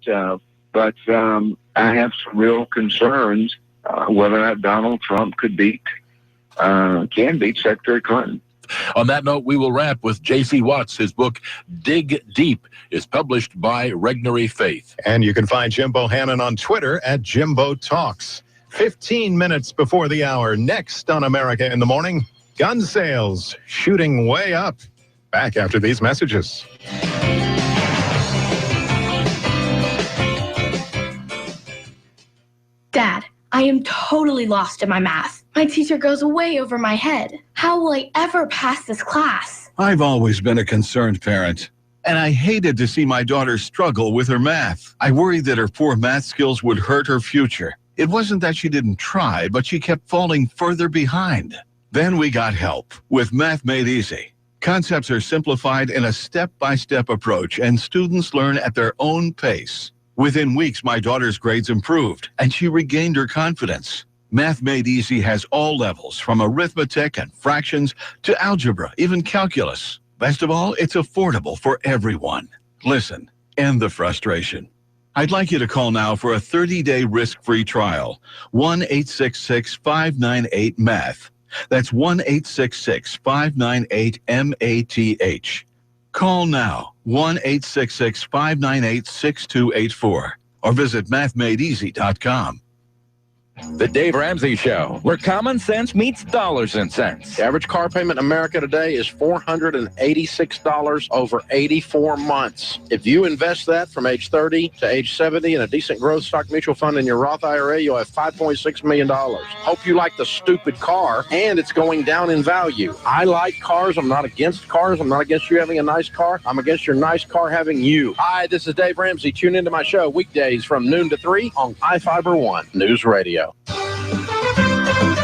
But I have some real concerns whether or not Donald Trump can beat Secretary Clinton. On that note, we will wrap with J.C. Watts. His book, Dig Deep, is published by Regnery Faith. And you can find Jim Bohannon on Twitter at Jimbo Talks. 15 minutes before the hour. Next on America in the Morning, gun sales shooting way up. Back after these messages. Dad, I am totally lost in my math. My teacher goes way over my head. How will I ever pass this class? I've always been a concerned parent, and I hated to see my daughter struggle with her math. I worried that her poor math skills would hurt her future. It wasn't that she didn't try, but she kept falling further behind. Then we got help with Math Made Easy. Concepts are simplified in a step-by-step approach, and students learn at their own pace. Within weeks, my daughter's grades improved, and she regained her confidence. Math Made Easy has all levels, from arithmetic and fractions to algebra, even calculus. Best of all, it's affordable for everyone. Listen, end the frustration. I'd like you to call now for a 30-day risk-free trial. 1-866-598-MATH. That's 1-866-598-MATH. Call now, 1-866-598-6284, or visit mathmadeeasy.com. The Dave Ramsey Show, where common sense meets dollars and cents. The average car payment in America today is $486 over 84 months. If you invest that from age 30 to age 70 in a decent growth stock mutual fund in your Roth IRA, you'll have $5.6 million. Hope you like the stupid car, and it's going down in value. I like cars. I'm not against cars. I'm not against you having a nice car. I'm against your nice car having you. Hi, this is Dave Ramsey. Tune into my show weekdays from noon to 3 on iFIBER ONE Newsradio.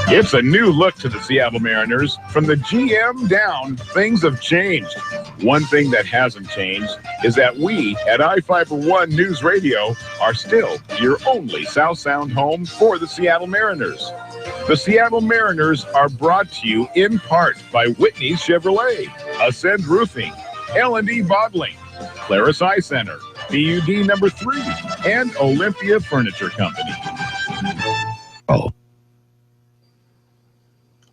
It's a new look to the Seattle Mariners. From the GM down, things have changed. One thing that hasn't changed is that we at iFIBER ONE Newsradio are still your only South Sound home for the Seattle Mariners. The Seattle Mariners are brought to you in part by Whitney's Chevrolet, Ascend Roofing, L&D Bottling, Claris Eye Center, BUD number 3, and Olympia Furniture Company. Oh.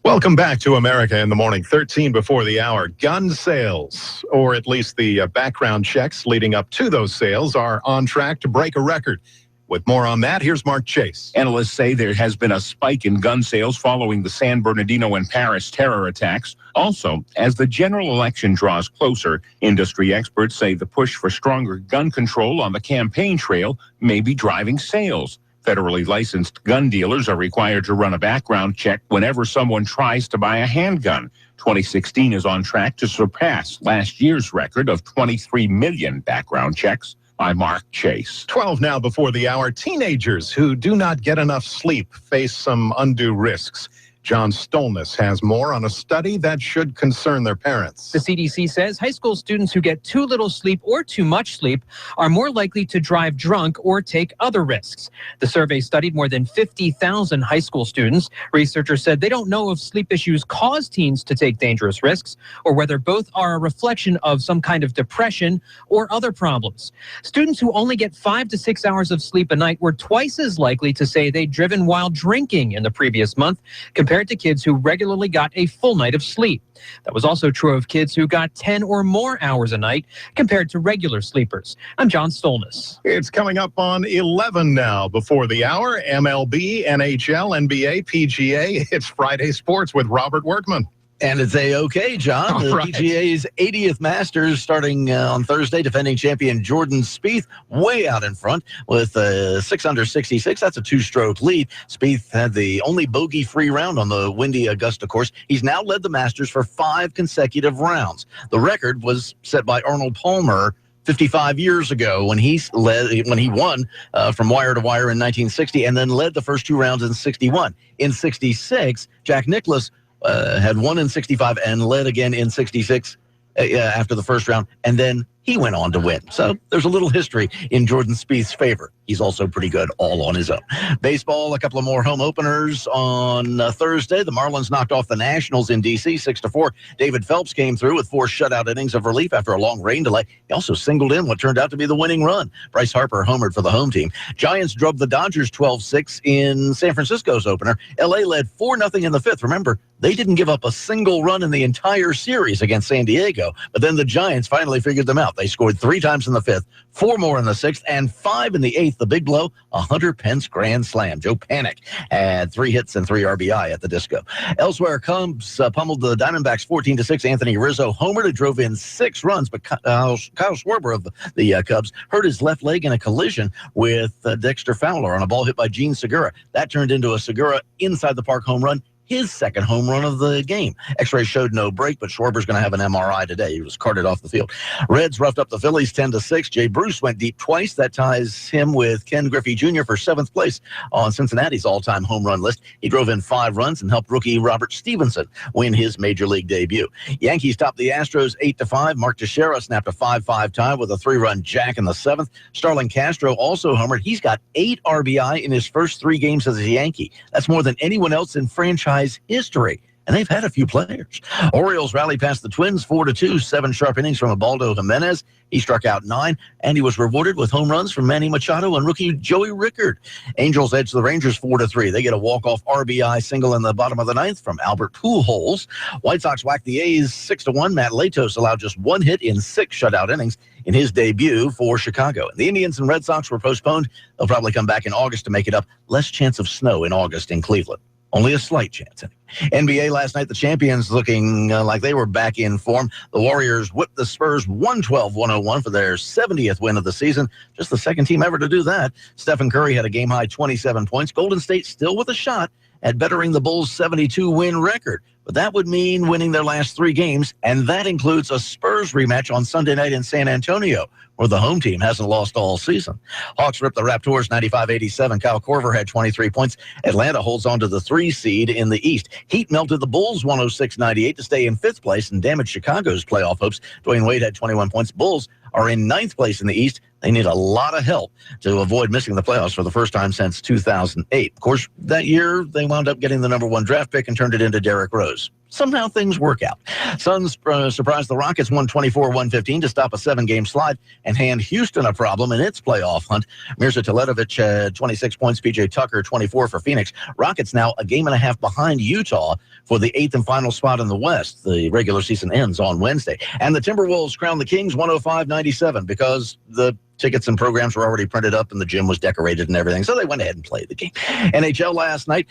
Welcome back to America in the Morning, 13 before the hour. Gun sales, or at least the background checks leading up to those sales, are on track to break a record. With more on that, here's Mark Chase. Analysts say there has been a spike in gun sales following the San Bernardino and Paris terror attacks. Also, as the general election draws closer, industry experts say the push for stronger gun control on the campaign trail may be driving sales. Federally licensed gun dealers are required to run a background check whenever someone tries to buy a handgun. 2016 is on track to surpass last year's record of 23 million background checks. I'm Mark Chase. 12 now before the hour. Teenagers who do not get enough sleep face some undue risks. John Stolness has more on a study that should concern their parents. The CDC says high school students who get too little sleep or too much sleep are more likely to drive drunk or take other risks. The survey studied more than 50,000 high school students. Researchers said they don't know if sleep issues cause teens to take dangerous risks or whether both are a reflection of some kind of depression or other problems. Students who only get 5 to 6 hours of sleep a night were twice as likely to say they'd driven while drinking in the previous month compared to kids who regularly got a full night of sleep. That was also true of kids who got 10 or more hours a night compared to regular sleepers. I'm John Stolness. It's coming up on 11 now before the hour. MLB, NHL, NBA, PGA. It's Friday Sports with Robert Workman. And it's A-OK, John. The PGA's 80th Masters starting on Thursday. Defending champion Jordan Spieth way out in front with 6 under 66. That's a two-stroke lead. Spieth had the only bogey-free round on the windy Augusta course. He's now led the Masters for 5 consecutive rounds. The record was set by Arnold Palmer 55 years ago when he won from wire to wire in 1960 and then led the first 2 rounds in 61. In 66, Jack Nicklaus had won in 65 and led again in 66 after the first round, and then he went on to win. So there's a little history in Jordan Spieth's favor. He's also pretty good all on his own. Baseball, a couple of more home openers on Thursday. The Marlins knocked off the Nationals in D.C. 6-4. David Phelps came through with 4 shutout innings of relief after a long rain delay. He also singled in what turned out to be the winning run. Bryce Harper homered for the home team. Giants drubbed the Dodgers 12-6 in San Francisco's opener. L.A. led 4-0 in the 5th. Remember, they didn't give up a single run in the entire series against San Diego, but then the Giants finally figured them out. They scored 3 times in the 5th, 4 more in the 6th, and 5 in the 8th. The big blow, a Hunter Pence grand slam. Joe Panik had 3 hits and 3 RBI at the Disco. Elsewhere, Cubs pummeled the Diamondbacks 14-6. Anthony Rizzo homered. It drove in 6 runs, but Kyle Schwarber of the Cubs hurt his left leg in a collision with Dexter Fowler on a ball hit by Gene Segura. That turned into a Segura inside the park home run, his second home run of the game. X-ray showed no break, but Schwarber's going to have an MRI today. He was carted off the field. Reds roughed up the Phillies 10-6. Jay Bruce went deep twice. That ties him with Ken Griffey Jr. for 7th place on Cincinnati's all-time home run list. He drove in 5 runs and helped rookie Robert Stevenson win his major league debut. Yankees topped the Astros 8-5. Mark Teixeira snapped a 5-5 tie with a 3-run jack in the 7th. Starlin Castro also homered. He's got 8 RBI in his first 3 games as a Yankee. That's more than anyone else in franchise history, and they've had a few players. Orioles rallied past the Twins 4-2, 7 sharp innings from Ubaldo Jimenez. He struck out 9, and he was rewarded with home runs from Manny Machado and rookie Joey Rickard. Angels edged the Rangers 4-3. They get a walk-off RBI single in the bottom of the 9th from Albert Pujols. White Sox whacked the A's 6-1. Matt Latos allowed just 1 hit in 6 shutout innings in his debut for Chicago. And the Indians and Red Sox were postponed. They'll probably come back in August to make it up. Less chance of snow in August in Cleveland. Only a slight chance. NBA last night, the champions looking like they were back in form. The Warriors whipped the Spurs 112-101 for their 70th win of the season. Just the second team ever to do that. Stephen Curry had a game-high 27 points. Golden State still with a shot at bettering the Bulls' 72-win record. But that would mean winning their last 3 games, and that includes a Spurs rematch on Sunday night in San Antonio, where the home team hasn't lost all season. Hawks ripped the Raptors 95-87. Kyle Korver had 23 points. Atlanta holds on to the 3 seed in the East. Heat melted the Bulls 106-98 to stay in 5th place and damaged Chicago's playoff hopes. Dwayne Wade had 21 points. Bulls are in 9th place in the East. They need a lot of help to avoid missing the playoffs for the first time since 2008. Of course, that year, they wound up getting the number 1 draft pick and turned it into Derrick Rose. Somehow things work out. Suns surprised the Rockets 124-115 to stop a 7-game slide and hand Houston a problem in its playoff hunt. Mirza Teletovic had 26 points, PJ Tucker 24 for Phoenix. Rockets now a game and a half behind Utah for the 8th and final spot in the West. The regular season ends on Wednesday. And the Timberwolves crowned the Kings 105-97 because the tickets and programs were already printed up and the gym was decorated and everything, so they went ahead and played the game. NHL last night,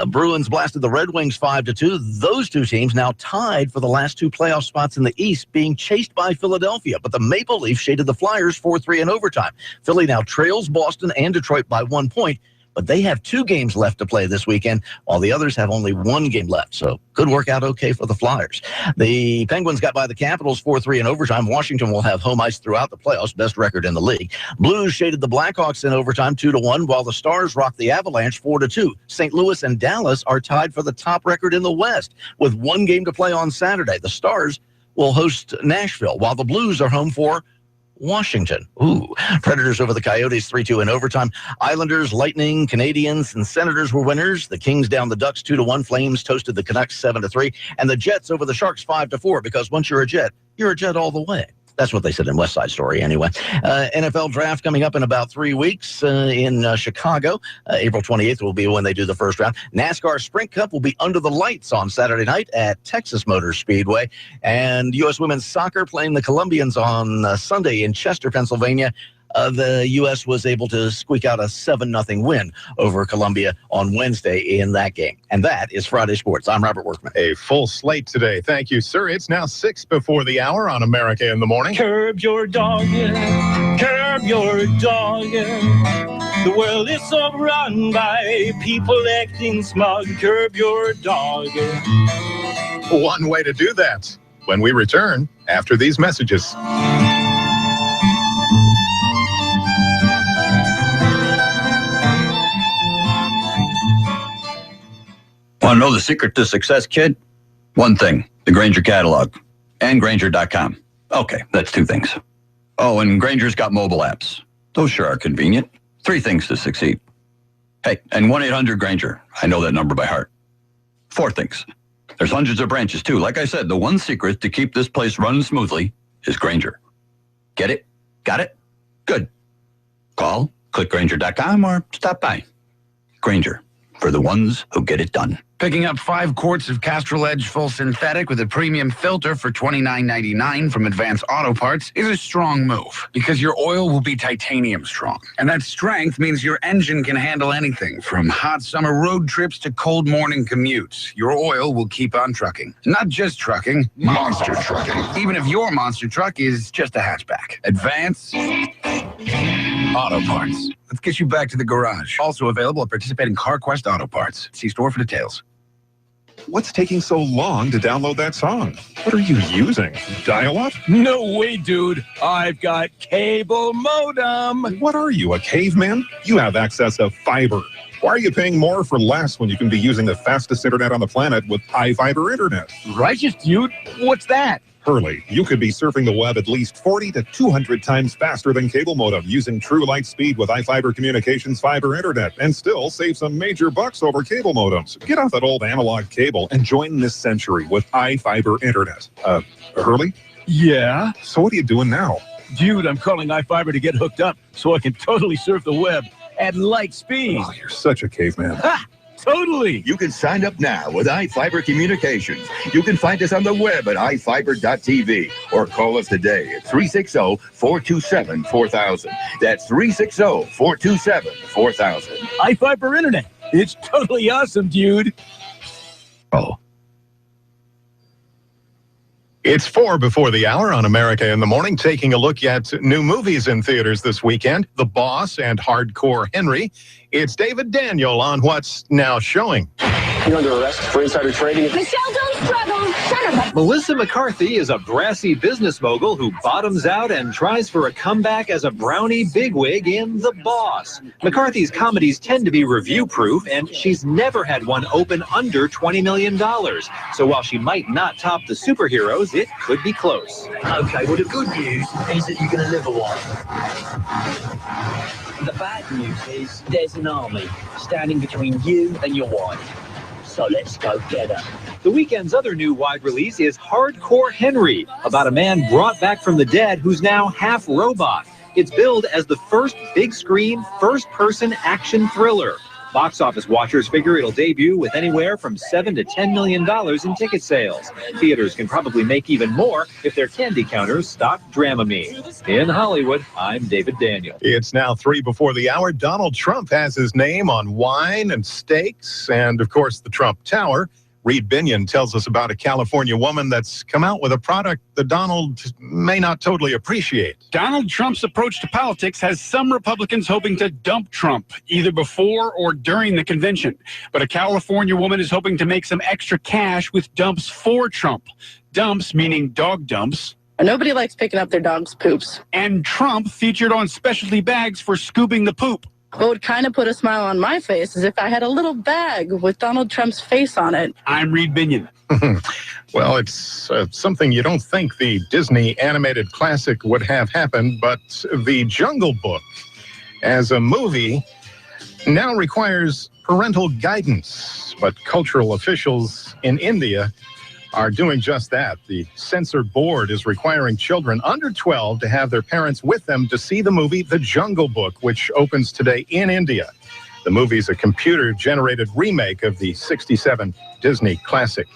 Bruins blasted the Red Wings 5-2. Those 2 teams now tied for the last 2 playoff spots in the East, being chased by Philadelphia, but the Maple Leafs shaded the Flyers 4-3 in overtime. Philly now trails Boston and Detroit by 1 point, but they have 2 games left to play this weekend, while the others have only 1 game left. So could work out okay for the Flyers. The Penguins got by the Capitals 4-3 in overtime. Washington will have home ice throughout the playoffs, best record in the league. Blues shaded the Blackhawks in overtime 2-1, while the Stars rocked the Avalanche 4-2. St. Louis and Dallas are tied for the top record in the West with 1 game to play on Saturday. The Stars will host Nashville, while the Blues are home for Washington. Predators over the Coyotes 3-2 in overtime. Islanders, Lightning, Canadians, and Senators were winners. The Kings down the Ducks 2-1. Flames toasted the Canucks 7-3. And the Jets over the Sharks 5-4, because once you're a Jet all the way. That's what they said in West Side Story anyway. NFL draft coming up in about 3 weeks in Chicago. April 28th will be when they do the first round. NASCAR Sprint Cup will be under the lights on Saturday night at Texas Motor Speedway. And U.S. women's soccer playing the Colombians on Sunday in Chester, Pennsylvania. The U.S. was able to squeak out a 7-0 win over Colombia on Wednesday in that game. And that is Friday Sports. I'm Robert Workman. A full slate today. Thank you, sir. It's now 6 before the hour on America in the Morning. Curb your dog. Curb your dog. The world is so run by people acting smug. Curb your dog. One way to do that when we return after these messages. Want to know the secret to success, kid? One thing, the Grainger catalog and Grainger.com. Okay, that's 2 things. Oh, and Granger's got mobile apps. Those sure are convenient. 3 things to succeed. Hey, and 1-800-GRANGER. I know that number by heart. 4 things. There's hundreds of branches, too. Like I said, the one secret to keep this place running smoothly is Granger. Get it? Got it? Good. Call, click Granger.com, or stop by. Granger, for the ones who get it done. Picking up 5 quarts of Castrol Edge Full Synthetic with a premium filter for $29.99 from Advanced Auto Parts is a strong move because your oil will be titanium strong. And that strength means your engine can handle anything from hot summer road trips to cold morning commutes. Your oil will keep on trucking. Not just trucking, monster trucking. Even if your monster truck is just a hatchback. Advanced Auto Parts. Let's get you back to the garage. Also available at participating CarQuest Auto Parts. See store for details. What's taking so long to download that song? What are you using? Dial-up? No way, dude. I've got cable modem. What are you, a caveman? You have access to fiber. Why are you paying more for less when you can be using the fastest internet on the planet with iFIBER internet? Righteous, dude. What's that? Hurley, you could be surfing the web at least 40 to 200 times faster than cable modem using true light speed with iFIBER Communications fiber internet and still save some major bucks over cable modems. Get off that old analog cable and join this century with iFIBER internet. Hurley? Yeah? So what are you doing now? Dude, I'm calling iFIBER to get hooked up so I can totally surf the web at light speed. Oh, you're such a caveman. Ha! Totally. You can sign up now with iFIBER Communications. You can find us on the web at iFIBER.tv or call us today at 360-427-4000. That's 360-427-4000. iFIBER Internet. It's totally awesome, dude. Oh. It's 4 before the hour on America in the Morning, taking a look at new movies in theaters this weekend, The Boss and Hardcore Henry. It's David Daniel on what's now showing. You're under arrest for insider trading. Michelle, don't struggle. Son of a... Melissa McCarthy is a brassy business mogul who bottoms out and tries for a comeback as a brownie bigwig in The Boss. McCarthy's comedies tend to be review-proof, and she's never had one open under $20 million. So while she might not top the superheroes, it could be close. Okay, well, the good news is that you're going to live a while. The bad news is there's an army standing between you and your wife. So let's go get her. The weekend's other new wide release is Hardcore Henry, about a man brought back from the dead who's now half robot. It's billed as the first big-screen, first-person action thriller. Box office watchers figure it'll debut with anywhere from $7 to $10 million in ticket sales. Theaters can probably make even more if their candy counters stock Dramamine. In Hollywood, I'm David Daniel. It's now 3 before the hour. Donald Trump has his name on wine and steaks and, of course, the Trump Tower. Reed Binion tells us about a California woman that's come out with a product that Donald may not totally appreciate. Donald Trump's approach to politics has some Republicans hoping to dump Trump, either before or during the convention. But a California woman is hoping to make some extra cash with dumps for Trump. Dumps meaning dog dumps. Nobody likes picking up their dog's poops. And Trump featured on specialty bags for scooping the poop. What would kind of put a smile on my face is if I had a little bag with Donald Trump's face on it. I'm Reed Binion. Well, it's something you don't think the Disney animated classic would have happened, but The Jungle Book, as a movie, now requires parental guidance. But cultural officials in India are doing just that. The censor board is requiring children under 12 to have their parents with them to see the movie The Jungle Book, which opens today in India. The movie's a computer-generated remake of the '67 Disney classic.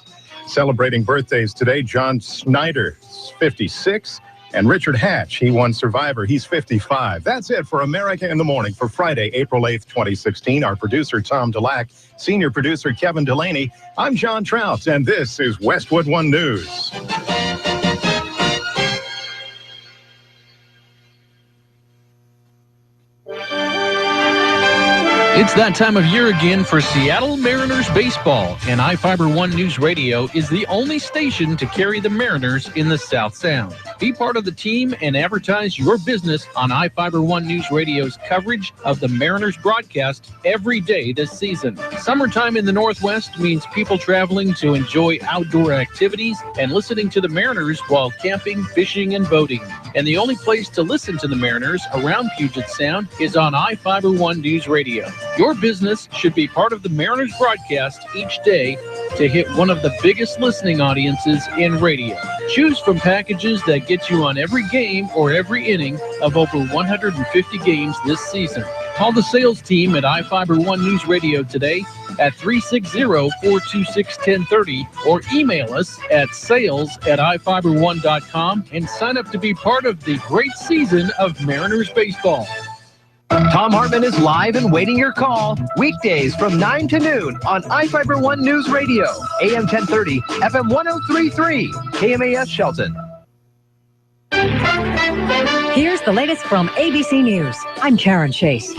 Celebrating birthdays today, John Snyder is 56, and Richard Hatch, he won Survivor, he's 55. That's it for America in the Morning for Friday, April 8th, 2016. Our producer, Tom Delac, senior producer, Kevin Delaney. I'm John Trout, and this is Westwood One News. It's that time of year again for Seattle Mariners baseball, and iFIBER ONE Newsradio is the only station to carry the Mariners in the South Sound. Be part of the team and advertise your business on iFIBER One News Radio's coverage of the Mariners broadcast every day this season. Summertime in the Northwest means people traveling to enjoy outdoor activities and listening to the Mariners while camping, fishing, and boating. And the only place to listen to the Mariners around Puget Sound is on iFIBER One News Radio. Your business should be part of the Mariners broadcast each day to hit one of the biggest listening audiences in radio. Choose from packages that get you on every game or every inning of over 150 games this season. Call the sales team at iFIBER One News Radio today at 360-426-1030 or email us at sales@ifiber1.com and sign up to be part of the great season of Mariners baseball. Tom Hartman is live and waiting your call weekdays from 9 to noon on iFIBER One News Radio, AM 1030, FM 1033, KMAS Shelton. Here's the latest from ABC News. I'm Karen Chase.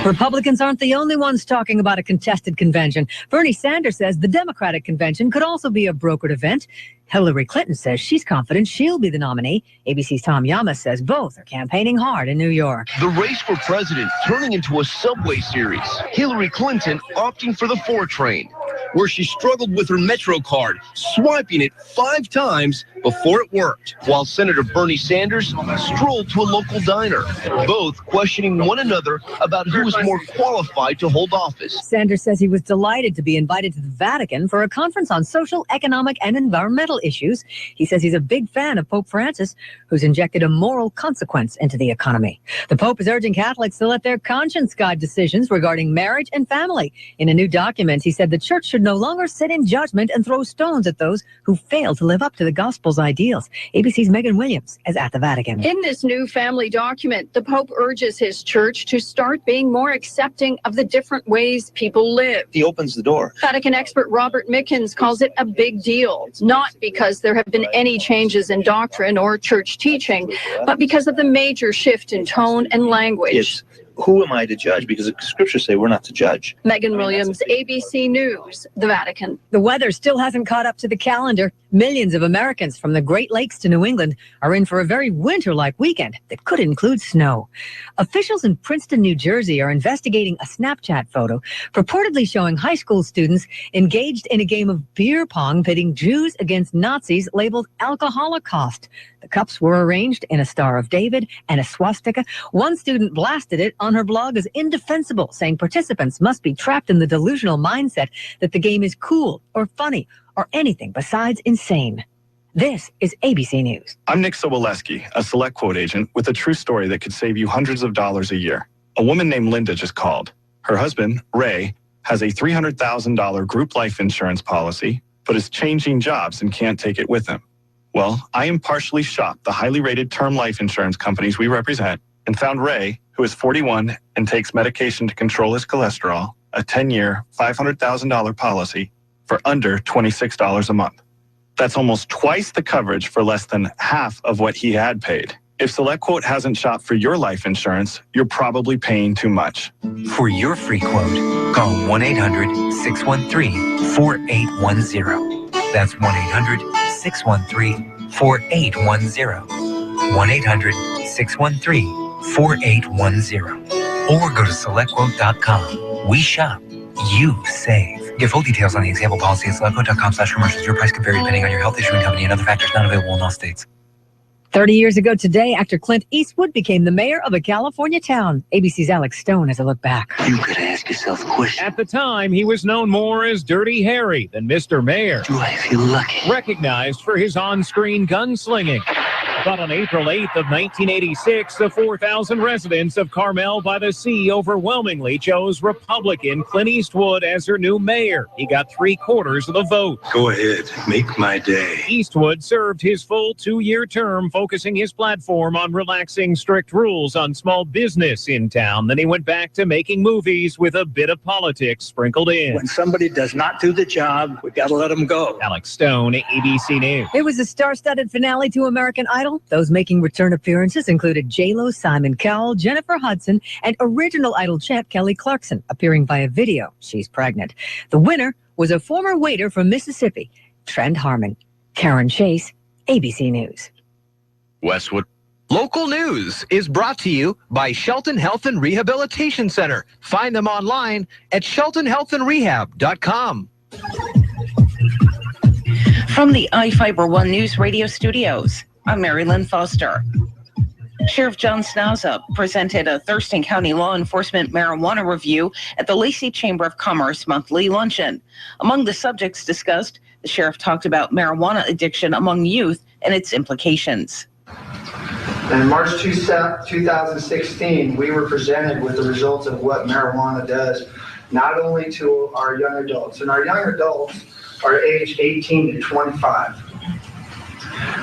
Republicans aren't the only ones talking about a contested convention. Bernie Sanders says the Democratic convention could also be a brokered event. Hillary Clinton says she's confident she'll be the nominee. ABC's Tom Yamas says both are campaigning hard in New York. The race for president turning into a subway series. Hillary Clinton opting for the 4 train, where she struggled with her Metro card, swiping it 5 times before it worked, while Senator Bernie Sanders strolled to a local diner, both questioning one another about who was more qualified to hold office. Sanders says he was delighted to be invited to the Vatican for a conference on social, economic, and environmental issues. He says he's a big fan of Pope Francis, who's injected a moral consequence into the economy. The Pope is urging Catholics to let their conscience guide decisions regarding marriage and family. In a new document, he said the church should no longer sit in judgment and throw stones at those who fail to live up to the gospel's ideals. ABC's Megan Williams is at the Vatican. In this new family document, the Pope urges his church to start being more accepting of the different ways people live. He opens the door. Vatican expert Robert Mickens calls it a big deal, not because there have been any changes in doctrine or church teaching, but because of the major shift in tone and language. It's who am I to judge? Because the scriptures say we're not to judge. Megan Williams, ABC News, the Vatican. The weather still hasn't caught up to the calendar. Millions of Americans from the Great Lakes to New England are in for a very winter-like weekend that could include snow. Officials in Princeton, New Jersey are investigating a Snapchat photo purportedly showing high school students engaged in a game of beer pong pitting Jews against Nazis labeled Alcoholocaust. The cups were arranged in a Star of David and a swastika. One student blasted it on her blog as indefensible, saying participants must be trapped in the delusional mindset that the game is cool or funny or anything besides insane. This is ABC News. I'm Nick Soboleski, a Select Quote agent with a true story that could save you hundreds of dollars a year. A woman named Linda just called. Her husband, Ray, has a $300,000 group life insurance policy, but is changing jobs and can't take it with him. Well, I impartially shopped the highly rated term life insurance companies we represent and found Ray, who is 41 and takes medication to control his cholesterol, a 10-year, $500,000 policy for under $26 a month. That's almost twice the coverage for less than half of what he had paid. If SelectQuote hasn't shopped for your life insurance, you're probably paying too much. For your free quote, call 1-800-613-4810. That's 1-800-613-4810. 1-800-613-4810. Or go to SelectQuote.com. We shop. You save. Get full details on the example policy at SelectQuote.com/commercials. Your price can vary depending on your health, issuing company, and other factors not available in all states. 30 years ago today, actor Clint Eastwood became the mayor of a California town. ABC's Alex Stone has a look back. You could ask yourself a question. At the time, he was known more as Dirty Harry than Mr. Mayor. Do I feel lucky? Recognized for his on-screen gunslinging. But on April 8th of 1986, the 4,000 residents of Carmel by the Sea overwhelmingly chose Republican Clint Eastwood as their new mayor. He got 3/4 of the vote. Go ahead, make my day. Eastwood served his full 2-year term, focusing his platform on relaxing strict rules on small business in town. Then he went back to making movies with a bit of politics sprinkled in. When somebody does not do the job, we got to let them go. Alex Stone, ABC News. It was a star-studded finale to American Idol. Those making return appearances included J-Lo, Simon Cowell, Jennifer Hudson, and original Idol champ Kelly Clarkson, appearing via video. She's pregnant. The winner was a former waiter from Mississippi, Trent Harmon. Karen Chase, ABC News. Westwood. Local news is brought to you by Shelton Health and Rehabilitation Center. Find them online at sheltonhealthandrehab.com. From the iFIBER ONE News Radio studios, I'm Mary Lynn Foster. Sheriff John Snauza presented a Thurston County law enforcement marijuana review at the Lacey Chamber of Commerce monthly luncheon. Among the subjects discussed, the sheriff talked about marijuana addiction among youth and its implications. In March 2016, we were presented with the results of what marijuana does, not only to our young adults, and our young adults are aged 18 to 25.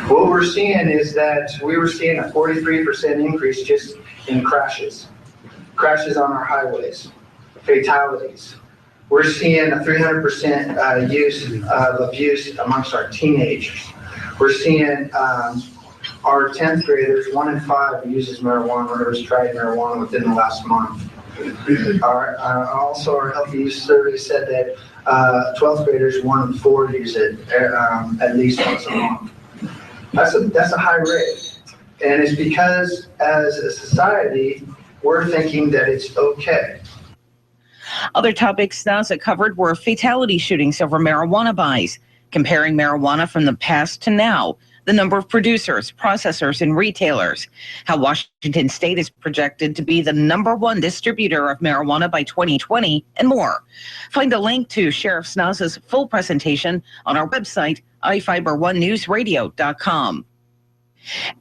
What we're seeing is that we were seeing a 43% increase just in crashes on our highways, fatalities. We're seeing a 300% use of abuse amongst our teenagers. We're seeing our 10th graders, 1 in 5 uses marijuana or has tried marijuana within the last month. Also, our healthy use survey said that 12th graders, 1 in 4 use it at least once a month. That's a high rate, and it's because as a society we're thinking that it's okay. Other topics Snauza covered were fatality shootings over marijuana buys, comparing marijuana from the past to now, the number of producers, processors, and retailers, how Washington State is projected to be the #1 distributor of marijuana by 2020, and more. Find a link to Sheriff Snauza's full presentation on our website, iFIBER1newsradio.com.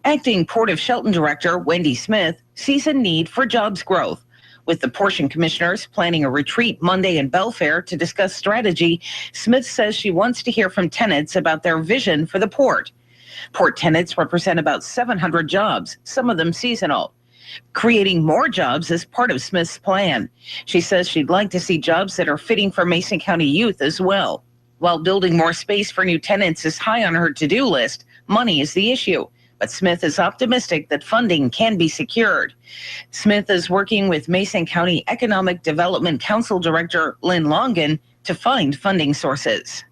Acting Port of Shelton Director Wendy Smith sees a need for jobs growth, with the portion commissioners planning a retreat Monday in Belfair to discuss strategy. Smith says she wants to hear from tenants about their vision for the port. Port tenants represent about 700 jobs, some of them seasonal. Creating more jobs is part of Smith's plan. She says she'd like to see jobs that are fitting for Mason County youth as well. While building more space for new tenants is high on her to-do list, money is the issue. But Smith is optimistic that funding can be secured. Smith is working with Mason County Economic Development Council Director Lynn Longan to find funding sources.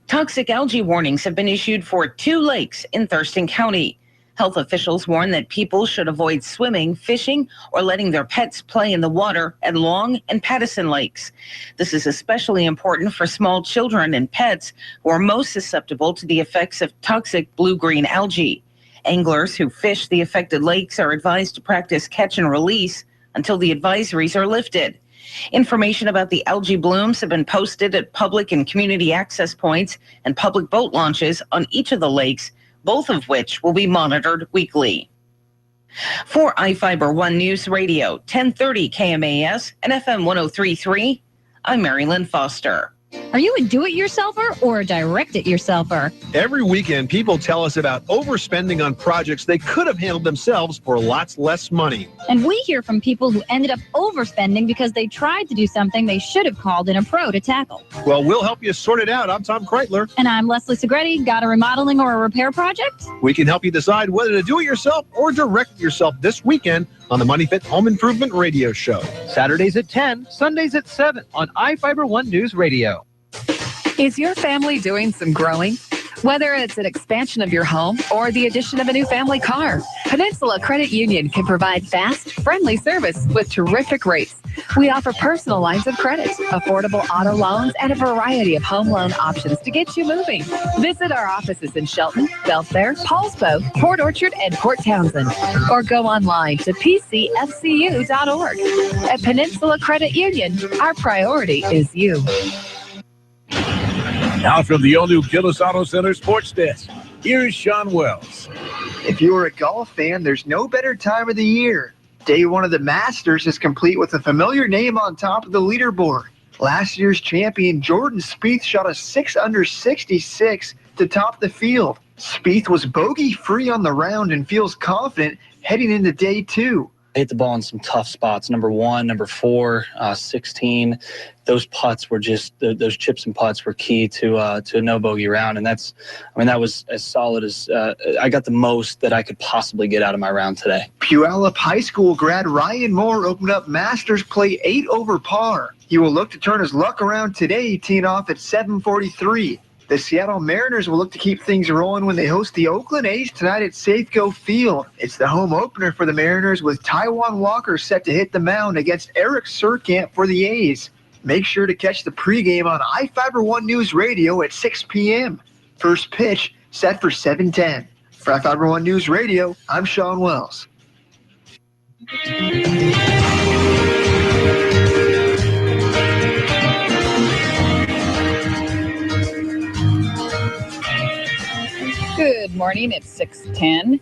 Toxic algae warnings have been issued for 2 lakes in Thurston County. Health officials warn that people should avoid swimming, fishing, or letting their pets play in the water at Long and Pattison lakes. This is especially important for small children and pets who are most susceptible to the effects of toxic blue-green algae. Anglers who fish the affected lakes are advised to practice catch and release until the advisories are lifted. Information about the algae blooms have been posted at public and community access points and public boat launches on each of the lakes, both of which will be monitored weekly. For iFIBER ONE News Radio, 1030 KMAS and FM 103.3, I'm Mary Lynn Foster. Are you a do-it-yourselfer or a direct-it-yourselfer? Every weekend, people tell us about overspending on projects they could have handled themselves for lots less money. And we hear from people who ended up overspending because they tried to do something they should have called in a pro to tackle. Well, we'll help you sort it out. I'm Tom Kreitler. And I'm Leslie Segretti. Got a remodeling or a repair project? We can help you decide whether to do it yourself or direct it yourself this weekend on the Money Fit Home Improvement Radio Show. Saturdays at 10, Sundays at 7 on iFIBER ONE News Radio. Is your family doing some growing? Whether it's an expansion of your home or the addition of a new family car, Peninsula Credit Union can provide fast, friendly service with terrific rates. We offer personal lines of credit, affordable auto loans, and a variety of home loan options to get you moving. Visit our offices in Shelton, Belfair, Paulsbo, Port Orchard, and Port Townsend, or go online to pcfcu.org. At Peninsula Credit Union, our priority is you. Now from the all-new Gillis Auto Center Sports Desk, here's Sean Wells. If you're a golf fan, there's no better time of the year. Day 1 of the Masters is complete with a familiar name on top of the leaderboard. Last year's champion Jordan Spieth shot a 6-under 66 to top the field. Spieth was bogey-free on the round and feels confident heading into day 2. Hit the ball in some tough spots. Number 1, number 4, 16. Those putts were just those chips and putts were key to a no bogey round, and that was as solid as I got the most that I could possibly get out of my round today. Puyallup High School grad Ryan Moore opened up Masters play 8 over par. He will look to turn his luck around today, teeing off at 7:43. The Seattle Mariners will look to keep things rolling when they host the Oakland A's tonight at Safeco Field. It's the home opener for the Mariners with Taijuan Walker set to hit the mound against Eric Surkamp for the A's. Make sure to catch the pregame on iFIBER ONE News Radio at 6 p.m. First pitch set for 7:10. For iFIBER ONE News Radio, I'm Sean Wells. Good morning, it's 6:10.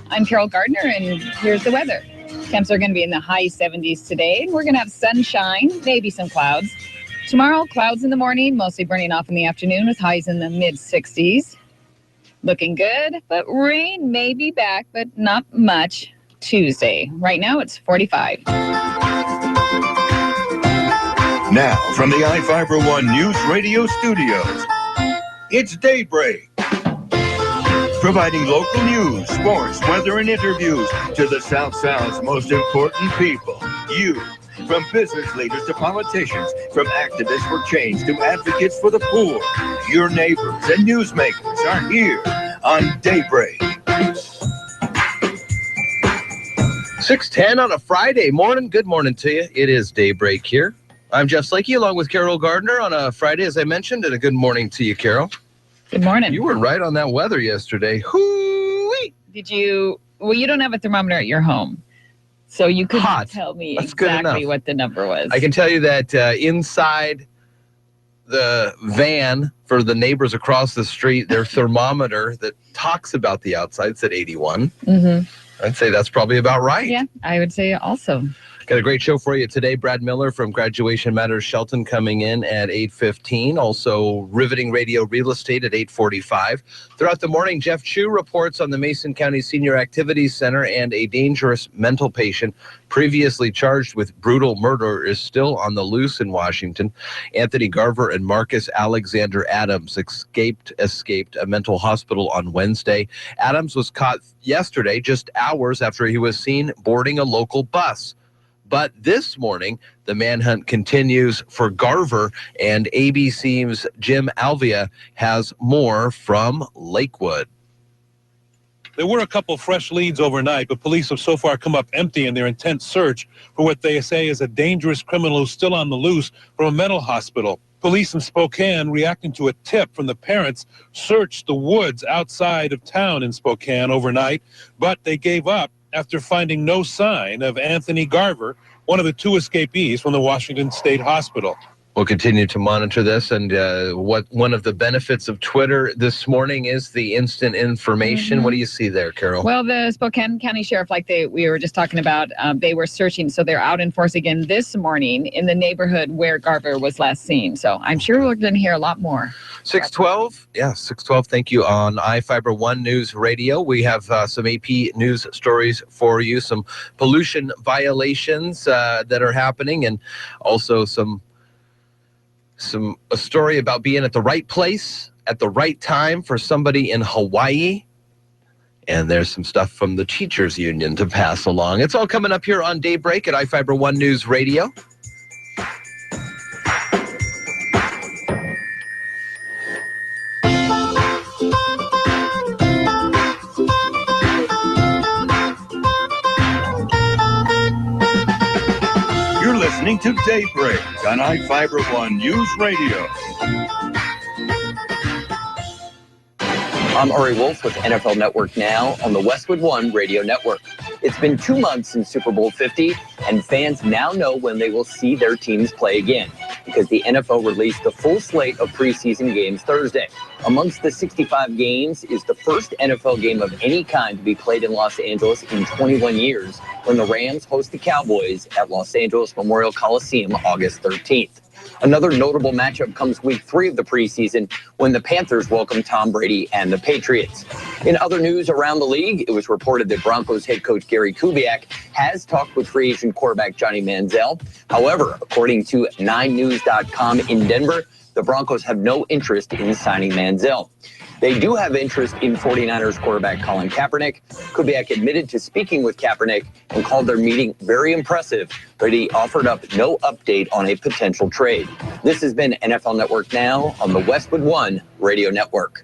I'm Carol Gardner, and here's the weather. Temps are going to be in the high 70s today, and we're going to have sunshine, maybe some clouds. Tomorrow, clouds in the morning, mostly burning off in the afternoon with highs in the mid-60s. Looking good, but rain may be back, but not much. Tuesday. Right now, it's 45. Now, from the iFIBER ONE News Radio studios, it's Daybreak. Providing local news, sports, weather, and interviews to the South South's most important people. You. From business leaders to politicians, from activists for change to advocates for the poor. Your neighbors and newsmakers are here on Daybreak. 6:10 on a Friday morning. Good morning to you. It is Daybreak here. I'm Jeff Slakey along with Carol Gardner on a Friday, as I mentioned, and a good morning to you, Carol. Good morning. You were right on that weather yesterday. Hoo-wee. Did you? Well, you don't have a thermometer at your home, so you couldn't tell me That's good exactly enough. what the number was. I can tell you that inside the van for the neighbors across the street, their thermometer that talks about the outside said 81. Mm-hmm. I'd say that's probably about right. Yeah, I would say also. Got a great show for you today. Brad Miller from Graduation Matters Shelton coming in at 8:15. Also, riveting radio real estate at 8:45. Throughout the morning, Jeff Chu reports on the Mason County Senior Activities Center, and a dangerous mental patient previously charged with brutal murder is still on the loose in Washington. Anthony Garver and Marcus Alexander Adams escaped a mental hospital on Wednesday. Adams was caught yesterday, just hours after he was seen boarding a local bus. But this morning, the manhunt continues for Garver, and ABC's Jim Alvia has more from Lakewood. There were a couple fresh leads overnight, but police have so far come up empty in their intense search for what they say is a dangerous criminal who's still on the loose from a mental hospital. Police in Spokane, reacting to a tip from the parents, searched the woods outside of town in Spokane overnight, but they gave up after finding no sign of Anthony Garver, one of the two escapees from the Washington State Hospital. We'll continue to monitor this, and one of the benefits of Twitter this morning is the instant information. Mm-hmm. What do you see there, Carol? Well, the Spokane County Sheriff, like we were just talking about, they were searching, so they're out in force again this morning in the neighborhood where Garver was last seen. So I'm sure we're going to hear a lot more. 6:12, yeah, 6:12. Thank you. On iFIBER ONE News Radio, we have some AP news stories for you, some pollution violations that are happening, and also a story about being at the right place at the right time for somebody in Hawaii. And there's some stuff from the teachers union to pass along. It's all coming up here on Daybreak at iFIBER ONE News Radio. You're listening to Daybreak on iFIBER ONE News Radio. I'm Ari Wolf with NFL Network Now on the Westwood One Radio Network. It's been 2 months since Super Bowl 50, and fans now know when they will see their teams play again, because the NFL released the full slate of preseason games Thursday. Amongst the 65 games is the first NFL game of any kind to be played in Los Angeles in 21 years, when the Rams host the Cowboys at Los Angeles Memorial Coliseum August 13th. Another notable matchup comes week 3 of the preseason, when the Panthers welcome Tom Brady and the Patriots. In other news around the league, it was reported that Broncos head coach Gary Kubiak has talked with free agent quarterback Johnny Manziel. However, according to 9news.com in Denver, the Broncos have no interest in signing Manziel. They do have interest in 49ers quarterback Colin Kaepernick. Kubiak admitted to speaking with Kaepernick and called their meeting very impressive, but he offered up no update on a potential trade. This has been NFL Network Now on the Westwood One Radio Network.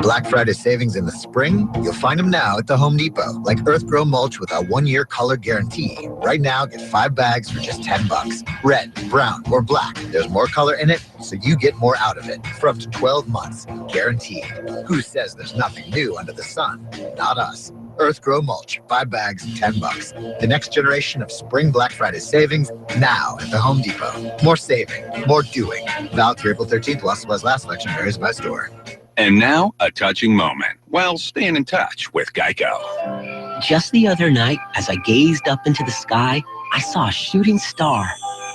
Black Friday savings in the spring? You'll find them now at the Home Depot, like Earth Grow mulch with a 1-year color guarantee. Right now, get 5 bags for just $10. Red, brown, or black. There's more color in it, so you get more out of it for up to 12 months, guaranteed. Who says there's nothing new under the sun? Not us. Earth Grow mulch, 5 bags, $10. The next generation of spring Black Friday savings now at the Home Depot. More saving, more doing. Valid through April 13th, was last selection varies by store. And now, a touching moment. Well, staying in touch with Geico. Just the other night, as I gazed up into the sky, I saw a shooting star.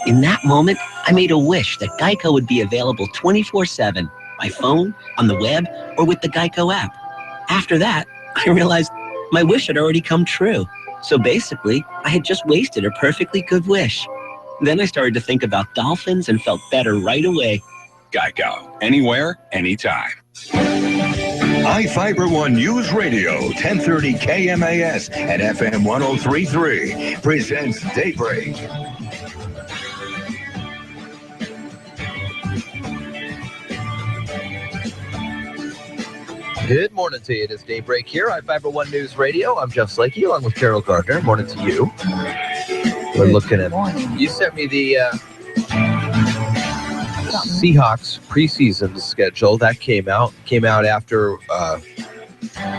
In that moment, I made a wish that Geico would be available 24/7, by phone, on the web, or with the Geico app. After that, I realized my wish had already come true. So basically, I had just wasted a perfectly good wish. Then I started to think about dolphins and felt better right away. Geico. Anywhere, anytime. iFIBER One News Radio, 1030 KMAS and FM 1033 presents Daybreak. Good morning to you. It is Daybreak here, iFIBER One News Radio. I'm Jeff Slakey along with Carol Gardner. Morning to you. We're looking at, you sent me the Seahawks preseason schedule. That came out after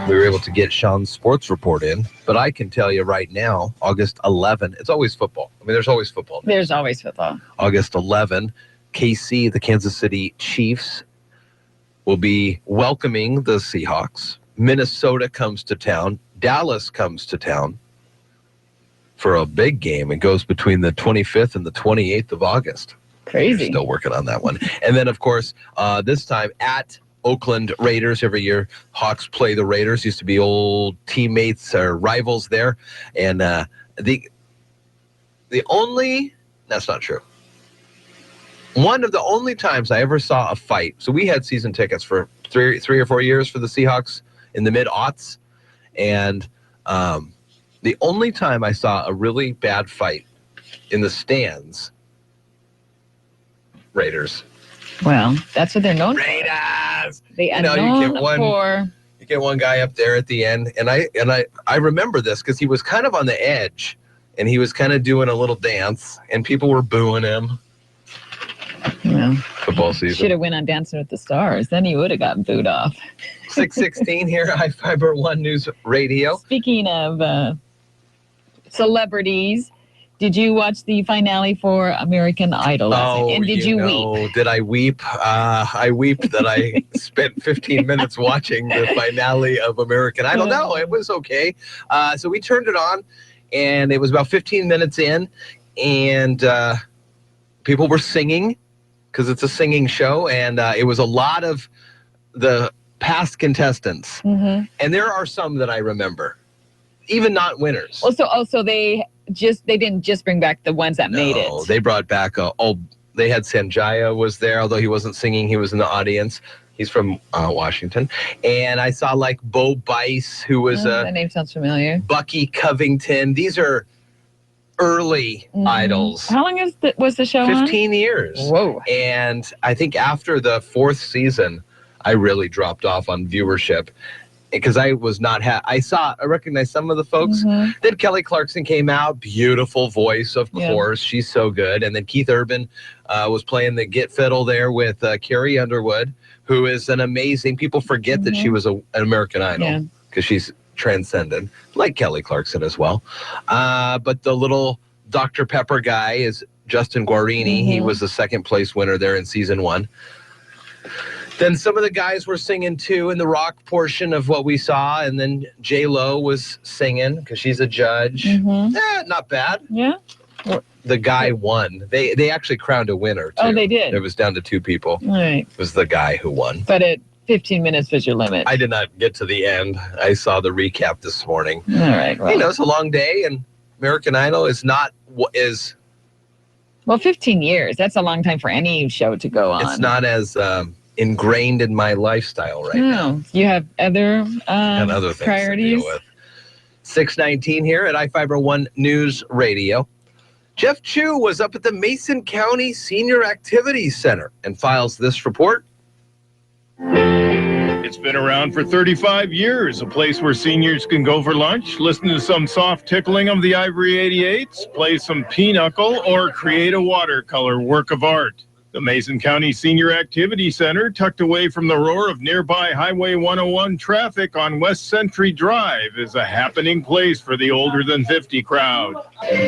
we were able to get Sean's sports report in. But I can tell you right now, August 11, it's always football. I mean, there's always football. There's always football. August 11, KC, the Kansas City Chiefs, will be welcoming the Seahawks. Minnesota comes to town. Dallas comes to town for a big game. It goes between the 25th and the 28th of August. Crazy. We're still working on that one. And then, of course, this time at Oakland Raiders. Every year, Hawks play the Raiders. Used to be old teammates or rivals there. And the only, that's not true. One of the only times I ever saw a fight. So we had season tickets for three or 4 years for the Seahawks in the mid-aughts. And the only time I saw a really bad fight in the stands, Raiders. Well, that's what they're known for. Raiders. They are known for. You get one guy up there at the end, and I remember this because he was kind of on the edge, and he was kind of doing a little dance, and people were booing him. Well, football season. Should have went on Dancing with the Stars. Then he would have gotten booed off. 6:16 here, iFIBER One News Radio. Speaking of celebrities, did you watch the finale for American Idol? And did you weep? Did I weep? I weep that I spent 15 minutes watching the finale of American Idol. No, it was okay. So we turned it on, and it was about 15 minutes in, and people were singing because it's a singing show, and it was a lot of the past contestants. Mm-hmm. And there are some that I remember, even not winners. Well, so also they didn't just bring back the ones that made it. They brought back they had Sanjaya was there, although he wasn't singing, he was in the audience. He's from Washington. And I saw like Bo Bice, who was that name sounds familiar. Bucky Covington. These are early idols. How long was the show 15 years. Whoa. And I think after the 4th season, I really dropped off on viewership because I was not I recognized some of the folks. Mm-hmm. Then Kelly Clarkson came out, beautiful voice, of course. She's so good. And then Keith Urban was playing the Get Fiddle there with Carrie Underwood, who is an amazing, people forget that she was an American Idol because she's transcended, like Kelly Clarkson as well. But the little Dr. Pepper guy is Justin Guarini. He was the 2nd place winner there in season 1. Then some of the guys were singing too in the rock portion of what we saw, and then J-Lo was singing because she's a judge. Not bad. Yeah. The guy won. They actually crowned a winner too. Oh, they did? It was down to 2 people. All right. It was the guy who won. But at 15 minutes was your limit. I did not get to the end. I saw the recap this morning. All right. Well, it's a long day, and American Idol is not what is. Well, 15 years. That's a long time for any show to go on. It's not as ingrained in my lifestyle right now. No, you have other, And other things priorities. to deal with. 6:19 here at iFIBER One News Radio. Jeff Chu was up at the Mason County Senior Activities Center and files this report. It's been around for 35 years, a place where seniors can go for lunch, listen to some soft tickling of the Ivory 88s, play some pinochle, or create a watercolor work of art. The Mason County Senior Activity Center, tucked away from the roar of nearby Highway 101 traffic on West Century Drive, is a happening place for the older than 50 crowd.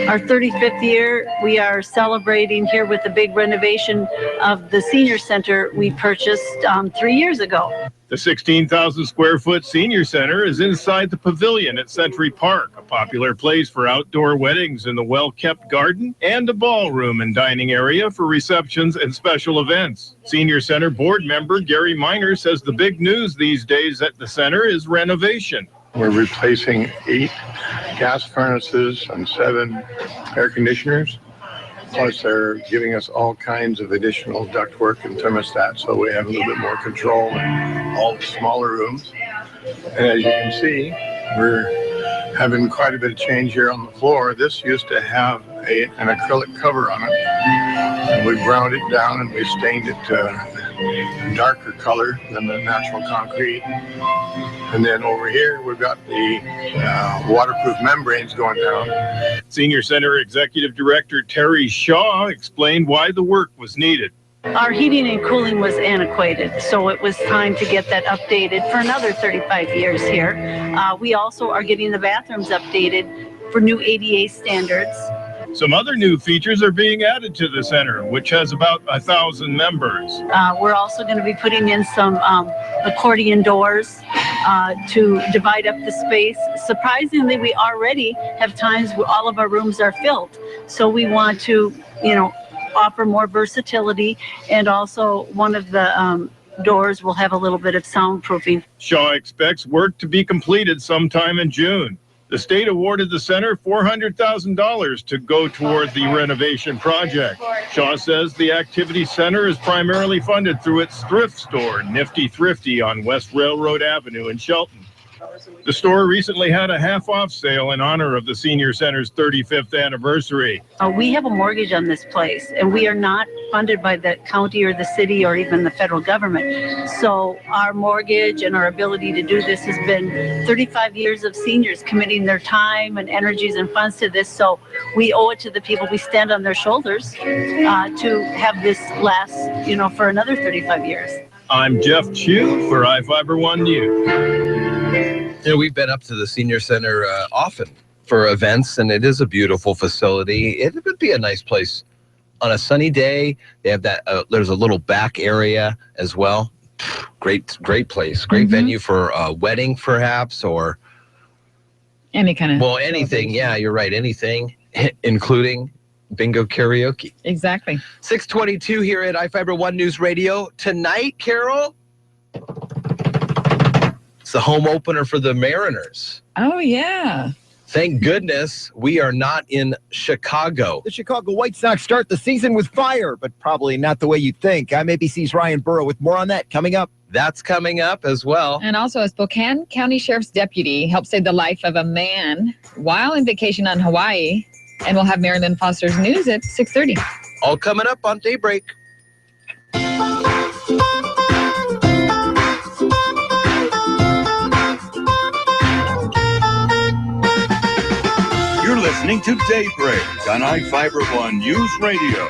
Our 35th year, we are celebrating here with the big renovation of the senior center we purchased 3 years ago. The 16,000 square foot senior center is inside the pavilion at Century Park, a popular place for outdoor weddings in the well-kept garden, and a ballroom and dining area for receptions and special events. Senior Center board member Gary Miner says the big news these days at the center is renovation. We're replacing 8 gas furnaces and 7 air conditioners. Plus, they're giving us all kinds of additional ductwork and thermostats, so we have a little bit more control in all the smaller rooms. And as you can see, we're having quite a bit of change here on the floor. This used to have an acrylic cover on it, and we ground it down and we stained it a darker color than the natural concrete. And then over here, we've got the waterproof membranes going down. Senior Center Executive Director Terry Shaw explained why the work was needed. Our heating and cooling was antiquated, so it was time to get that updated for another 35 years here. We also are getting the bathrooms updated for new ADA standards. Some other new features are being added to the center, which has about 1,000 members. We're also going to be putting in some accordion doors to divide up the space. Surprisingly, we already have times where all of our rooms are filled. So we want to, offer more versatility, and also one of the doors will have a little bit of soundproofing. Shaw expects work to be completed sometime in June. The state awarded the center $400,000 to go toward the renovation project. Shaw says the activity center is primarily funded through its thrift store, Nifty Thrifty, on West Railroad Avenue in Shelton. The store recently had a half-off sale in honor of the Senior Center's 35th anniversary. We have a mortgage on this place, and we are not funded by the county or the city or even the federal government. So our mortgage and our ability to do this has been 35 years of seniors committing their time and energies and funds to this. So we owe it to the people. We stand on their shoulders to have this last, for another 35 years. I'm Jeff Chu for iFIBER One News. We've been up to the Senior Center often for events, and it is a beautiful facility. It would be a nice place on a sunny day. They have that. There's a little back area as well. Great place. Great venue for a wedding, perhaps, or any kind of. Well, anything. Yeah, you're right. Anything, including bingo karaoke. Exactly. 6:22 here at iFIBER One News Radio. Tonight, Carol, it's the home opener for the Mariners. Oh, yeah. Thank goodness we are not in Chicago. The Chicago White Sox start the season with fire, but probably not the way you think. I'm ABC's Ryan Burrow with more on that coming up. That's coming up as well. And also, a Spokane County Sheriff's deputy helped save the life of a man while on vacation on Hawaii. And we'll have Marilyn Foster's news at 6:30. All coming up on Daybreak. You're listening to Daybreak on iFIBER One News Radio.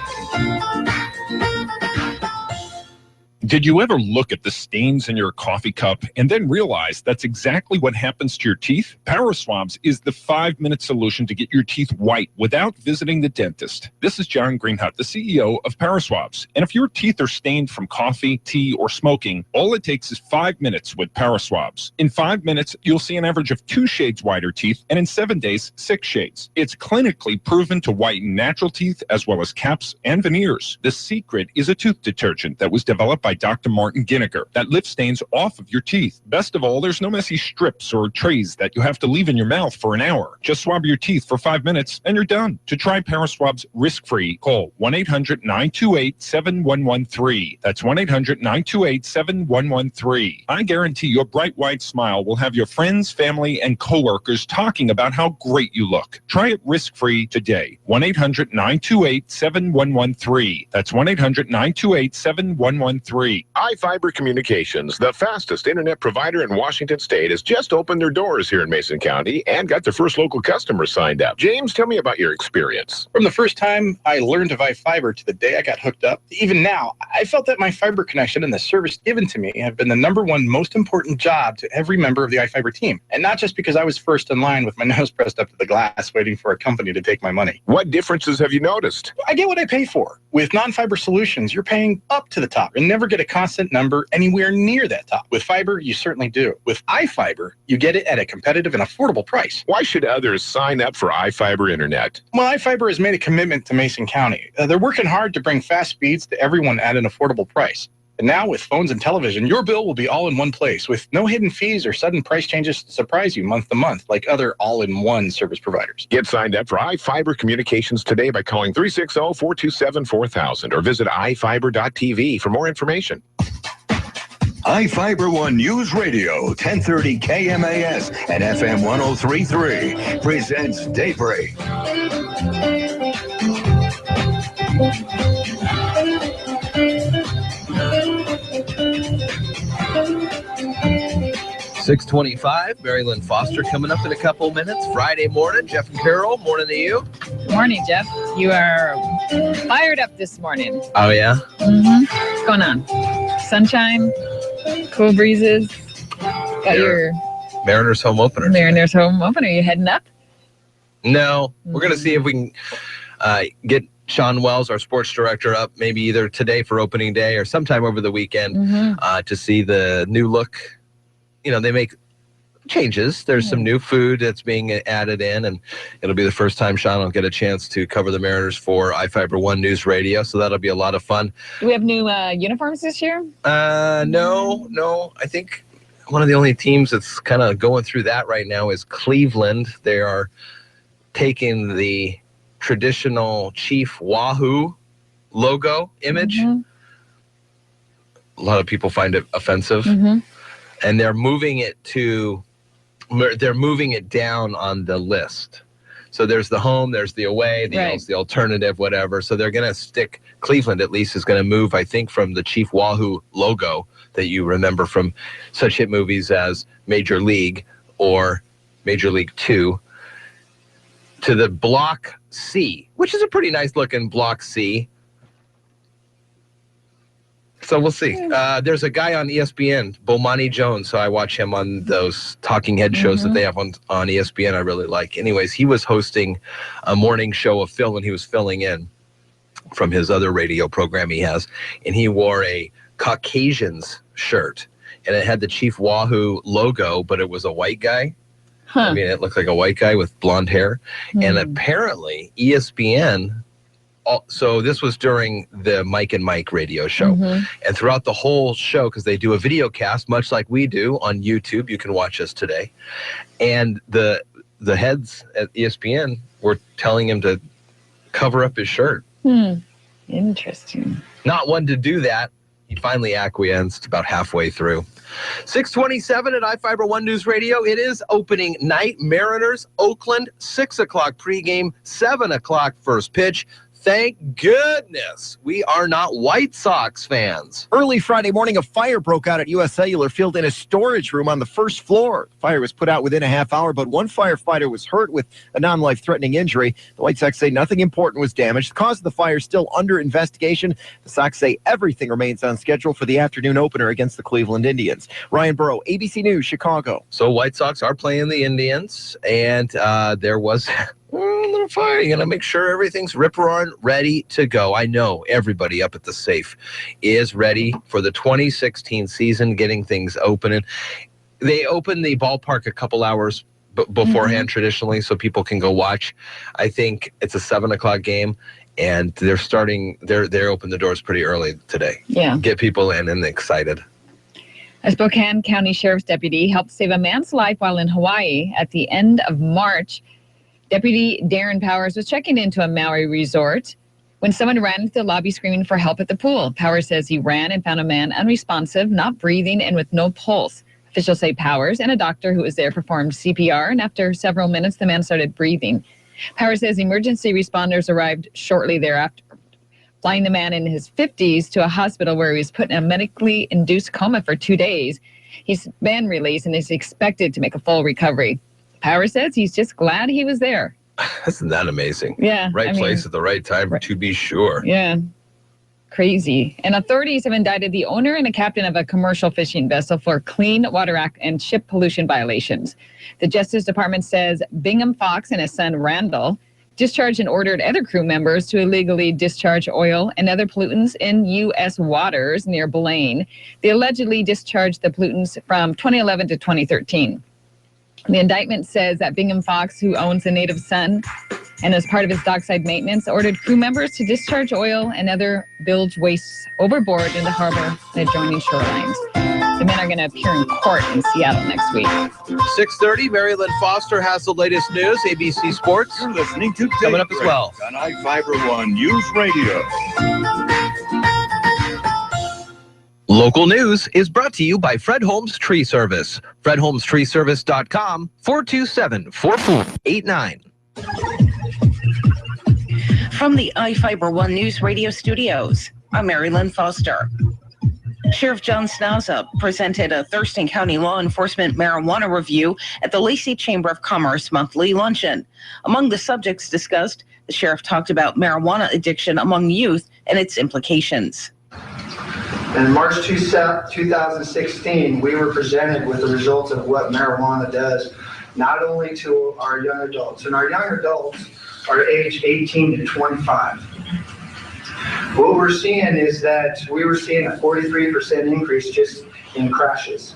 Did you ever look at the stains in your coffee cup and then realize that's exactly what happens to your teeth? Paraswabs is the 5-minute solution to get your teeth white without visiting the dentist. This is John Greenhut, the CEO of Paraswabs. And if your teeth are stained from coffee, tea, or smoking, all it takes is 5 minutes with Paraswabs. In 5 minutes, you'll see an average of 2 shades whiter teeth, and in 7 days, 6 shades. It's clinically proven to whiten natural teeth as well as caps and veneers. The secret is a tooth detergent that was developed by Dr. Martin Ginniker that lifts stains off of your teeth. Best of all, there's no messy strips or trays that you have to leave in your mouth for an hour. Just swab your teeth for 5 minutes and you're done. To try Paraswabs risk-free, call 1-800-928-7113. That's 1-800-928-7113. I guarantee your bright white smile will have your friends, family, and coworkers talking about how great you look. Try it risk-free today. 1-800-928-7113. That's 1-800-928-7113. iFIBER Communications, the fastest internet provider in Washington State, has just opened their doors here in Mason County and got their first local customers signed up. James, tell me about your experience. From the first time I learned of iFIBER to the day I got hooked up, even now, I felt that my fiber connection and the service given to me have been the #1 most important job to every member of the iFIBER team. And not just because I was first in line with my nose pressed up to the glass waiting for a company to take my money. What differences have you noticed? I get what I pay for. With non-fiber solutions, you're paying up to the top and never get a constant number anywhere near that top. With fiber, you certainly do. With iFIBER, you get it at a competitive and affordable price. Why should others sign up for iFIBER Internet? Well, iFIBER has made a commitment to Mason County. They're working hard to bring fast speeds to everyone at an affordable price. And now with phones and television, your bill will be all in one place with no hidden fees or sudden price changes to surprise you month to month like other all-in-one service providers. Get signed up for iFIBER Communications today by calling 360-427-4000 or visit iFiber.tv for more information. iFIBER One News Radio, 1030 KMAS and FM 103.3 presents Daybreak. 6:25, Mary Lynn Foster coming up in a couple minutes. Friday morning, Jeff and Carol, morning to you. Morning, Jeff. You are fired up this morning. Oh, yeah? What's going on? Sunshine, cool breezes. Got your Mariners home opener. Mariners home opener. Are you heading up? No. We're going to see if we can get Sean Wells, our sports director, up maybe either today for opening day or sometime over the weekend to see the new look. You know, they make changes. There's some new food that's being added in, and it'll be the first time Sean will get a chance to cover the Mariners for iFIBER One News Radio, so that'll be a lot of fun. Do we have new uniforms this year? No. I think one of the only teams that's kind of going through that right now is Cleveland. They are taking the traditional Chief Wahoo logo image. A lot of people find it offensive. And they're moving it down on the list. So there's the home, there's the away, the alternative, whatever. So they're going to stick, Cleveland at least is going to move, I think, from the Chief Wahoo logo that you remember from such hit movies as Major League or Major League 2 to the Block C, which is a pretty nice looking Block C. So we'll see. There's a guy on ESPN, Bomani Jones, so I watch him on those talking head shows that they have on ESPN I really like. Anyways, he was hosting a morning show of Phil when he was filling in from his other radio program he has, and he wore a Caucasians shirt, and it had the Chief Wahoo logo, but it was a white guy. I mean, it looked like a white guy with blonde hair, and apparently ESPN... So this was during the Mike and Mike radio show. And throughout the whole show, because they do a video cast, much like we do on YouTube, you can watch us today. And the heads at ESPN were telling him to cover up his shirt. Interesting. Not one to do that. He finally acquiesced about halfway through. 6:27 at iFIBER One News Radio. It is opening night. Mariners, Oakland, 6 o'clock pregame, 7 o'clock first pitch. Thank goodness we are not White Sox fans. Early Friday morning, a fire broke out at U.S. Cellular Field in a storage room on the first floor. The fire was put out within a half hour, but one firefighter was hurt with a non-life-threatening injury. The White Sox say nothing important was damaged. The cause of the fire is still under investigation. The Sox say everything remains on schedule for the afternoon opener against the Cleveland Indians. Ryan Burrow, ABC News, Chicago. So White Sox are playing the Indians, and there was... a little fire. You're going to make sure everything's rip-roaring, ready to go. I know everybody up at the safe is ready for the 2016 season, getting things opening. They open the ballpark a couple hours beforehand traditionally so people can go watch. I think it's a 7 o'clock game, and they're open the doors pretty early today. Yeah. Get people in and excited. A Spokane County Sheriff's deputy helped save a man's life while in Hawaii at the end of March. Deputy Darren Powers was checking into a Maui resort when someone ran into the lobby screaming for help at the pool. Powers says he ran and found a man unresponsive, not breathing, and with no pulse. Officials say Powers and a doctor who was there performed CPR, and after several minutes, the man started breathing. Powers says emergency responders arrived shortly thereafter, flying the man in his 50s to a hospital where he was put in a medically induced coma for 2 days. He's been released and is expected to make a full recovery. Powers says he's just glad he was there. Isn't that amazing? Yeah. Right place at the right time, to be sure. Yeah. Crazy. And authorities have indicted the owner and a captain of a commercial fishing vessel for Clean Water Act and ship pollution violations. The Justice Department says Bingham Fox and his son Randall discharged and ordered other crew members to illegally discharge oil and other pollutants in U.S. waters near Blaine. They allegedly discharged the pollutants from 2011 to 2013. The indictment says that Bingham Fox, who owns the Native Sun and as part of his dockside maintenance, ordered crew members to discharge oil and other bilge wastes overboard in the harbor and adjoining shorelines. The men are going to appear in court in Seattle next week. 6:30, Mary Lynn Foster has the latest news, ABC Sports. You're listening to Coming up as well on iFIBER ONE Newsradio. Local news is brought to you by Fred Holmes Tree Service. FredHolmesTreeService.com, 427-4489. From the iFIBER ONE News Radio studios, I'm Mary Lynn Foster. Sheriff John Snauza presented a Thurston County law enforcement marijuana review at the Lacey Chamber of Commerce monthly luncheon. Among the subjects discussed, the sheriff talked about marijuana addiction among youth and its implications. In March 2016, we were presented with the results of what marijuana does, not only to our young adults, and our young adults are aged 18 to 25. What we're seeing is that we were seeing a 43% increase just in crashes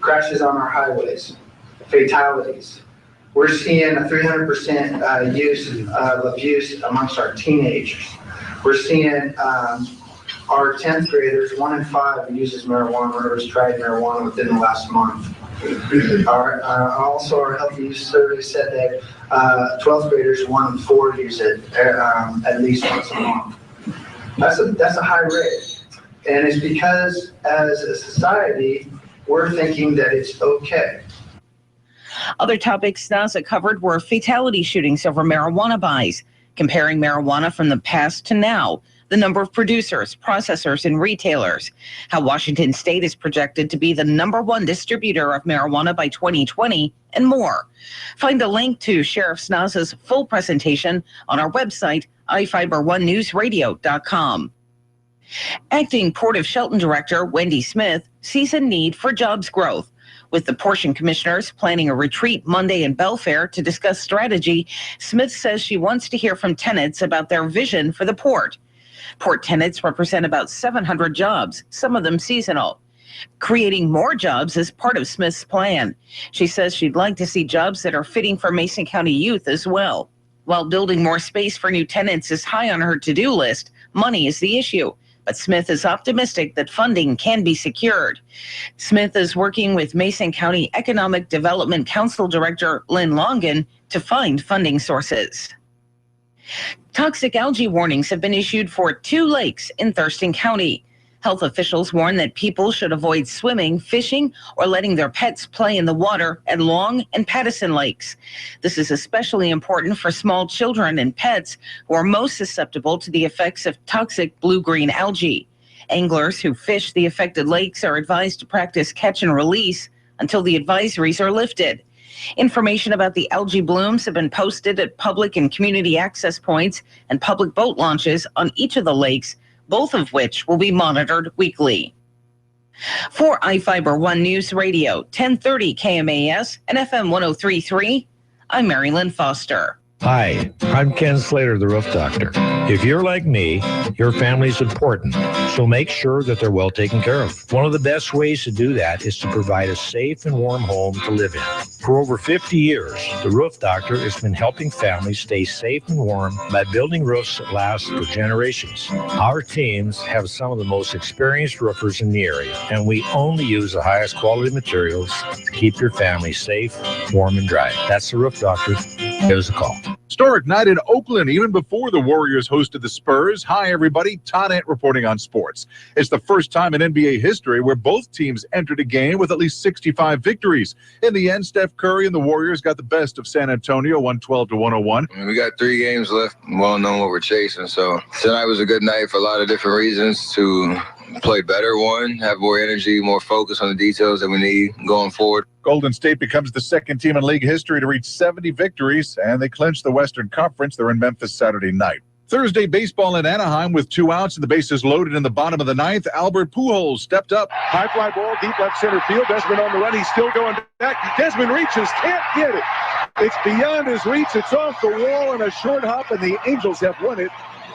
on our highways, fatalities. We're seeing a 300% use of abuse amongst our teenagers. We're seeing our 10th graders, 1 in 5 uses marijuana or has tried marijuana within the last month. Also, our health use survey said that 12th graders, 1 in 4 use it at least once a month. That's a high rate, and it's because as a society, we're thinking that it's okay. Other topics Snauza covered were fatality shootings over marijuana buys, comparing marijuana from the past to now, the number of producers, processors, and retailers, how Washington State is projected to be the #1 distributor of marijuana by 2020, and more. Find a link to Sheriff Snauza's full presentation on our website, iFIBER1newsradio.com. Acting Port of Shelton Director Wendy Smith sees a need for jobs growth. With the portion commissioners planning a retreat Monday in Belfair to discuss strategy, Smith says she wants to hear from tenants about their vision for the port. Port tenants represent about 700 jobs, some of them seasonal. Creating more jobs is part of Smith's plan. She says she'd like to see jobs that are fitting for Mason County youth as well. While building more space for new tenants is high on her to-do list, money is the issue. But Smith is optimistic that funding can be secured. Smith is working with Mason County Economic Development Council Director Lynn Longan to find funding sources. Toxic algae warnings have been issued for 2 lakes in Thurston County. Health officials warn that people should avoid swimming, fishing, or letting their pets play in the water at Long and Pattison lakes. This is especially important for small children and pets who are most susceptible to the effects of toxic blue-green algae. Anglers who fish the affected lakes are advised to practice catch and release until the advisories are lifted. Information about the algae blooms have been posted at public and community access points and public boat launches on each of the lakes, both of which will be monitored weekly. For iFIBER ONE News Radio, 1030 KMAS and FM 103.3, I'm Mary Lynn Foster. Hi, I'm Ken Slater, the Roof Doctor. If you're like me, your family's important, so make sure that they're well taken care of. One of the best ways to do that is to provide a safe and warm home to live in. For over 50 years, the Roof Doctor has been helping families stay safe and warm by building roofs that last for generations. Our teams have some of the most experienced roofers in the area, and we only use the highest quality materials to keep your family safe, warm, and dry. That's the Roof Doctor. Give us a call. Historic night in Oakland, even before the Warriors hosted the Spurs. Hi, everybody. Todd Ant reporting on sports. It's the first time in NBA history where both teams entered a game with at least 65 victories. In the end, Steph Curry and the Warriors got the best of San Antonio, 112-101. We got 3 games left. Well known what we're chasing. So tonight was a good night for a lot of different reasons to play better, have more energy, more focus on the details that we need going forward. Golden State becomes the second team in league history to reach 70 victories, and they clinch the Western Conference. They're in Memphis Saturday night. Thursday baseball in Anaheim with 2 outs and the bases loaded in the bottom of the 9th. Albert Pujols stepped up. High fly ball, deep left center field. Desmond on the run. He's still going back. Desmond reaches, can't get it. It's beyond his reach. It's off the wall and a short hop, and the Angels have won it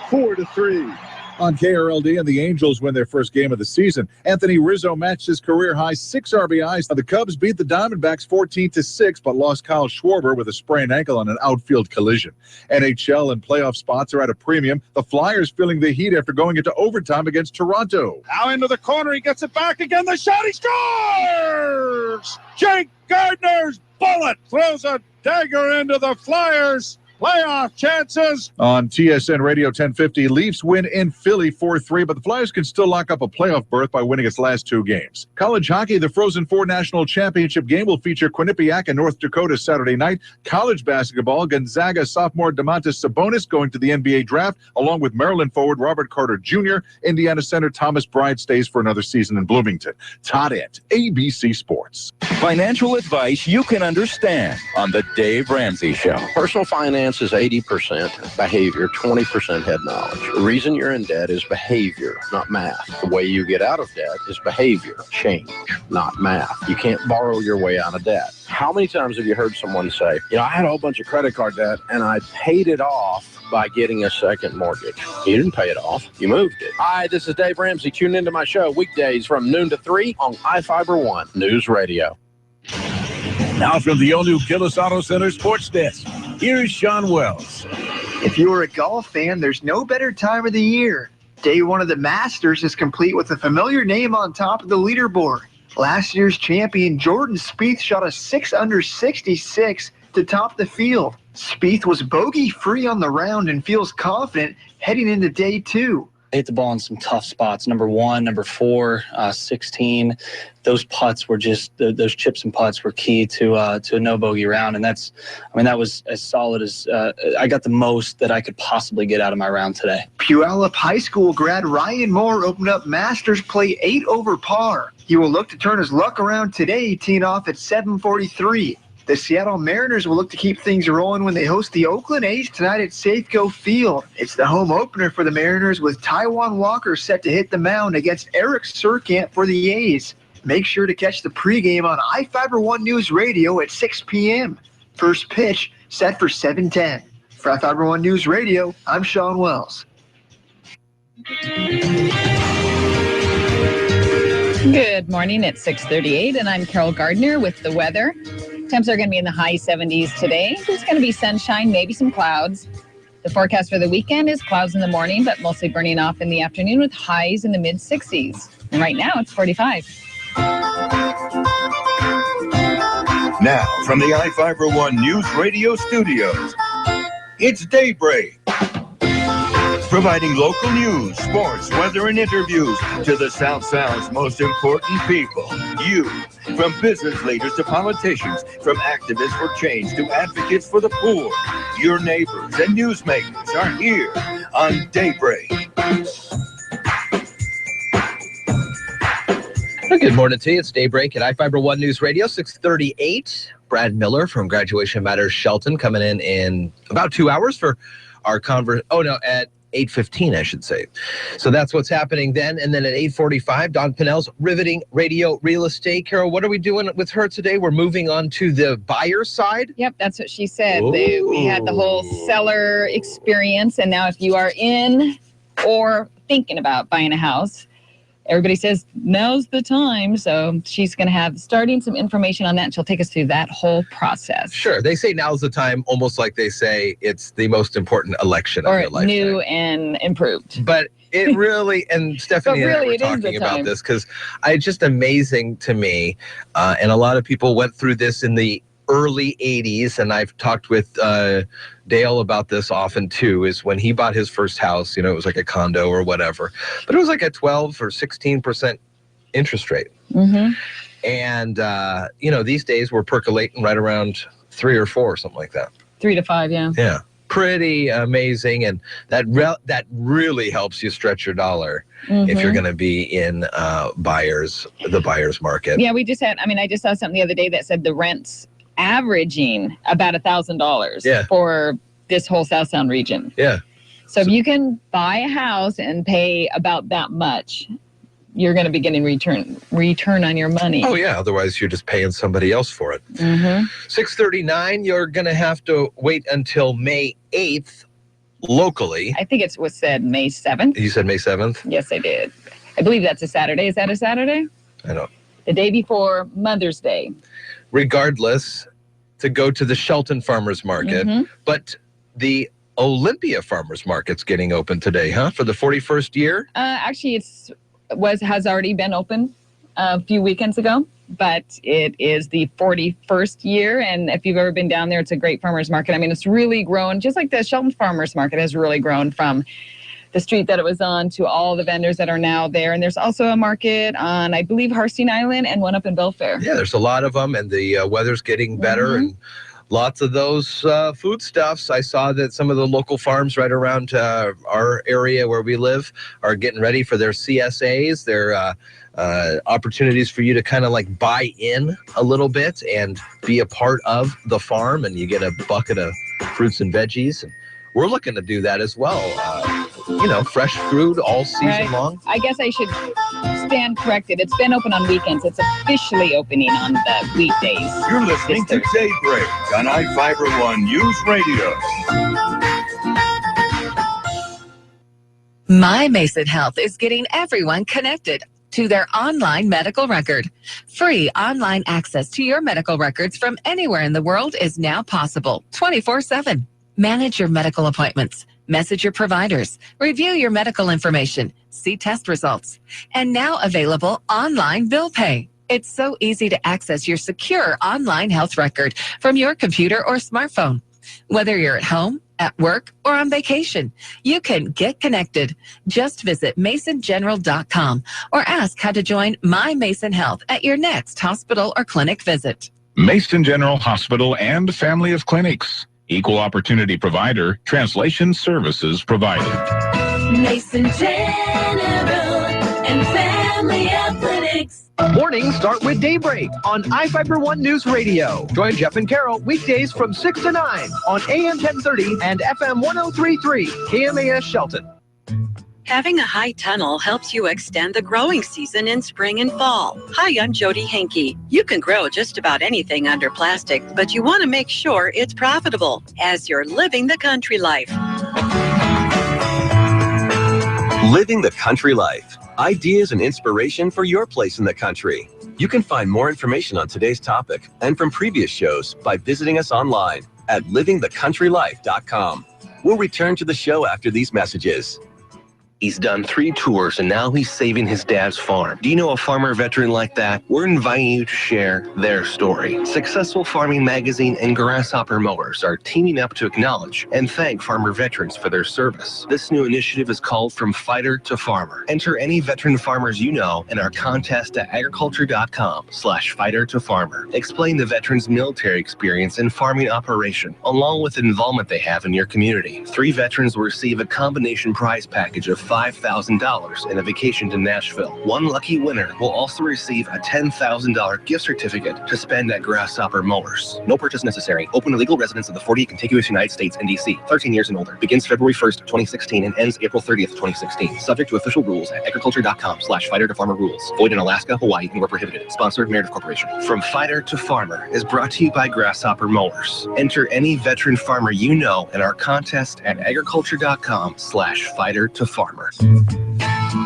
4-3. On KRLD, and the Angels win their first game of the season. Anthony Rizzo matched his career-high 6 RBIs. The Cubs beat the Diamondbacks 14-6, but lost Kyle Schwarber with a sprained ankle on an outfield collision. NHL and playoff spots are at a premium. The Flyers feeling the heat after going into overtime against Toronto. Now into the corner. He gets it back again. The shot. He scores! Jake Gardner's bullet throws a dagger into the Flyers. Playoff chances. On TSN Radio 1050, Leafs win in Philly 4-3, but the Flyers can still lock up a playoff berth by winning its last 2 games. College hockey, the Frozen Four National Championship game will feature Quinnipiac and North Dakota Saturday night. College basketball, Gonzaga sophomore Domantas Sabonis going to the NBA draft, along with Maryland forward Robert Carter Jr. Indiana center Thomas Bryant stays for another season in Bloomington. Todd Ant, ABC Sports. Financial advice you can understand on the Dave Ramsey Show. Personal finance is 80% behavior, 20% head knowledge. The reason you're in debt is behavior, not math. The way you get out of debt is behavior, change, not math. You can't borrow your way out of debt. How many times have you heard someone say, I had a whole bunch of credit card debt and I paid it off by getting a second mortgage? You didn't pay it off. You moved it. Hi, this is Dave Ramsey. Tune into my show weekdays from noon to 3 on iFIBER ONE News Radio. Now from the all-new Gillis Auto Center Sports Desk, here's Sean Wells. If you are a golf fan, there's no better time of the year. Day 1 of the Masters is complete with a familiar name on top of the leaderboard. Last year's champion Jordan Spieth shot a 6 under 66 to top the field. Spieth was bogey-free on the round and feels confident heading into day 2. Hit the ball in some tough spots. Number 1, number 4, 16. Those putts were just those chips and putts were key to a no bogey round, and that was as solid as I got the most that I could possibly get out of my round today. Puyallup High School grad Ryan Moore opened up Masters play 8 over par. He will look to turn his luck around today, teeing off at 7:43. The Seattle Mariners will look to keep things rolling when they host the Oakland A's tonight at Safeco Field. It's the home opener for the Mariners with Taijuan Walker set to hit the mound against Eric Surkamp for the A's. Make sure to catch the pregame on iFIBER ONE News Radio at 6 p.m. First pitch set for 7:10. For iFIBER ONE News Radio, I'm Sean Wells. Good morning. It's 6:38, and I'm Carol Gardner with the weather. Temps are going to be in the high 70s today. There's going to be sunshine, maybe some clouds. The forecast for the weekend is clouds in the morning, but mostly burning off in the afternoon with highs in the mid-60s. And right now, it's 45. Now, from the iFIBER ONE News Radio studios, it's Daybreak. Providing local news, sports, weather, and interviews to the South Sound's most important people. You. From business leaders to politicians, from activists for change to advocates for the poor. Your neighbors and newsmakers are here on Daybreak. Good morning to you. It's Daybreak at iFIBER ONE News Radio, 638. Brad Miller from Graduation Matters Shelton coming in about 2 hours for our at 8:15, I should say. So that's what's happening then. And then at 8:45, Dawn Pinnell's Riveting Radio Real Estate. Carol, what are we doing with her today? We're moving on to the buyer side? Yep, that's what she said. We had the whole seller experience, and now if you are in or thinking about buying a house, everybody says now's the time. So she's going to have starting some information on that, and she'll take us through that whole process. Sure. They say now's the time, almost like they say it's the most important election of your lifetime. New and improved. But it really, and Stephanie and I were talking about this because it's just amazing to me. And a lot of people went through this in the early 80s, and I've talked with Dale about this often too, is when he bought his first house, it was like a condo or whatever, but it was like a 12 or 16% interest rate. Mm-hmm. And, these days we're percolating right around 3 or 4, something like that. 3 to 5, yeah. Yeah. Pretty amazing. And that really helps you stretch your dollar if you're going to be in the buyer's market. Yeah, I just saw something the other day that said the rent's averaging about $1,000 for this whole South Sound region. Yeah. So if you can buy a house and pay about that much, you're going to be getting return on your money. Oh, yeah. Otherwise, you're just paying somebody else for it. Mm-hmm. 6:39, you're going to have to wait until May 8th locally. I think it was said May 7th. You said May 7th? Yes, I did. I believe that's a Saturday. Is that a Saturday? I don't. The day before Mother's Day. Regardless, to go to the Shelton Farmers Market. Mm-hmm. But the Olympia Farmers Market's getting open today, huh? For the 41st year? Actually, has already been open a few weekends ago, but it is the 41st year. And if you've ever been down there, it's a great farmers market. I mean, it's really grown, just like the Shelton Farmers Market has really grown from the street that it was on to all the vendors that are now there. And there's also a market on, I believe, Harstein Island and one up in Belfair. Yeah, there's a lot of them, and the weather's getting better, and lots of those foodstuffs. I saw that some of the local farms right around our area where we live are getting ready for their CSAs, their opportunities for you to kind of like buy in a little bit and be a part of the farm, and you get a bucket of fruits and veggies. And we're looking to do that as well. Fresh fruit all season long. I guess I should stand corrected. It's been open on weekends. It's officially opening on the weekdays. You're listening to Daybreak on iFIBER ONE Newsradio. My Mason Health is getting everyone connected to their online medical record. Free online access to your medical records from anywhere in the world is now possible 24/7. Manage your medical appointments, message your providers, review your medical information, see test results, and now available online bill pay. It's so easy to access your secure online health record from your computer or smartphone. Whether you're at home, at work, or on vacation, you can get connected. Just visit masongeneral.com or ask how to join My Mason Health at your next hospital or clinic visit. Mason General Hospital and family of clinics. Equal opportunity provider, translation services provided. Mason General and family of clinics. Mornings start with Daybreak on iFIBER ONE Newsradio. Join Jeff and Carol weekdays from 6 to 9 on AM 1030 and FM 1033, KMAS Shelton. Having a high tunnel helps you extend the growing season in spring and fall. Hi, I'm Jody Henke. You can grow just about anything under plastic, but you want to make sure it's profitable as you're living the country life. Living the country life. Ideas and inspiration for your place in the country. You can find more information on today's topic and from previous shows by visiting us online at livingthecountrylife.com. We'll return to the show after these messages. He's done 3 tours and now he's saving his dad's farm. Do you know a farmer veteran like that? We're inviting you to share their story. Successful Farming Magazine and Grasshopper Mowers are teaming up to acknowledge and thank farmer veterans for their service. This new initiative is called From Fighter to Farmer. Enter any veteran farmers you know in our contest at agriculture.com/fighter to farmer. Explain the veteran's military experience and farming operation, along with the involvement they have in your community. 3 veterans will receive a combination prize package of $5,000 and a vacation to Nashville. One lucky winner will also receive a $10,000 gift certificate to spend at Grasshopper Mowers. No purchase necessary. Open to legal residents of the 40 contiguous United States and D.C. 13 years and older. Begins February 1st, 2016 and ends April 30th, 2016. Subject to official rules at agriculture.com/fighter-to-farmer rules. Void in Alaska, Hawaii, and where prohibited. Sponsored Meredith Corporation. From Fighter to Farmer is brought to you by Grasshopper Mowers. Enter any veteran farmer you know in our contest at agriculture.com/fighter-to-farmer.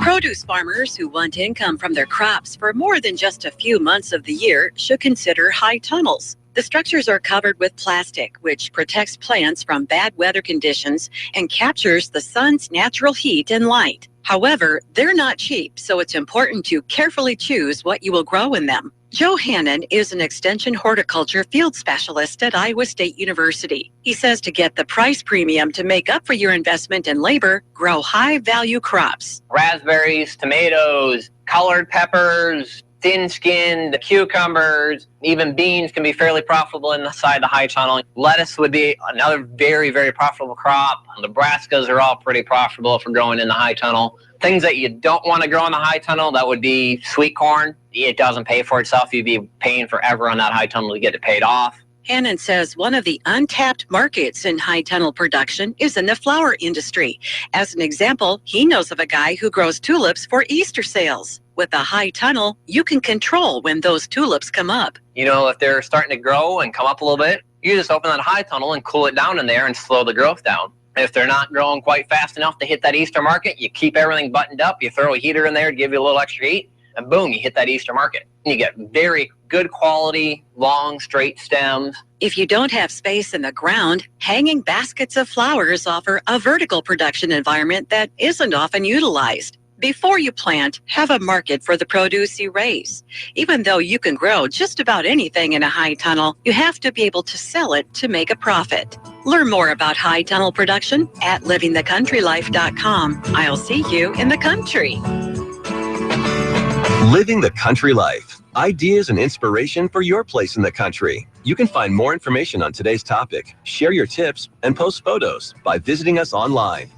Produce farmers who want income from their crops for more than just a few months of the year should consider high tunnels. The structures are covered with plastic, which protects plants from bad weather conditions and captures the sun's natural heat and light. However, they're not cheap, so it's important to carefully choose what you will grow in them. Joe Hannon is an extension horticulture field specialist at Iowa State University. He says to get the price premium to make up for your investment in labor, grow high-value crops. Raspberries, tomatoes, colored peppers, thin-skinned cucumbers, even beans can be fairly profitable inside the high tunnel. Lettuce would be another very, very profitable crop. Nebraskas are all pretty profitable for growing in the high tunnel. Things that you don't want to grow in the high tunnel, that would be sweet corn. It doesn't pay for itself. You'd be paying forever on that high tunnel to get it paid off. Hannon says one of the untapped markets in high tunnel production is in the flower industry. As an example, he knows of a guy who grows tulips for Easter sales. With a high tunnel, you can control when those tulips come up. You know, if they're starting to grow and come up a little bit, you just open that high tunnel and cool it down in there and slow the growth down. If they're not growing quite fast enough to hit that Easter market, you keep everything buttoned up, you throw a heater in there to give you a little extra heat, and boom, you hit that Easter market. You get very good quality, long, straight stems. If you don't have space in the ground, hanging baskets of flowers offer a vertical production environment that isn't often utilized. Before you plant, have a market for the produce you raise. Even though you can grow just about anything in a high tunnel, you have to be able to sell it to make a profit. Learn more about high tunnel production at livingthecountrylife.com. I'll see you in the country. Living the Country Life. Ideas and inspiration for your place in the country. You can find more information on today's topic, share your tips, and post photos by visiting us online.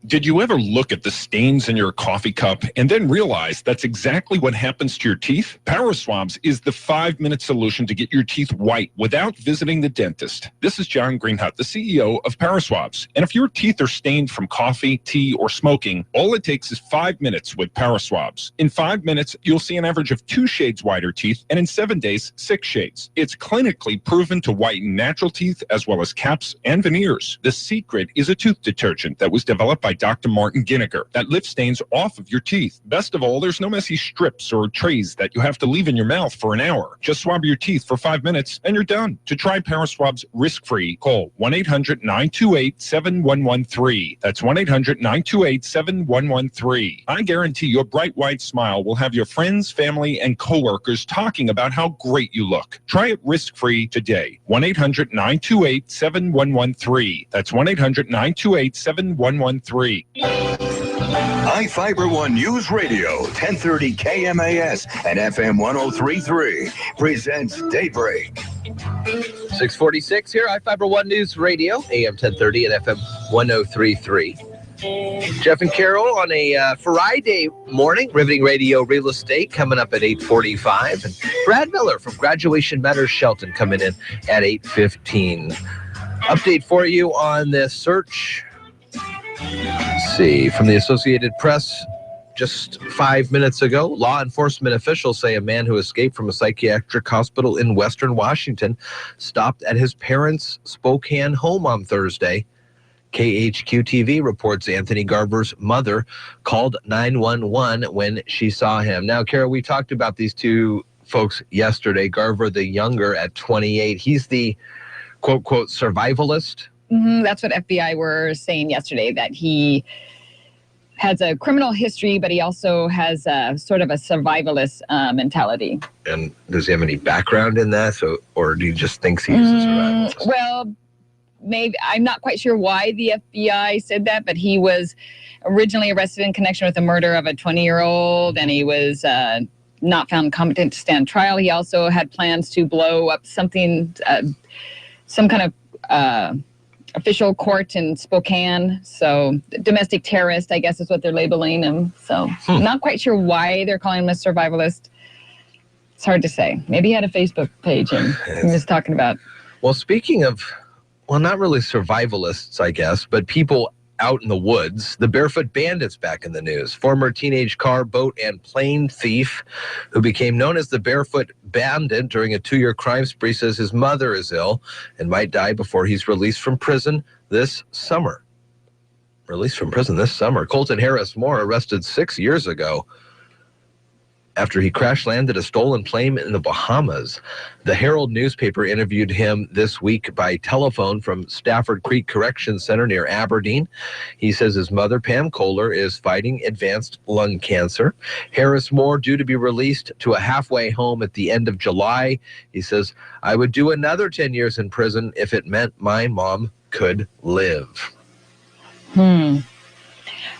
Did you ever look at the stains in your coffee cup and then realize that's exactly what happens to your teeth? Power Swabs is the 5-minute solution to get your teeth white without visiting the dentist. This is John Greenhut, the CEO of Power Swabs. And if your teeth are stained from coffee, tea, or smoking, all it takes is 5 minutes with Power Swabs. In 5 minutes, you'll see an average of 2 shades whiter teeth, and in 7 days, 6 shades. It's clinically proven to whiten natural teeth as well as caps and veneers. The secret is a tooth detergent that was developed by Dr. Martin Ginniger that lifts stains off of your teeth. Best of all, there's no messy strips or trays that you have to leave in your mouth for an hour. Just swab your teeth for 5 minutes and you're done. To try Power Swabs risk-free, call 1-800-928-7113. That's 1-800-928-7113. I guarantee your bright white smile will have your friends, family, and coworkers talking about how great you look. Try it risk-free today. 1-800-928-7113. That's 1-800-928-7113. iFIBER ONE News Radio, 1030 KMAS and FM 103.3 presents Daybreak. 646 here, iFIBER ONE News Radio, AM 1030 and FM 103.3. Jeff and Carol on a Friday morning, Riveting Radio Real Estate coming up at 8:45. And Brad Miller from Graduation Matters Shelton coming in at 8:15. Update for you on this search. Let's see, from the Associated Press just 5 minutes ago, law enforcement officials say a man who escaped from a psychiatric hospital in Western Washington stopped at his parents' Spokane home on Thursday. KHQ-TV reports Anthony Garver's mother called 911 when she saw him. Now, Carol, we talked about these two folks yesterday. Garver, the younger, at 28. He's the quote-quote survivalist. That's what FBI were saying yesterday, that he has a criminal history, but he also has a sort of a survivalist mentality. And does he have any background in that, or do you just think he's a survivalist? Well, maybe I'm not quite sure why the FBI said that, but he was originally arrested in connection with the murder of a 20-year-old, and he was not found competent to stand trial. He also had plans to blow up something, some kind of official court in Spokane. So domestic terrorist, I guess, is what they're labeling him. So not quite sure why they're calling him a survivalist. It's hard to say. Maybe he had a Facebook page and he was talking about. Well, speaking of, well, not really survivalists, I guess, but people out in the woods, the Barefoot Bandit's back in the news. Former teenage car, boat, and plane thief who became known as the Barefoot Bandit during a 2-year crime spree says his mother is ill and might die before he's released from prison this summer. Colton Harris Moore, arrested 6 years ago after he crash-landed a stolen plane in the Bahamas. The Herald newspaper interviewed him this week by telephone from Stafford Creek Correction Center near Aberdeen. He says his mother, Pam Kohler, is fighting advanced lung cancer. Harris Moore, due to be released to a halfway home at the end of July. He says, I would do another 10 years in prison if it meant my mom could live.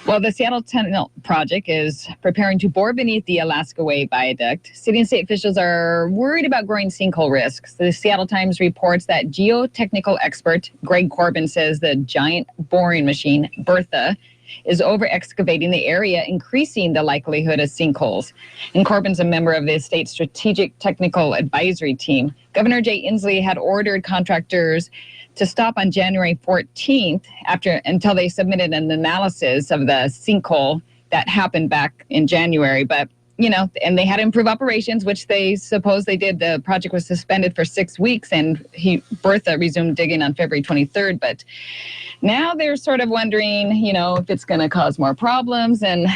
Well, the Seattle Tunnel Project is preparing to bore beneath the Alaska Way viaduct. City and state officials are worried about growing sinkhole risks. The Seattle Times reports that geotechnical expert Greg Corbin says the giant boring machine, Bertha, is over-excavating the area, increasing the likelihood of sinkholes. And Corbin's a member of the state's Strategic Technical Advisory Team. Governor Jay Inslee had ordered contractors to stop on January 14th until they submitted an analysis of the sinkhole that happened back in January. But, and they had to improve operations, which they suppose they did. The project was suspended for 6 weeks, and Bertha resumed digging on February 23rd. But now they're sort of wondering, if it's going to cause more problems. And,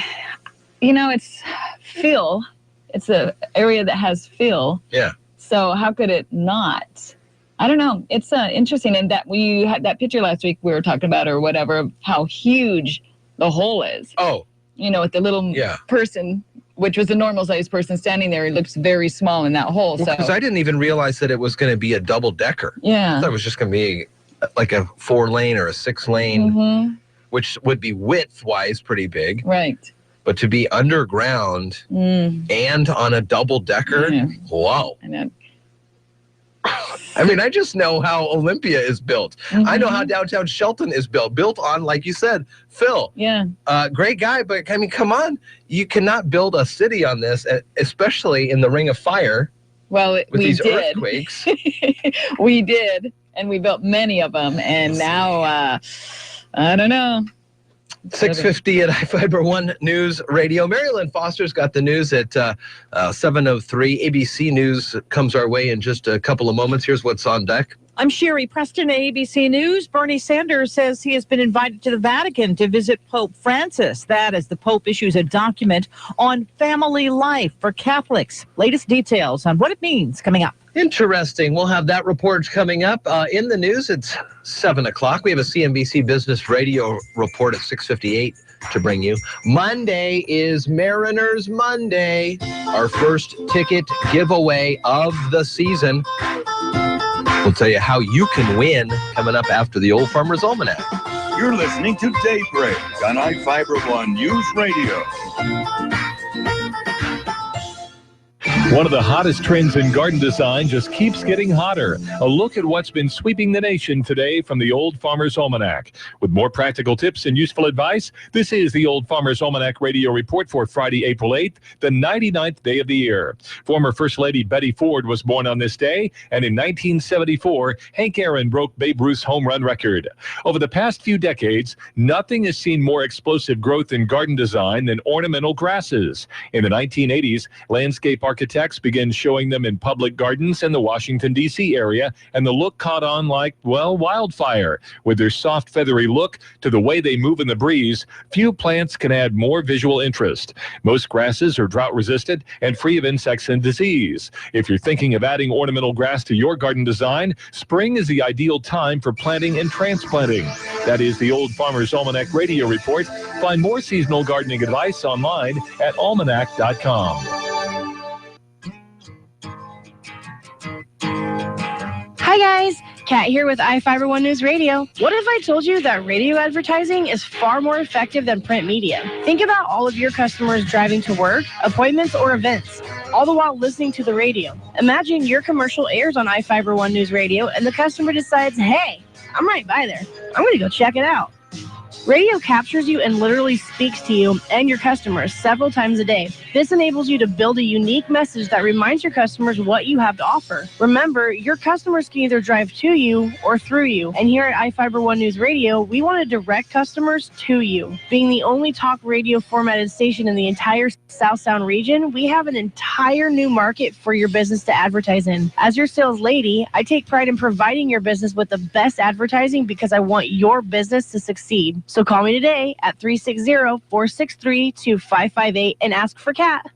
it's fill. It's an area that has fill. Yeah. So how could it not? I don't know. It's interesting. And that we had that picture last week we were talking about or whatever, how huge the hole is. Oh. With the little person, which was a normal-sized person standing there. It looks very small in that hole. Because I didn't even realize that it was going to be a double-decker. Yeah. I thought it was just going to be like a 4-lane or a 6-lane, which would be width-wise pretty big. Right. But to be underground and on a double-decker, wow. I know. I mean, I just know how Olympia is built. I know how downtown Shelton is built on, like you said, Phil. Yeah. Great guy, but I mean, come on. You cannot build a city on this, especially in the Ring of Fire. Well, with these earthquakes. We did, and we built many of them, and now, I don't know. 6:50 at iFIBER ONE News Radio. Marilyn Foster's got the news at 7:03. ABC News comes our way in just a couple of moments. Here's what's on deck. I'm Sherry Preston at ABC News. Bernie Sanders says he has been invited to the Vatican to visit Pope Francis. That as the Pope issues a document on family life for Catholics. Latest details on what it means coming up. Interesting. We'll have that report coming up. In the news, it's 7 o'clock. We have a CNBC Business Radio report at 6:58 to bring you. Monday is Mariners Monday, our first ticket giveaway of the season. We'll tell you how you can win coming up after the Old Farmer's Almanac. You're listening to Daybreak on iFIBER ONE News Radio. One of the hottest trends in garden design just keeps getting hotter. A look at what's been sweeping the nation today from the Old Farmer's Almanac. With more practical tips and useful advice, this is the Old Farmer's Almanac radio report for Friday, April 8th, the 99th day of the year. Former First Lady Betty Ford was born on this day, and in 1974, Hank Aaron broke Babe Ruth's home run record. Over the past few decades, nothing has seen more explosive growth in garden design than ornamental grasses. In the 1980s, landscape architects began showing them in public gardens in the Washington, D.C. area, and the look caught on like, well, wildfire. With their soft, feathery look to the way they move in the breeze, few plants can add more visual interest. Most grasses are drought-resistant and free of insects and disease. If you're thinking of adding ornamental grass to your garden design, spring is the ideal time for planting and transplanting. That is the Old Farmer's Almanac radio report. Find more seasonal gardening advice online at almanac.com. Hi guys, Kat here with iFIBER ONE News Radio. What if I told you that radio advertising is far more effective than print media? Think about all of your customers driving to work, appointments, or events, all the while listening to the radio. Imagine your commercial airs on iFIBER ONE News Radio and the customer decides, hey, I'm right by there. I'm going to go check it out. Radio captures you and literally speaks to you and your customers several times a day. This enables you to build a unique message that reminds your customers what you have to offer. Remember, your customers can either drive to you or through you. And here at iFIBER ONE News Radio, we want to direct customers to you. Being the only talk radio formatted station in the entire South Sound region, we have an entire new market for your business to advertise in. As your sales lady, I take pride in providing your business with the best advertising because I want your business to succeed. So call me today at 360-463-2558 and ask for Kat.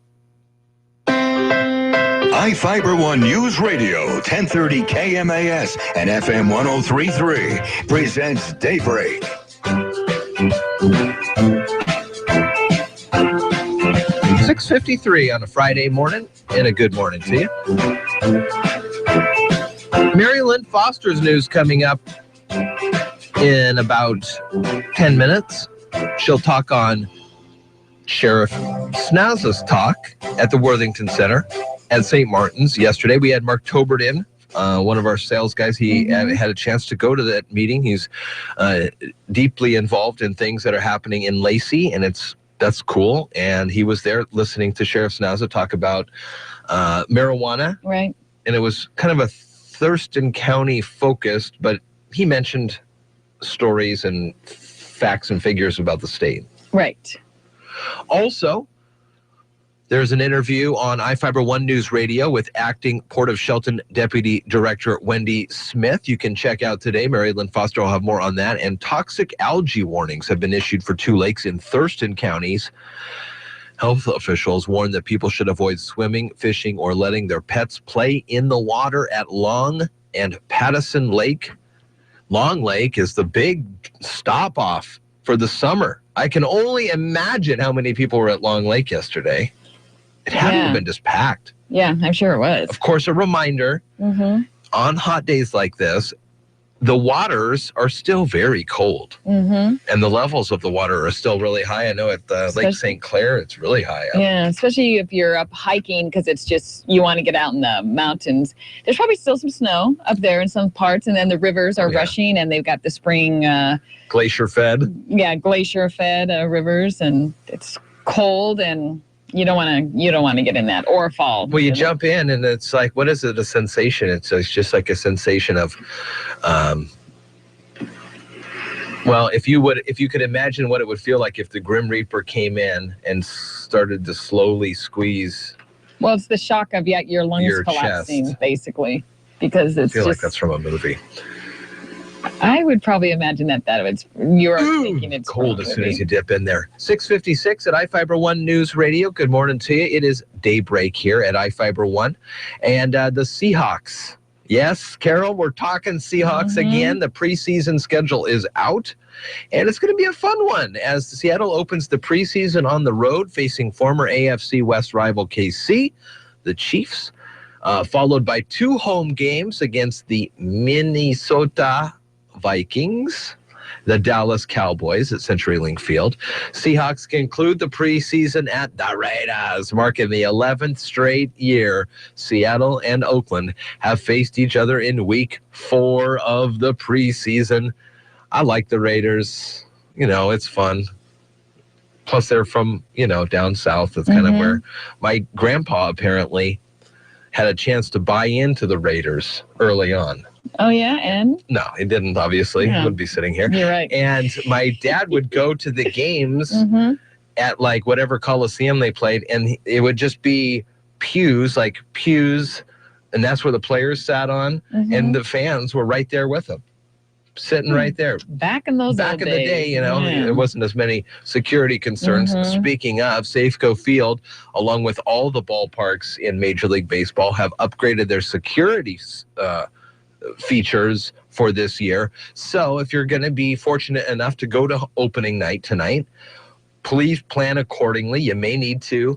iFIBER ONE News Radio, 1030 KMAS and FM 1033 presents Daybreak. 6:53 on a Friday morning, and a good morning to you. Mary Lynn Foster's news coming up in about 10 minutes. She'll talk on Sheriff Snaz's talk at the Worthington Center at St. Martin's. Yesterday, we had Mark Tobert in, one of our sales guys. He had a chance to go to that meeting. He's deeply involved in things that are happening in Lacey, and that's cool. And he was there listening to Sheriff Snaza talk about marijuana. Right. And it was kind of a Thurston County focused, but he mentioned stories and facts and figures about the state. Right. Also, there's an interview on iFIBER ONE News Radio with Acting Port of Shelton Deputy Director Wendy Smith. You can check out today. Mary Lynn Foster will have more on that. And toxic algae warnings have been issued for 2 lakes in Thurston counties. Health officials warn that people should avoid swimming, fishing, or letting their pets play in the water at Long and Pattison Lake. Long Lake is the big stop-off for the summer. I can only imagine how many people were at Long Lake yesterday. It had to have been just packed. Yeah, I'm sure it was. Of course, a reminder, on hot days like this, the waters are still very cold. And the levels of the water are still really high. I know at Lake St. Clair, it's really high up. Yeah, especially if you're up hiking because it's just, you want to get out in the mountains. There's probably still some snow up there in some parts, and then the rivers are rushing, and they've got the spring... glacier-fed? Yeah, glacier-fed rivers, and it's cold, and... You don't want to get in that, or fall. Well, you jump in and it's like, what is it? A sensation. It's just like a sensation of, well, if you could imagine what it would feel like if the Grim Reaper came in and started to slowly squeeze. Well, it's the shock of your lungs collapsing, basically, because it's. I feel like that's from a movie. I would probably imagine that you're thinking it's cold as soon as you dip in there. 6:56 at iFIBER ONE News Radio. Good morning to you. It is Daybreak here at iFIBER ONE. And the Seahawks. Yes, Carol, we're talking Seahawks again. The preseason schedule is out. And it's going to be a fun one as Seattle opens the preseason on the road facing former AFC West rival KC, the Chiefs, followed by 2 home games against the Minnesota Vikings, the Dallas Cowboys at CenturyLink Field. Seahawks conclude the preseason at the Raiders, marking the 11th straight year Seattle and Oakland have faced each other in week 4 of the preseason. I like the Raiders. It's fun. Plus, they're from, down south. That's kind of where my grandpa apparently had a chance to buy into the Raiders early on. Oh, yeah, and? No, he didn't, obviously. He wouldn't be sitting here. You're right. And my dad would go to the games at, like, whatever Coliseum they played, and it would just be pews, and that's where the players sat on, and the fans were right there with them, sitting right there. Back in the day, there wasn't as many security concerns. Speaking of, Safeco Field, along with all the ballparks in Major League Baseball, have upgraded their security features for this year. So if you're going to be fortunate enough to go to opening night tonight, please plan accordingly. You may need to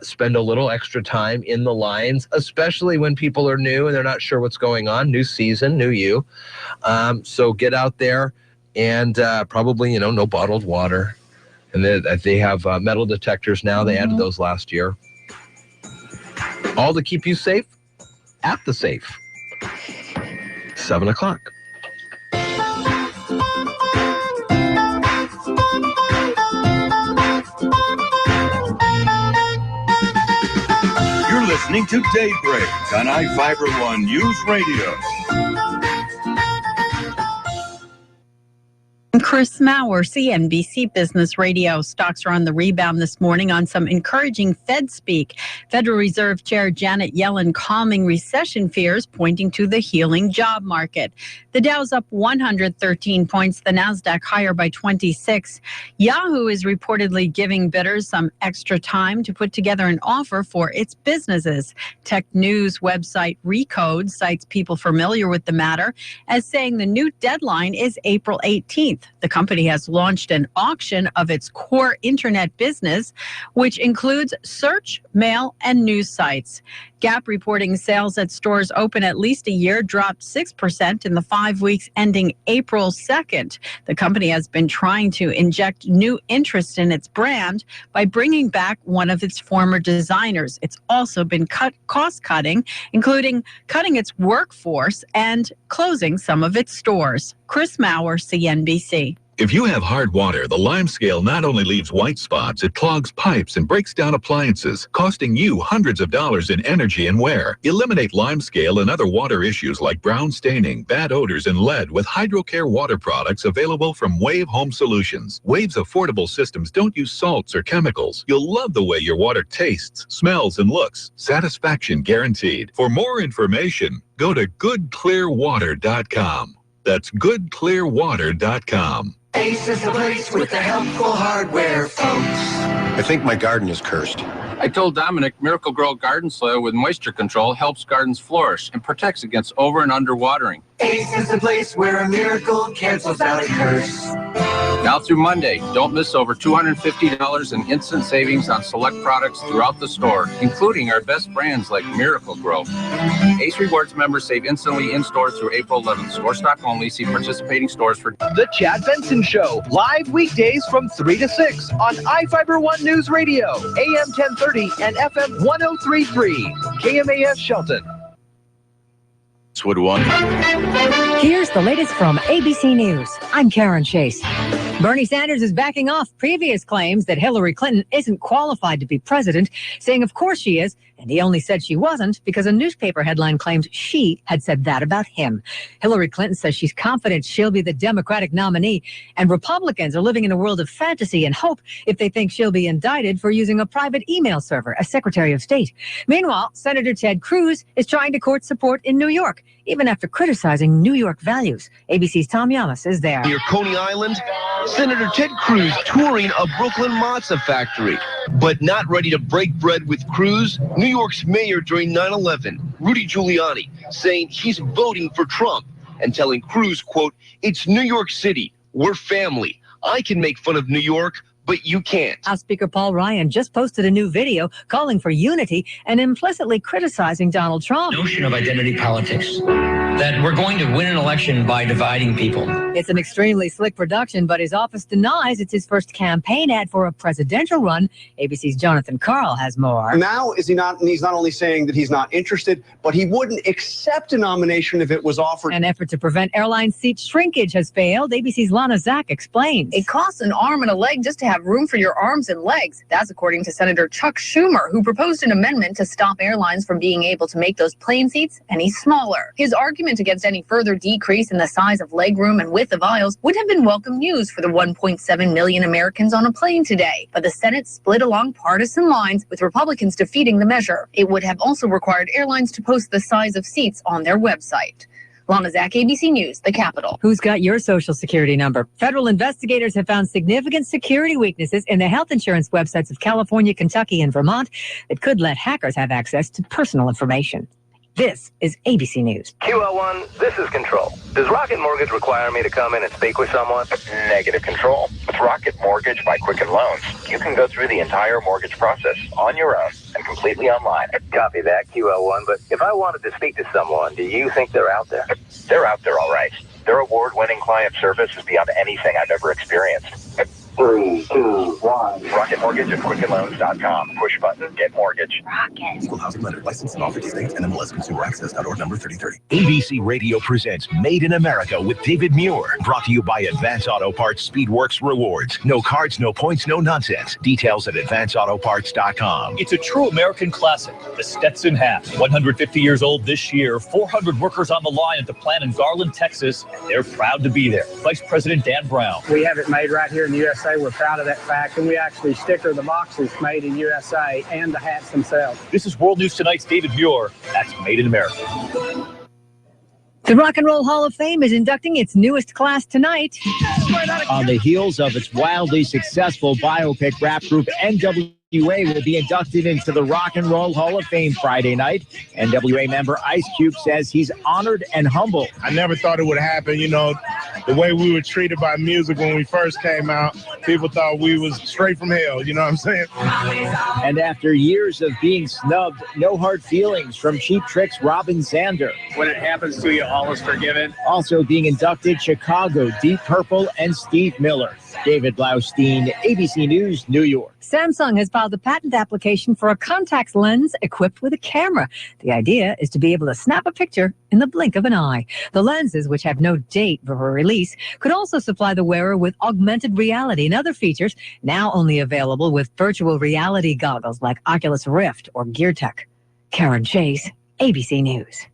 spend a little extra time in the lines, especially when people are new and they're not sure what's going on. New season, new you. So get out there and probably, no bottled water. And they have metal detectors now. They added those last year. All to keep you safe at the safe. 7 o'clock. listening to Daybreak on iFIBER ONE News Radio. Chris Maurer, CNBC Business Radio. Stocks are on the rebound this morning on some encouraging Fed speak. Federal Reserve Chair Janet Yellen calming recession fears, pointing to the healing job market. The Dow's up 113 points, the Nasdaq higher by 26. Yahoo is reportedly giving bidders some extra time to put together an offer for its businesses. Tech news website Recode cites people familiar with the matter as saying the new deadline is April 18th. The company has launched an auction of its core internet business, which includes search, mail, and news sites. Gap reporting sales at stores open at least a year dropped 6% in the 5 weeks ending April 2nd. The company has been trying to inject new interest in its brand by bringing back one of its former designers. It's also been cost-cutting, including cutting its workforce and closing some of its stores. Chris Maurer, CNBC. If you have hard water, the Lime Scale not only leaves white spots, it clogs pipes and breaks down appliances, costing you hundreds of dollars in energy and wear. Eliminate Lime Scale and other water issues like brown staining, bad odors, and lead with HydroCare water products available from Wave Home Solutions. Wave's affordable systems don't use salts or chemicals. You'll love the way your water tastes, smells, and looks. Satisfaction guaranteed. For more information, go to goodclearwater.com. That's goodclearwater.com. Ace is the place with the helpful hardware, folks. I think my garden is cursed. I told Dominic Miracle Grow garden soil with moisture control helps gardens flourish and protects against over and under watering. Ace is the place where a miracle cancels out a curse. Now through Monday, don't miss over $250 in instant savings on select products throughout the store, including our best brands like Miracle Grow. Ace Rewards members save instantly in-store through April 11th. Store stock only. See participating stores for... The Chad Benson Show, live weekdays from 3 to 6 on iFIBER ONE News Radio, AM 1030 and FM 1033, KMAS Shelton. Would one. Here's the latest from ABC News. I'm Karen Chase. Bernie Sanders is backing off previous claims that Hillary Clinton isn't qualified to be president, saying of course she is, and he only said she wasn't because a newspaper headline claims she had said that about him. Hillary Clinton says she's confident she'll be the Democratic nominee, and Republicans are living in a world of fantasy and hope if they think she'll be indicted for using a private email server as Secretary of State. Meanwhile, Senator Ted Cruz is trying to court support in New York, even after criticizing New York values. ABC's Tom Yamas is there. Near Coney Island, Senator Ted Cruz touring a Brooklyn matzah factory, but not ready to break bread with Cruz. New York's mayor during 9/11, Rudy Giuliani, saying he's voting for Trump and telling Cruz, quote, "It's New York City. We're family. I can make fun of New York, but you can't." House Speaker Paul Ryan just posted a new video calling for unity and implicitly criticizing Donald Trump. Notion of identity politics, that we're going to win an election by dividing people. It's an extremely slick production, but his office denies it's his first campaign ad for a presidential run. ABC's Jonathan Karl has more. Now, he's not only saying that he's not interested, but he wouldn't accept a nomination if it was offered. An effort to prevent airline seat shrinkage has failed. ABC's Lana Zach explains. It costs an arm and a leg just to have room for your arms and legs. That's according to Senator Chuck Schumer, who proposed an amendment to stop airlines from being able to make those plane seats any smaller. His argument against any further decrease in the size of legroom and width of aisles would have been welcome news for the 1.7 million Americans on a plane today. But the Senate split along partisan lines, with Republicans defeating the measure. It would have also required airlines to post the size of seats on their website. Lana Zach, ABC News, the Capitol. Who's got your social security number? Federal investigators have found significant security weaknesses in the health insurance websites of California, Kentucky, and Vermont that could let hackers have access to personal information. This is ABC News. QL1, this is Control. Does Rocket Mortgage require me to come in and speak with someone? Negative, Control. With Rocket Mortgage by Quicken Loans, you can go through the entire mortgage process on your own and completely online. Copy that, QL1. But if I wanted to speak to someone, do you think they're out there? They're out there, all right. Their award-winning client service is beyond anything I've ever experienced. 3, 2, Why? Rocket Mortgage at QuickenLoans.com. Push button, get mortgage. Rocket. Equal housing lender. Licensed in all 50 states. NMLS Consumer Access.org number 3030. ABC Radio presents Made in America with David Muir. Brought to you by Advance Auto Parts Speedworks Rewards. No cards, no points, no nonsense. Details at AdvanceAutoParts.com. It's a true American classic, the Stetson hat. 150 years old this year, 400 workers on the line at the plant in Garland, Texas. They're proud to be there. Vice President Dan Brown. We have it made right here in the USA. We're proud of that fact, and we actually sticker the boxes made in USA and the hats themselves. This is World News Tonight's David Muir. That's Made in America. The Rock and Roll Hall of Fame is inducting its newest class tonight. On the heels of its wildly successful biopic rap group, NWA will be inducted into the Rock and Roll Hall of Fame Friday night. NWA member Ice Cube says he's honored and humbled. I never thought it would happen. You know, the way we were treated by music when we first came out, people thought we was straight from hell. You know what I'm saying? And after years of being snubbed, no hard feelings from Cheap Trick's Robin Zander. When it happens to you, all is forgiven. Also being inducted, Chicago, Deep Purple, and Steve Miller. David Blaustein, ABC News, New York. Samsung has filed a patent application for a contact lens equipped with a camera. The idea is to be able to snap a picture in the blink of an eye. The lenses, which have no date for release, could also supply the wearer with augmented reality and other features now only available with virtual reality goggles like Oculus Rift or GearTech. Karen Chase, ABC News.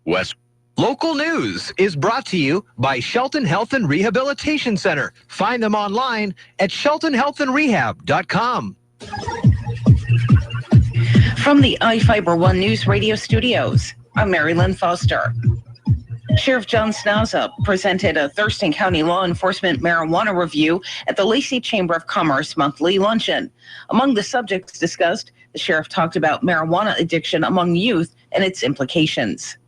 West. Local news is brought to you by Shelton Health and Rehabilitation Center. Find them online at sheltonhealthandrehab.com. From the iFIBER ONE Newsradio studios, I'm Mary Lynn Foster. Sheriff John Snauza presented a Thurston County law enforcement marijuana review at the Lacey Chamber of Commerce monthly luncheon. Among the subjects discussed, the sheriff talked about marijuana addiction among youth and its implications.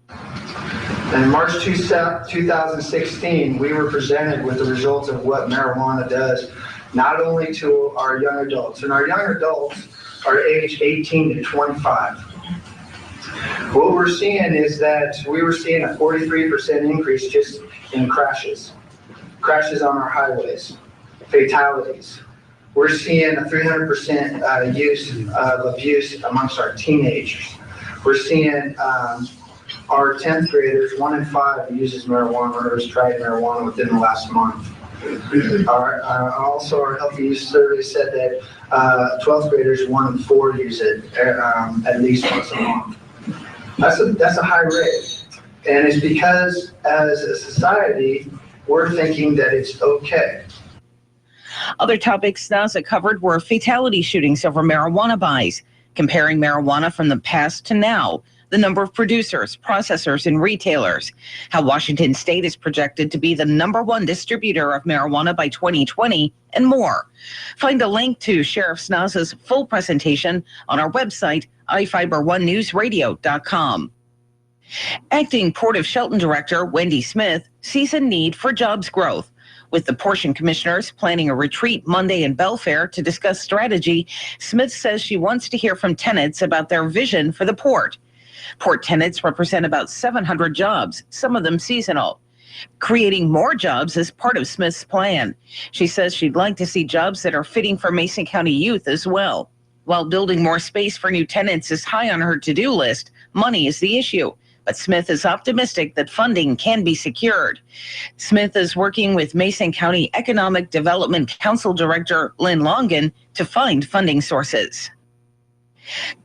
In March 2016, we were presented with the results of what marijuana does, not only to our young adults, and our young adults are aged 18 to 25. What we're seeing is that we were seeing a 43% increase just in crashes on our highways, fatalities. We're seeing a 300% use of abuse amongst our teenagers. We're seeing our 10th graders, 1 in 5 uses marijuana or has tried marijuana within the last month. Also, our healthy use survey said that 12th graders, 1 in 4 use it at least once a month. That's a high rate. And it's because as a society, we're thinking that it's okay. Other topics Snauza covered were fatality shootings over marijuana buys, comparing marijuana from the past to now, the number of producers, processors, and retailers, how Washington State is projected to be the #1 distributor of marijuana by 2020, and more. Find a link to Sheriff Snauza's full presentation on our website, iFIBER1newsradio.com. Acting Port of Shelton Director Wendy Smith sees a need for jobs growth. With the portion commissioners planning a retreat Monday in Belfair to discuss strategy, Smith says she wants to hear from tenants about their vision for the port. Port tenants represent about 700 jobs, some of them seasonal. Creating more jobs is part of Smith's plan. She says she'd like to see jobs that are fitting for Mason County youth as well. While building more space for new tenants is high on her to-do list, money is the issue. But Smith is optimistic that funding can be secured. Smith is working with Mason County Economic Development Council Director Lynn Longan to find funding sources.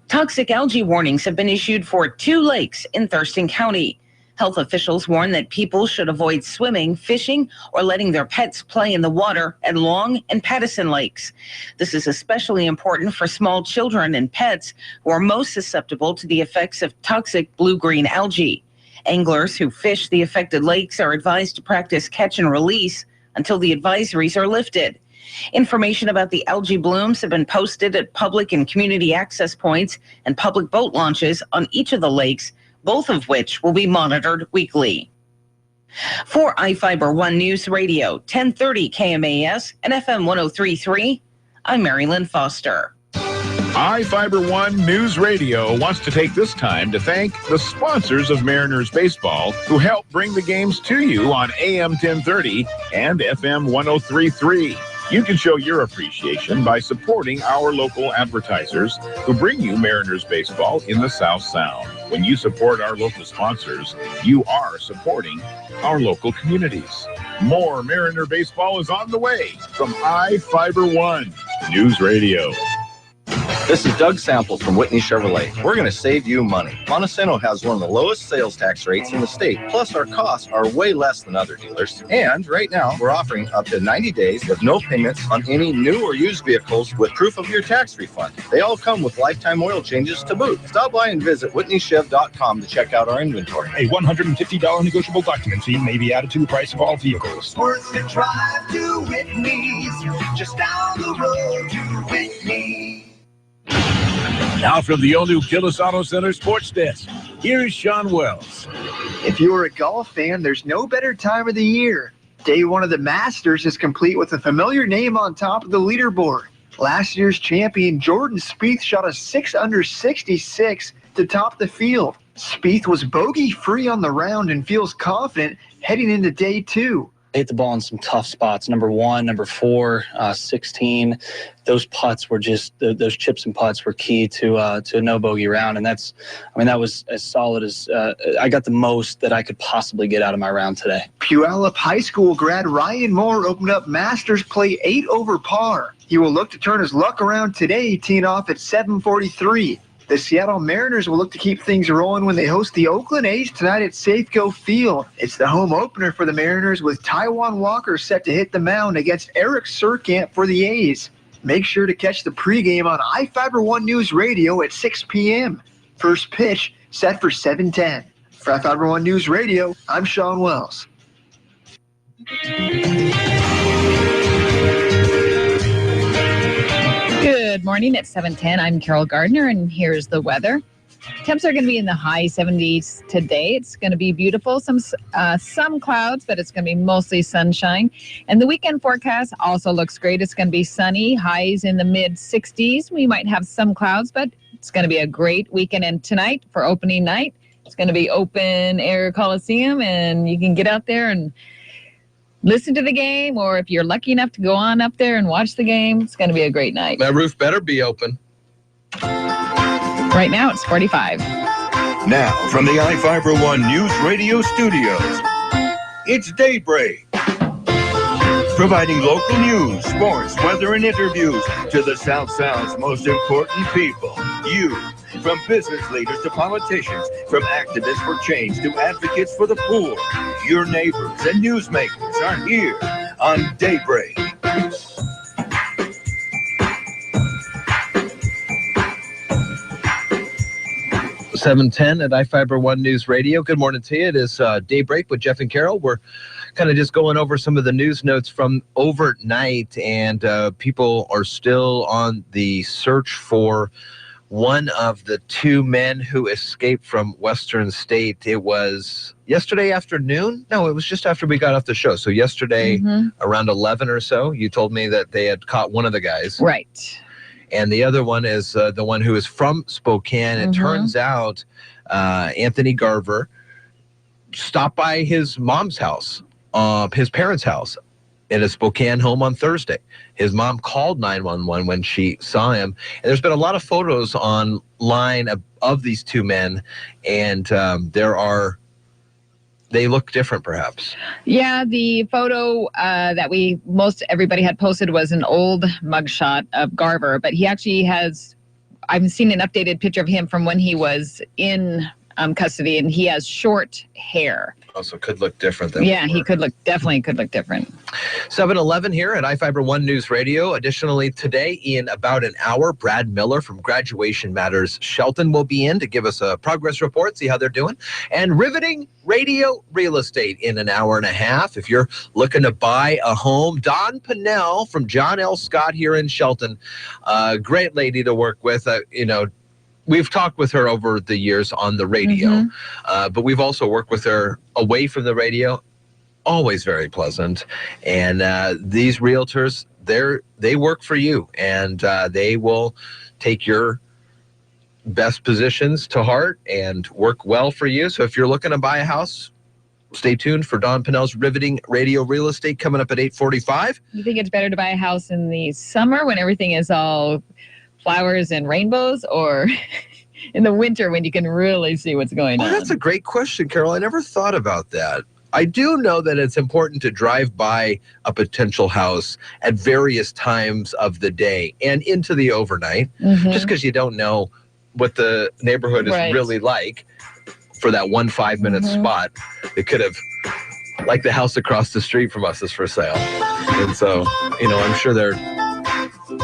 Toxic algae warnings have been issued for 2 lakes in Thurston County. Health officials warn that people should avoid swimming, fishing, or letting their pets play in the water at Long and Pattison lakes. This is especially important for small children and pets who are most susceptible to the effects of toxic blue-green algae. Anglers who fish the affected lakes are advised to practice catch and release until the advisories are lifted. Information about the algae blooms have been posted at public and community access points and public boat launches on each of the lakes, both of which will be monitored weekly. For iFIBER ONE News Radio, 1030 KMAS and FM 103.3, I'm Mary Lynn Foster. iFIBER ONE News Radio wants to take this time to thank the sponsors of Mariners Baseball who help bring the games to you on AM 1030 and FM 103.3. You can show your appreciation by supporting our local advertisers who bring you Mariners baseball in the South Sound. When you support our local sponsors, you are supporting our local communities. More Mariner baseball is on the way from iFIBER ONE News Radio. This is Doug Sample from Whitney Chevrolet. We're going to save you money. Montesano has one of the lowest sales tax rates in the state. Plus, our costs are way less than other dealers. And right now, we're offering up to 90 days with no payments on any new or used vehicles with proof of your tax refund. They all come with lifetime oil changes to boot. Stop by and visit whitneychev.com to check out our inventory. A $150 negotiable document fee may be added to the price of all vehicles. Worth the drive to Whitney's, just down the road to Whitney's. Now from the all-new Gillis Auto Center Sports Desk, here's Sean Wells. If you're a golf fan, there's no better time of the year. Day one of the Masters is complete with a familiar name on top of the leaderboard. Last year's champion Jordan Spieth shot a 6-under 66 to top the field. Spieth was bogey-free on the round and feels confident heading into day two. Hit the ball in some tough spots. Number 1, number 4, 16. Those putts were just those chips and putts were key to a no bogey round, and that was as solid as I got the most that I could possibly get out of my round today. Puyallup High School grad Ryan Moore opened up Masters play 8 over par. He will look to turn his luck around today, teeing off at 7:43. The Seattle Mariners will look to keep things rolling when they host the Oakland A's tonight at Safeco Field. It's the home opener for the Mariners with Taijuan Walker set to hit the mound against Eric Surkamp for the A's. Make sure to catch the pregame on iFIBER ONE News Radio at 6 p.m. First pitch set for 7:10. For iFIBER ONE News Radio, I'm Sean Wells. Good morning. It's 7:10. I'm Carol Gardner, and here's the weather. Temps are going to be in the high 70s today. It's going to be beautiful. Some clouds, but it's going to be mostly sunshine. And the weekend forecast also looks great. It's going to be sunny, highs in the mid-60s. We might have some clouds, but it's going to be a great weekend. And tonight, for opening night, it's going to be open air Coliseum, and you can get out there and listen to the game, or if you're lucky enough to go on up there and watch the game, it's going to be a great night. That roof better be open. Right now, it's 45. Now, from the iFIBER ONE News Radio studios, it's Daybreak. Providing local news, sports, weather, and interviews to the South Sound's most important people. You. From business leaders to politicians, from activists for change to advocates for the poor, your neighbors and newsmakers are here on Daybreak. 7:10 at iFIBER ONE News Radio. Good morning to you. It is Daybreak with Jeff and Carol. We're kind of just going over some of the news notes from overnight, and people are still on the search for one of the 2 men who escaped from Western State. It was yesterday afternoon. No, it was just after we got off the show. So yesterday around 11 or so, you told me that they had caught one of the guys. Right. And the other one is the one who is from Spokane. It turns out Anthony Garver stopped by his mom's house, his parents' house, in a Spokane home on Thursday. His mom called 911 when she saw him. And there's been a lot of photos online of these 2 men, and they look different perhaps. Yeah, the photo that everybody had posted was an old mugshot of Garver, but he actually I've seen an updated picture of him from when he was in custody, and he has short hair. Also could look different than he definitely could look different. 7:11 here at iFIBER ONE News Radio. Additionally, today in about an hour, Brad Miller from Graduation Matters Shelton will be in to give us a progress report, see how they're doing. And riveting radio real estate in an hour and a half. If you're looking to buy a home, Dawn Pinnell from John L. Scott here in Shelton, great lady to work with. We've talked with her over the years on the radio, but we've also worked with her away from the radio. Always very pleasant. And these realtors, they work for you, and they will take your best positions to heart and work well for you. So if you're looking to buy a house, Stay tuned for Don Pinnell's riveting radio real estate coming up at 8:45. You think it's better to buy a house in the summer when everything is all flowers and rainbows, or in the winter when you can really see what's going on? That's a great question, Carol. I never thought about that. I do know that it's important to drive by a potential house at various times of the day and into the overnight, just because you don't know what the neighborhood is really like for that 1 5-minute spot. It could have, like the house across the street from us is for sale. And so, I'm sure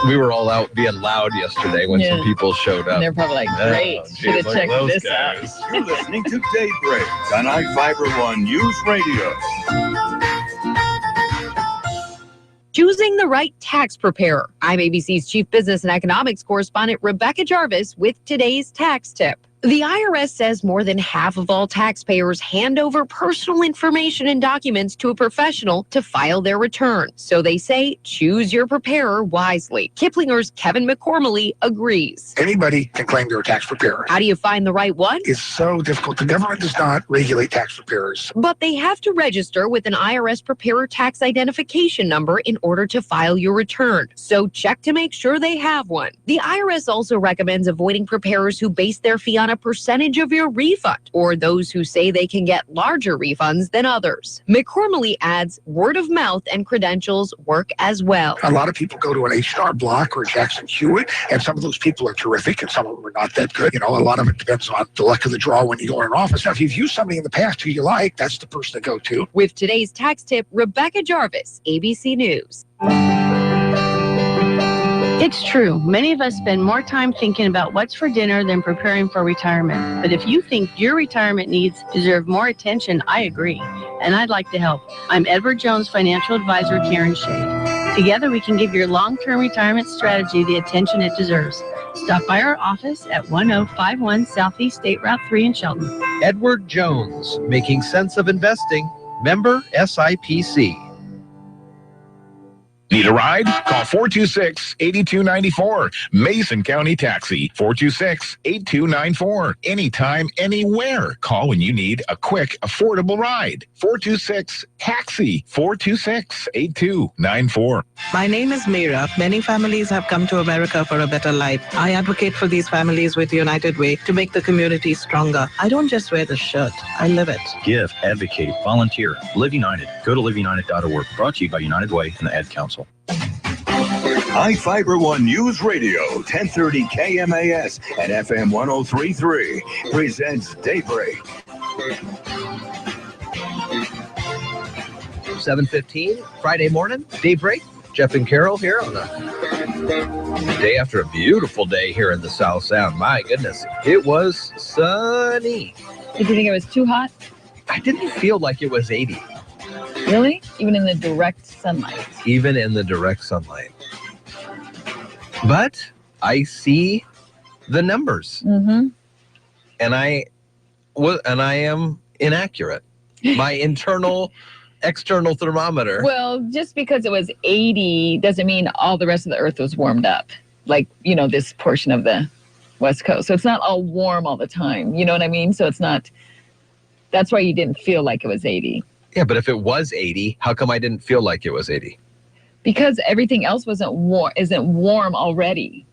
we were all out being loud yesterday when some people showed up. And they're probably like, great, should have checked this out. You're listening to Daybreak on iFIBER One News Radio. Choosing the right tax preparer. I'm ABC's Chief Business and Economics Correspondent Rebecca Jarvis with today's tax tip. The IRS says more than half of all taxpayers hand over personal information and documents to a professional to file their return. So they say choose your preparer wisely. Kiplinger's Kevin McCormley agrees. Anybody can claim they're a tax preparer. How do you find the right one? It's so difficult. The government does not regulate tax preparers. But they have to register with an IRS preparer tax identification number in order to file your return. So check to make sure they have one. The IRS also recommends avoiding preparers who base their fee on a percentage of your refund, or those who say they can get larger refunds than others. McCormley adds word of mouth and credentials work as well. A lot of people go to an H-Star Block or Jackson Hewitt, and some of those people are terrific, and some of them are not that good. A lot of it depends on the luck of the draw when you go in an office. Now, if you've used somebody in the past who you like, that's the person to go to. With today's tax tip, Rebecca Jarvis, ABC News. It's true. Many of us spend more time thinking about what's for dinner than preparing for retirement. But if you think your retirement needs deserve more attention, I agree. And I'd like to help. I'm Edward Jones financial advisor Karen Shade. Together we can give your long-term retirement strategy the attention it deserves. Stop by our office at 1051 Southeast State Route 3 in Shelton. Edward Jones, making sense of investing. Member SIPC. Need a ride? Call 426-8294. Mason County Taxi, 426-8294. Anytime, anywhere. Call when you need a quick, affordable ride. 426-TAXI, 426-8294. My name is Meera. Many families have come to America for a better life. I advocate for these families with United Way to make the community stronger. I don't just wear the shirt, I live it. Give, advocate, volunteer. Live United. Go to liveunited.org. Brought to you by United Way and the Ad Council. iFIBER One News Radio, 1030 KMAS and FM 103.3 presents Daybreak. 7:15, Friday morning, Daybreak. Jeff and Carol here on a day after a beautiful day here in the South Sound. My goodness, it was sunny. Did you think it was too hot? I didn't feel like it was 80. Really? Even in the direct sunlight? Even in the direct sunlight. But I see the numbers. And I am inaccurate. My external thermometer. Well, just because it was 80 doesn't mean all the rest of the earth was warmed up. Like, this portion of the West Coast. So it's not all warm all the time. You know what I mean? So it's not, that's why you didn't feel like it was 80. Yeah, but if it was 80, how come I didn't feel like it was 80? Because everything else isn't warm already.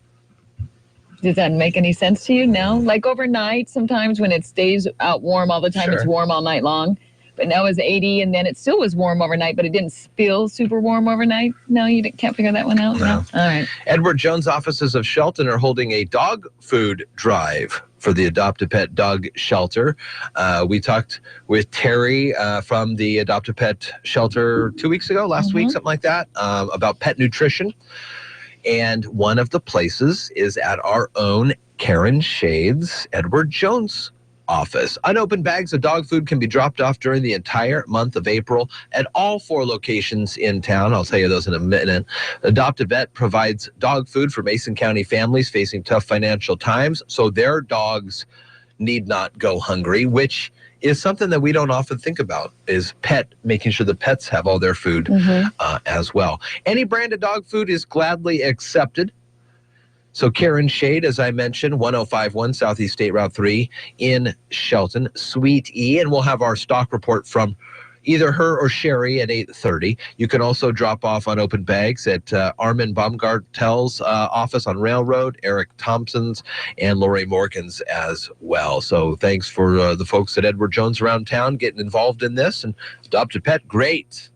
Does that make any sense to you? No? Like overnight, sometimes when it stays out warm all the time, It's warm all night long. But now it's 80, and then it still was warm overnight, but it didn't feel super warm overnight? No, you can't figure that one out? No. All right. Edward Jones offices of Shelton are holding a dog food drive for the Adopt-A-Pet Dog Shelter. We talked with Terry from the Adopt-A-Pet Shelter 2 weeks ago, last week, something like that, about pet nutrition. And one of the places is at our own Karen Shade's Edward Jones office. Unopened bags of dog food can be dropped off during the entire month of April at all 4 locations in town. I'll tell you those in a minute. Adopt-A-Vet provides dog food for Mason County families facing tough financial times, so their dogs need not go hungry, which is something that we don't often think about, is making sure the pets have all their food as well. Any brand of dog food is gladly accepted. So Karen Shade, as I mentioned, 1051 Southeast State Route 3 in Shelton, Suite E. And we'll have our stock report from either her or Sherry at 8:30. You can also drop off on open bags at Armin Baumgartel's office on Railroad, Eric Thompson's, and Lori Morgan's as well. So thanks for the folks at Edward Jones around town getting involved in this. And Adopt a Pet, great.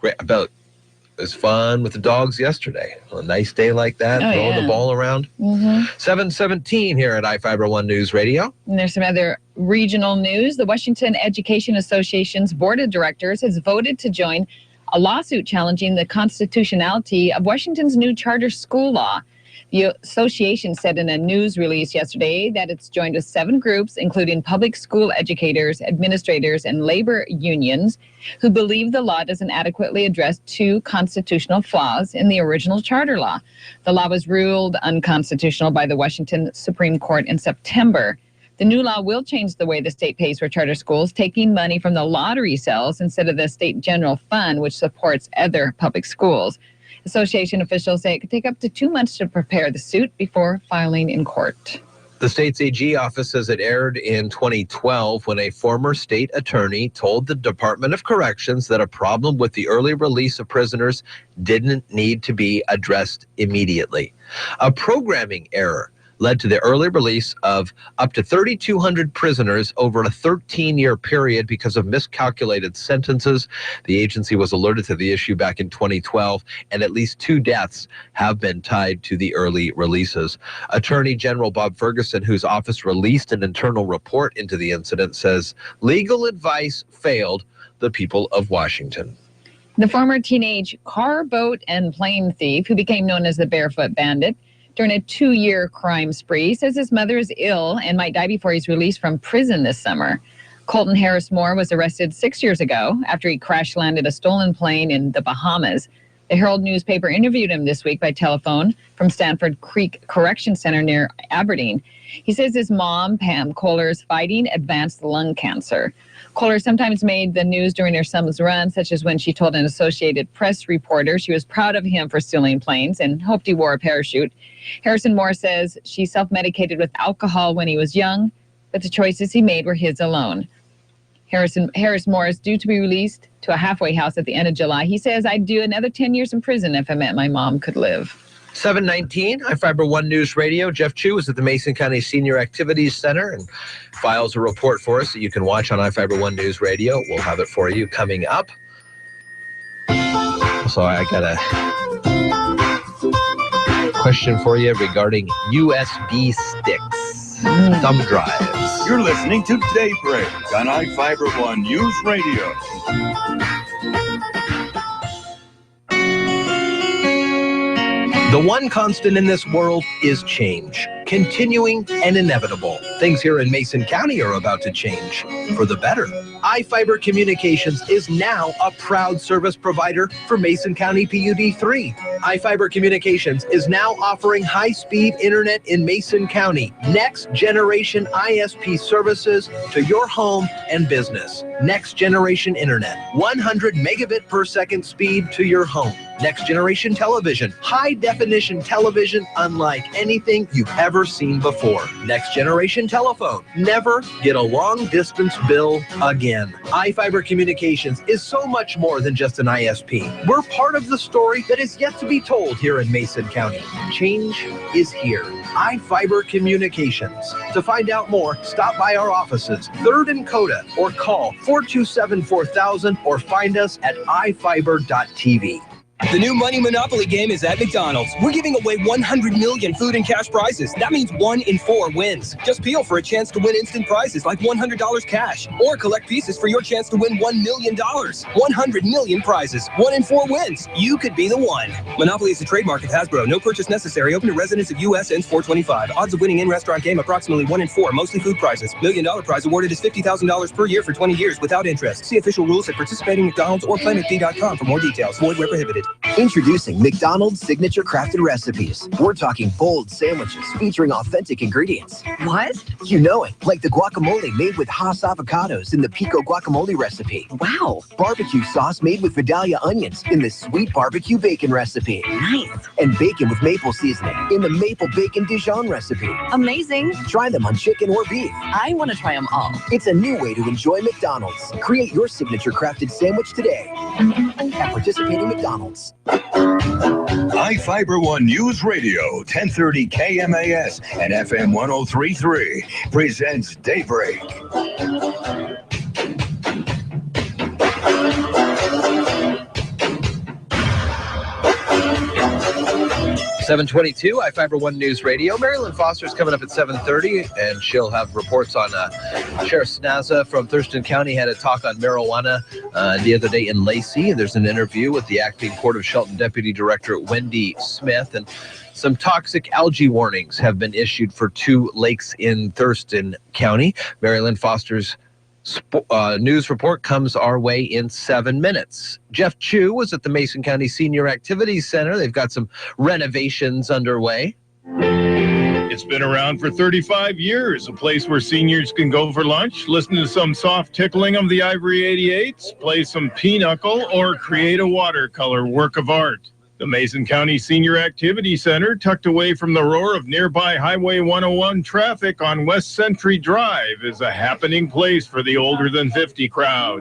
I bet it was fun with the dogs yesterday. A nice day like that, throwing the ball around. 7:17 here at iFIBER One News Radio. And there's some other regional news. The Washington Education Association's board of directors has voted to join a lawsuit challenging the constitutionality of Washington's new charter school law. The association said in a news release yesterday that it's joined with 7 groups, including public school educators, administrators, and labor unions, who believe the law doesn't adequately address 2 constitutional flaws in the original charter law. The law was ruled unconstitutional by the Washington Supreme Court in September. The new law will change the way the state pays for charter schools, taking money from the lottery sales instead of the state general fund, which supports other public schools. Association officials say it could take up to 2 months to prepare the suit before filing in court. The state's AG office says it aired in 2012 when a former state attorney told the Department of Corrections that a problem with the early release of prisoners didn't need to be addressed immediately. A programming error led to the early release of up to 3,200 prisoners over a 13-year period because of miscalculated sentences. The agency was alerted to the issue back in 2012, and at least 2 deaths have been tied to the early releases. Attorney General Bob Ferguson, whose office released an internal report into the incident, says legal advice failed the people of Washington. The former teenage car, boat, and plane thief who became known as the Barefoot Bandit during a 2-year crime spree says his mother is ill and might die before he's released from prison this summer. Colton Harris Moore was arrested 6 years ago after he crash landed a stolen plane in the Bahamas. The Herald newspaper interviewed him this week by telephone from Stanford Creek Correction Center near Aberdeen. He says his mom, Pam Kohler, is fighting advanced lung cancer. Kohler sometimes made the news during her son's run, such as when she told an Associated Press reporter she was proud of him for stealing planes and hoped he wore a parachute. Harrison Moore says she self-medicated with alcohol when he was young, but the choices he made were his alone. Harris Moore is due to be released to a halfway house at the end of July. He says, I'd do another 10 years in prison if I meant my mom could live. 7:19, iFIBER One News Radio. Jeff Chu is at the Mason County Senior Activities Center and files a report for us that you can watch on iFIBER One News Radio. We'll have it for you coming up. So I got a question for you regarding USB sticks, thumb drives. You're listening to Daybreak on iFIBER One News Radio. The one constant in this world is change, continuing and inevitable. Things here in Mason County are about to change for the better. iFIBER Communications is now a proud service provider for Mason County PUD 3. iFIBER Communications is now offering high-speed internet in Mason County. Next generation ISP services to your home and business. Next generation internet, 100 megabit per second speed to your home. Next generation television, high definition television unlike anything you've ever seen before. Next generation telephone, never get a long distance bill again. iFIBER Communications is so much more than just an ISP. We're part of the story that is yet to be told here in Mason County. Change is here. iFIBER Communications. To find out more, stop by our offices, 3rd and Coda, or call 427-4000 or find us at iFIBER.tv. The new Money Monopoly game is at McDonald's. We're giving away 100 million food and cash prizes. That means 1 in 4 wins. Just peel for a chance to win instant prizes like $100 cash. Or collect pieces for your chance to win $1 million. 100 million prizes. 1 in 4 wins. You could be the one. Monopoly is a trademark of Hasbro. No purchase necessary. Open to residents of U.S. ends 425. Odds of winning in-restaurant game approximately 1 in 4. Mostly food prizes. $1 million prize awarded is $50,000 per year for 20 years without interest. See official rules at participating McDonald's or PlayMcD.com for more details. Void where prohibited. Introducing McDonald's Signature Crafted Recipes. We're talking bold sandwiches featuring authentic ingredients. What? You know it, like the guacamole made with Haas avocados in the Pico Guacamole recipe. Wow. Barbecue sauce made with Vidalia onions in the Sweet Barbecue Bacon recipe. Nice. And bacon with maple seasoning in the Maple Bacon Dijon recipe. Amazing. Try them on chicken or beef. I want to try them all. It's a new way to enjoy McDonald's. Create your signature crafted sandwich today at participating McDonald's. iFIBER One News Radio, 1030 KMAS and FM 1033 presents Daybreak. 722, iFIBER One News Radio. Marilyn Foster's coming up at 7:30, and she'll have reports on Sheriff Snaza from Thurston County had a talk on marijuana the other day in Lacey. There's an interview with the acting Port of Shelton Deputy Director Wendy Smith, and some toxic algae warnings have been issued for 2 lakes in Thurston County. Marilyn Foster's news report comes our way in 7 minutes. Jeff Chu was at the Mason County Senior Activities Center. They've got some renovations underway. It's been around for 35 years, a place where seniors can go for lunch, listen to some soft tickling of the Ivory 88s, play some pinochle, or create a watercolor work of art. The Mason County Senior Activity Center, tucked away from the roar of nearby Highway 101 traffic on West Century Drive, is a happening place for the older than 50 crowd.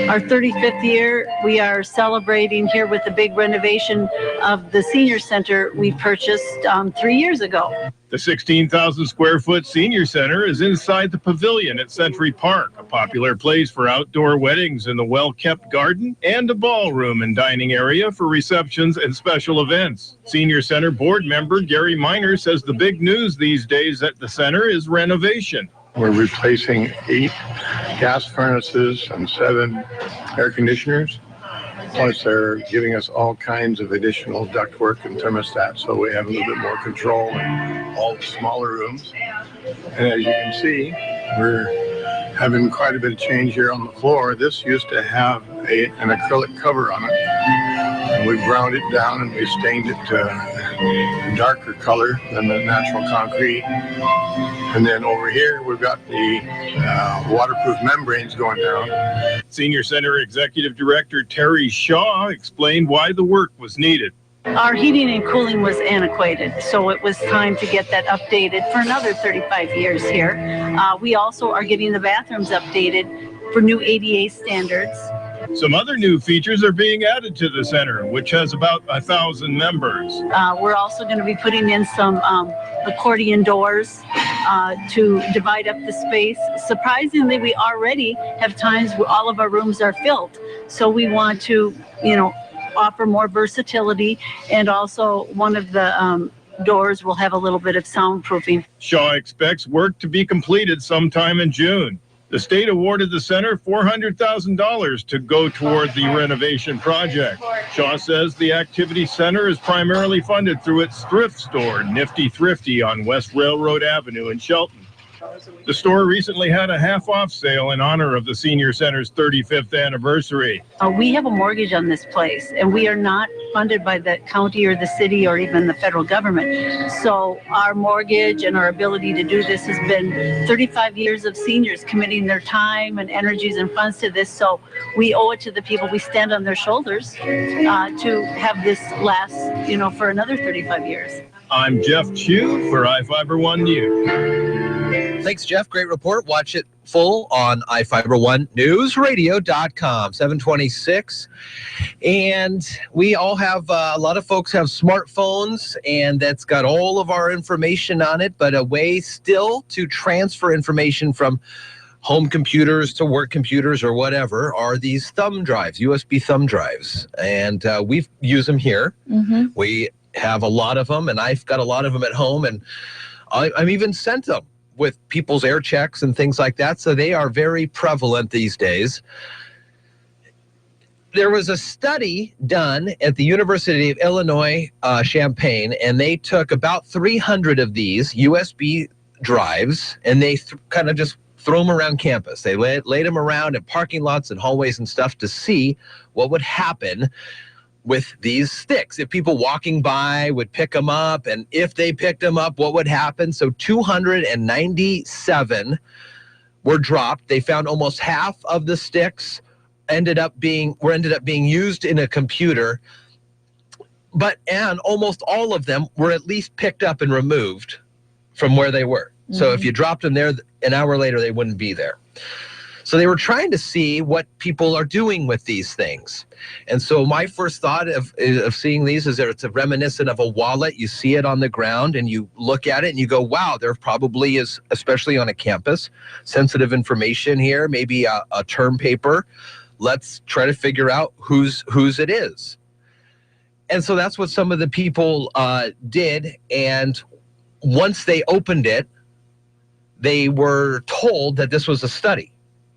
Our 35th year, we are celebrating here with the big renovation of the senior center we purchased 3 years ago. The 16,000 square foot senior center is inside the pavilion at Century Park, a popular place for outdoor weddings in the well-kept garden, and a ballroom and dining area for receptions and special events. Senior Center board member Gary Miner says the big news these days at the center is renovation. We're replacing 8 gas furnaces and 7 air conditioners. Plus, they're giving us all kinds of additional ductwork and thermostats, so we have a little bit more control in all the smaller rooms. And as you can see, we're having quite a bit of change here on the floor. This used to have an acrylic cover on it, and we ground it down and we stained it a darker color than the natural concrete. And then over here, we've got the waterproof membranes going down. Senior Center Executive Director Terry Shaw explained why the work was needed. Our heating and cooling was antiquated, so it was time to get that updated for another 35 years here. We also are getting the bathrooms updated for new ADA standards. Some other new features are being added to the center, which has about 1,000 members. We're also going to be putting in some accordion doors to divide up the space. Surprisingly, we already have times where all of our rooms are filled. So we want to, offer more versatility, and also one of the doors will have a little bit of soundproofing. Shaw expects work to be completed sometime in June. The state awarded the center $400,000 to go toward the renovation project. Shaw says the activity center is primarily funded through its thrift store, Nifty Thrifty, on West Railroad Avenue in Shelton. The store recently had a half-off sale in honor of the Senior Center's 35th anniversary. We have a mortgage on this place, and we are not funded by the county or the city or even the federal government. So our mortgage and our ability to do this has been 35 years of seniors committing their time and energies and funds to this. So we owe it to the people. We stand on their shoulders to have this last, for another 35 years. I'm Jeff Chu for iFIBER One News. Thanks, Jeff. Great report. Watch it full on iFIBER1newsradio.com. 726. And we all have, a lot of folks have smartphones, and that's got all of our information on it, but a way still to transfer information from home computers to work computers or whatever are these thumb drives, USB thumb drives. And we use them here. Mm-hmm. We have a lot of them, and I've got a lot of them at home, and I'm even sent them with people's air checks and things like that, so they are very prevalent these days. There was a study done at the University of Illinois, Champaign, and they took about 300 of these USB drives, and they kind of just threw them around campus. They laid them around in parking lots and hallways and stuff to see what would happen with these sticks. If people walking by would pick them up, and if they picked them up, what would happen? So 297 were dropped. They found almost half of the sticks ended up being used in a computer, and almost all of them were at least picked up and removed from where they were. Mm-hmm. So if you dropped them there, an hour later they wouldn't be there. So they were trying to see what people are doing with these things. And so my first thought of seeing these is that it's reminiscent of a wallet. You see it on the ground and you look at it and you go, wow, there probably is, especially on a campus, sensitive information here, maybe a term paper. Let's try to figure out whose it is. And so that's what some of the people did. And once they opened it, they were told that this was a study.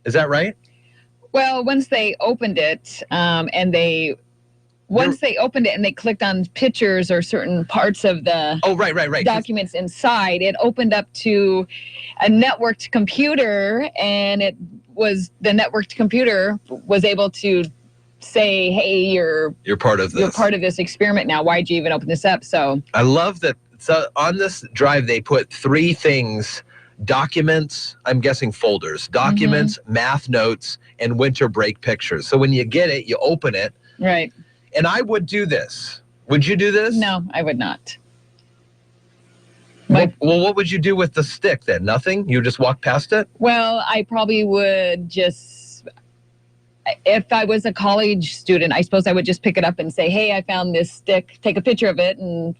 Is that right? Well, once they opened it, and they clicked on pictures or certain parts of the documents inside, it opened up to a networked computer, and the networked computer was able to say, hey, you're part of this. You're part of this experiment now. Why'd you even open this up? So I love that. So on this drive, they put 3 things: documents, I'm guessing folders, documents, math notes, and winter break pictures. So when you get it, you open it. Right. And I would do this. Would you do this? No, I would not. Well, what would you do with the stick then? Nothing? You just walk past it? Well, I probably would just, if I was a college student, I suppose I would just pick it up and say, hey, I found this stick, take a picture of it, and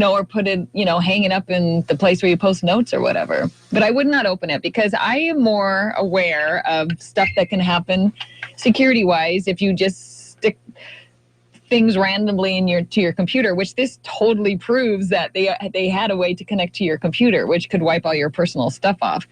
or put it, hang it up in the place where you post notes or whatever. But I would not open it because I am more aware of stuff that can happen security-wise if you just stick things randomly to your computer, which this totally proves that they had a way to connect to your computer, which could wipe all your personal stuff off.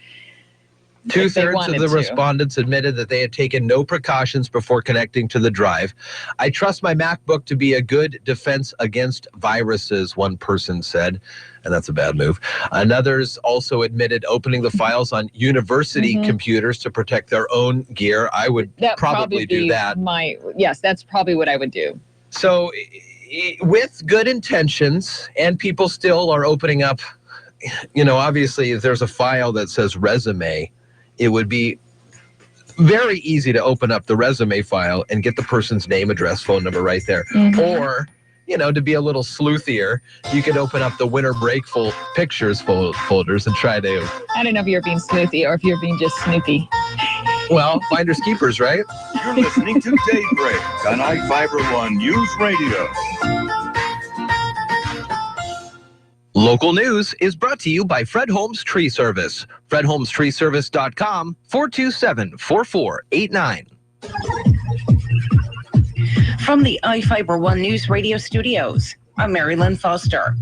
2/3 of the respondents admitted that they had taken no precautions before connecting to the drive. I trust my MacBook to be a good defense against viruses, one person said, and that's a bad move. Others also admitted opening the files on university computers to protect their own gear. I would probably do that. Yes, that's probably what I would do. So with good intentions, and people still are opening up, obviously if there's a file that says resume, it would be very easy to open up the resume file and get the person's name, address, phone number right there. Or, to be a little sleuthier, you could open up the winter break pictures folders and try to... I don't know if you're being sleuthy or if you're being just snoopy. Well, finders keepers, right? You're listening to Daybreak on iFIBER One News Radio. Local news is brought to you by Fred Holmes Tree Service. FredHolmesTreeService.com, 427-4489. From the iFIBER One News Radio studios, I'm Mary Lynn Foster.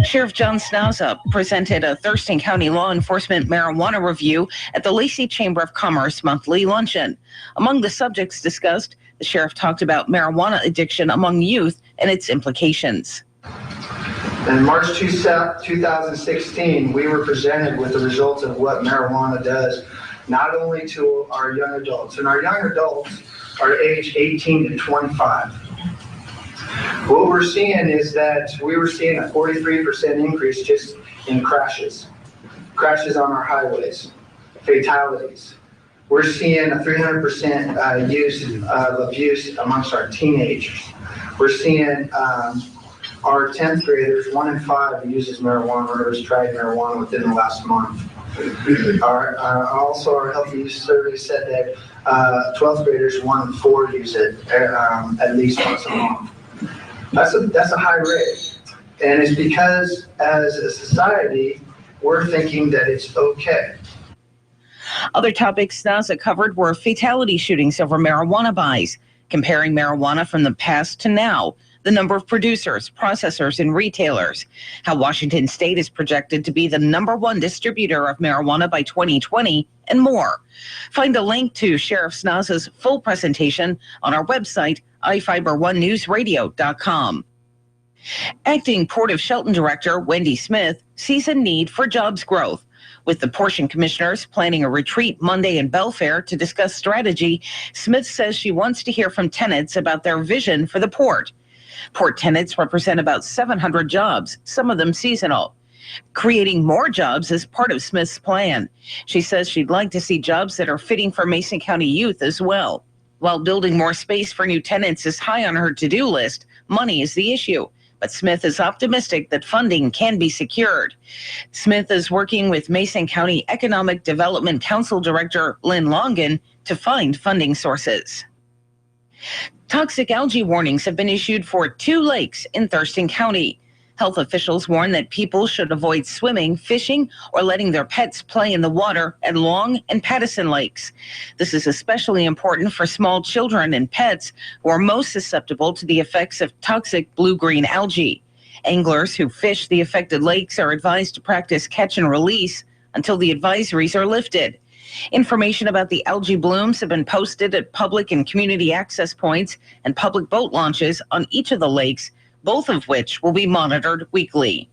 Sheriff John Snauza presented a Thurston County law enforcement marijuana review at the Lacey Chamber of Commerce monthly luncheon. Among the subjects discussed, the sheriff talked about marijuana addiction among youth and its implications. In March 2016, we were presented with the results of what marijuana does, not only to our young adults, and our young adults are aged 18 to 25. What we're seeing is that we were seeing a 43% increase just in crashes on our highways, fatalities. We're seeing a 300% use of abuse amongst our teenagers. We're seeing our 10th graders, 1 in 5 uses marijuana or has tried marijuana within the last month. Also, our healthy use survey said that 12th graders, 1 in 4 use it at least once a month. That's a high rate, and it's because as a society, we're thinking that it's okay. Other topics Snauza covered were fatality shootings over marijuana buys, comparing marijuana from the past to now, the number of producers, processors, and retailers, how Washington State is projected to be the #1 distributor of marijuana by 2020, and more. Find a link to Sheriff Snauza's full presentation on our website, iFIBER1newsradio.com. Acting Port of Shelton Director Wendy Smith sees a need for jobs growth. With the portion commissioners planning a retreat Monday in Belfair to discuss strategy, Smith says she wants to hear from tenants about their vision for the port. Port tenants represent about 700 jobs, some of them seasonal. Creating more jobs is part of Smith's plan. She says she'd like to see jobs that are fitting for Mason County youth as well. While building more space for new tenants is high on her to-do list, money is the issue. But Smith is optimistic that funding can be secured. Smith is working with Mason County Economic Development Council Director Lynn Longan to find funding sources. Toxic algae warnings have been issued for 2 lakes in Thurston County. Health officials warn that people should avoid swimming, fishing, or letting their pets play in the water at Long and Pattison lakes. This is especially important for small children and pets who are most susceptible to the effects of toxic blue-green algae. Anglers who fish the affected lakes are advised to practice catch and release until the advisories are lifted. Information about the algae blooms have been posted at public and community access points and public boat launches on each of the lakes, both of which will be monitored weekly.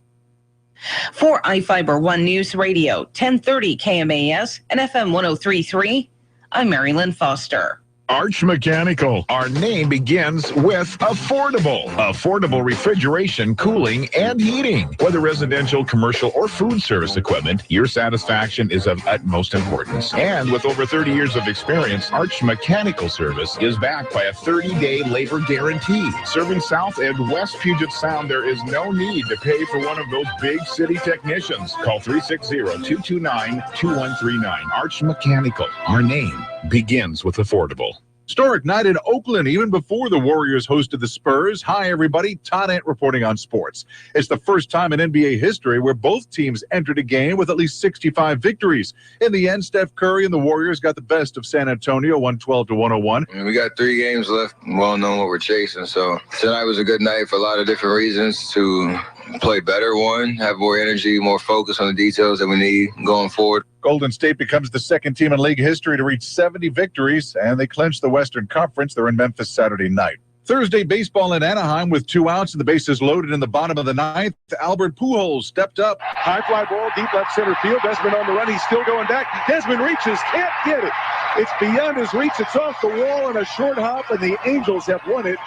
For iFIBER ONE Newsradio, 1030 KMAS and FM 103.3, I'm Mary Lynn Foster. Arch Mechanical. Our name begins with affordable. Affordable refrigeration, cooling, and heating. Whether residential, commercial, or food service equipment, your satisfaction is of utmost importance. And with over 30 years of experience, Arch Mechanical Service is backed by a 30-day labor guarantee. Serving South and West Puget Sound, there is no need to pay for one of those big city technicians. Call 360-229-2139. Arch Mechanical. Our name begins with affordable. Historic night in Oakland, even before the Warriors hosted the Spurs. Hi, everybody. Todd Ant reporting on sports. It's the first time in NBA history where both teams entered a game with at least 65 victories. In the end, Steph Curry and the Warriors got the best of San Antonio, 112-101. We got 3 games left. We all know what we're chasing. So tonight was a good night for a lot of different reasons to play better, have more energy, more focus on the details that we need going forward. Golden State becomes the second team in league history to reach 70 victories, and they clinch the Western Conference. They're in Memphis Saturday night. Thursday baseball in Anaheim with 2 outs and the bases loaded in the bottom of the 9th. Albert Pujols stepped up. High fly ball, deep left center field. Desmond on the run. He's still going back. Desmond reaches, can't get it. It's beyond his reach. It's off the wall on a short hop, and the Angels have won it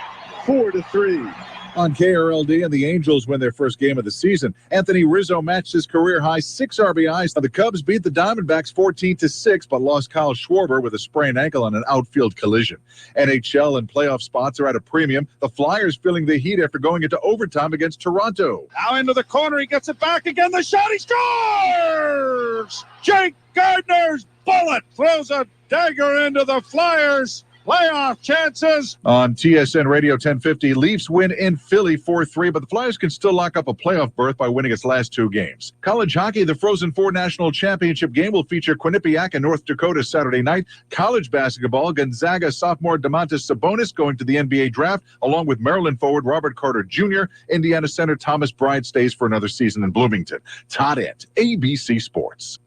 4-3. On KRLD, and the Angels win their first game of the season. Anthony Rizzo matched his career-high 6 RBIs. The Cubs beat the Diamondbacks 14-6, but lost Kyle Schwarber with a sprained ankle on an outfield collision. NHL and playoff spots are at a premium. The Flyers feeling the heat after going into overtime against Toronto. Now into the corner. He gets it back again. The shot. He scores! Jake Gardner's bullet throws a dagger into the Flyers. Playoff chances. On TSN Radio 1050, Leafs win in Philly 4-3, but the Flyers can still lock up a playoff berth by winning its last 2 games. College hockey, the Frozen Four National Championship game will feature Quinnipiac and North Dakota Saturday night. College basketball, Gonzaga sophomore Domantas Sabonis going to the NBA draft, along with Maryland forward Robert Carter Jr. Indiana center Thomas Bryant stays for another season in Bloomington. Todd Ant, ABC Sports.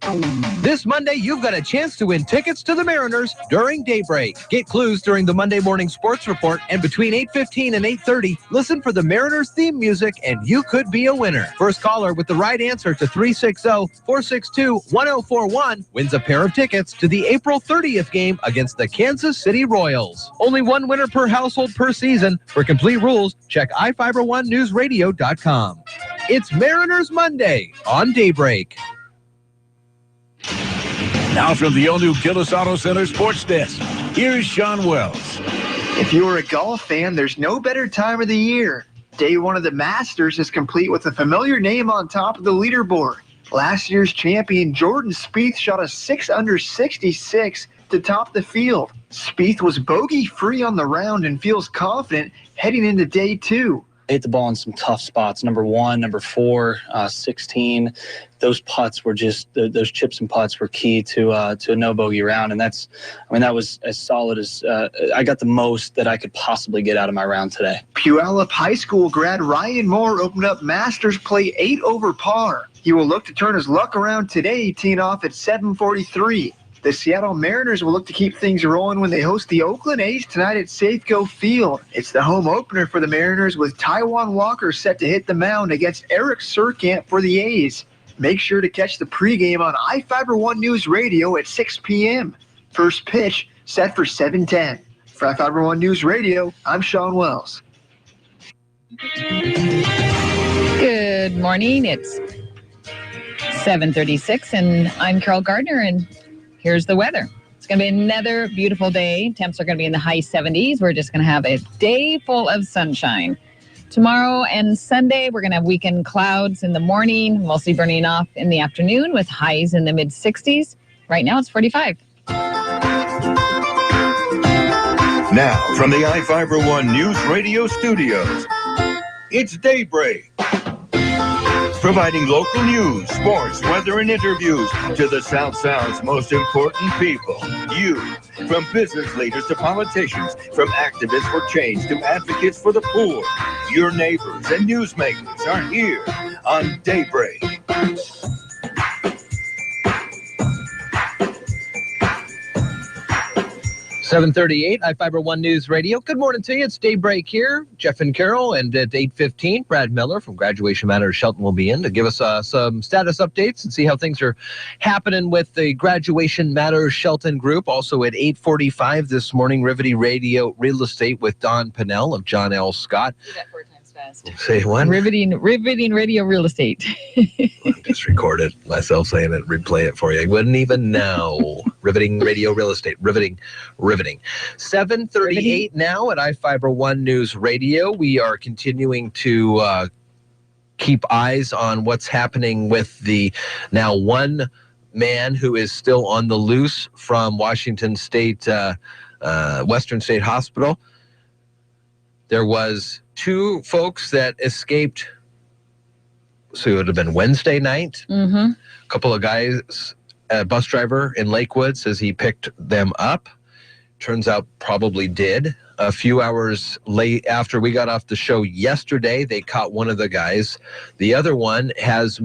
This Monday, you've got a chance to win tickets to the Mariners during Daybreak. Get clues during the Monday Morning Sports Report, and between 8:15 and 8:30, listen for the Mariners theme music, and you could be a winner. First caller with the right answer to 360-462-1041 wins a pair of tickets to the April 30th game against the Kansas City Royals. Only one winner per household per season. For complete rules, check iFiber1newsradio.com. It's Mariners Monday on Daybreak. Now from the all-new Gillis Auto Center Sports Desk, here's Sean Wells. If you're a golf fan, there's no better time of the year. Day 1 of the Masters is complete with a familiar name on top of the leaderboard. Last year's champion Jordan Spieth shot a 6-under 66 to top the field. Spieth was bogey-free on the round and feels confident heading into day 2. Hit the ball in some tough spots. Number 1, number 4, 16. Those putts were just those chips and putts were key to a no bogey round, and that was as solid as I got the most that I could possibly get out of my round today. Puyallup High School grad Ryan Moore opened up Masters play 8 over par. He will look to turn his luck around today, teeing off at 7:43. The Seattle Mariners will look to keep things rolling when they host the Oakland A's tonight at Safeco Field. It's the home opener for the Mariners with Taijuan Walker set to hit the mound against Eric Surkamp for the A's. Make sure to catch the pregame on iFIBER ONE News Radio at 6 p.m. First pitch set for 7:10. For iFIBER ONE News Radio, I'm Sean Wells. Good morning. It's 7:36, and I'm Carol Gardner, and here's the weather. It's going to be another beautiful day. Temps are going to be in the high 70s. We're just going to have a day full of sunshine. Tomorrow and Sunday, we're going to have weekend clouds in the morning, mostly burning off in the afternoon with highs in the mid-60s. Right now, it's 45. Now, from the iFIBER ONE News Radio studios, it's Daybreak. Providing local news, sports, weather, and interviews to the South Sound's most important people. You. From business leaders to politicians, from activists for change to advocates for the poor. Your neighbors and newsmakers are here on Daybreak. 7:38, iFIBER ONE News Radio. Good morning to you. It's Daybreak here. Jeff and Carol, and at 8:15, Brad Miller from Graduation Matters Shelton will be in to give us some status updates and see how things are happening with the Graduation Matters Shelton group. Also at 8:45 this morning, Riveting Radio Real Estate with Don Pinnell of John L. Scott. Do that 4 times fast. Say what? Riveting Radio Real Estate. Just record it myself saying it, replay it for you. I wouldn't even know. Riveting Radio Real Estate. Riveting. 7:38 now at iFIBER ONE News Radio. We are continuing to keep eyes on what's happening with the now one man who is still on the loose from Washington State, Western State Hospital. There was 2 folks that escaped, so it would have been Wednesday night. Mm-hmm. A couple of guys, a bus driver in Lakewood says he picked them up. Turns out probably did. A few hours late after we got off the show yesterday, they caught one of the guys. The other one has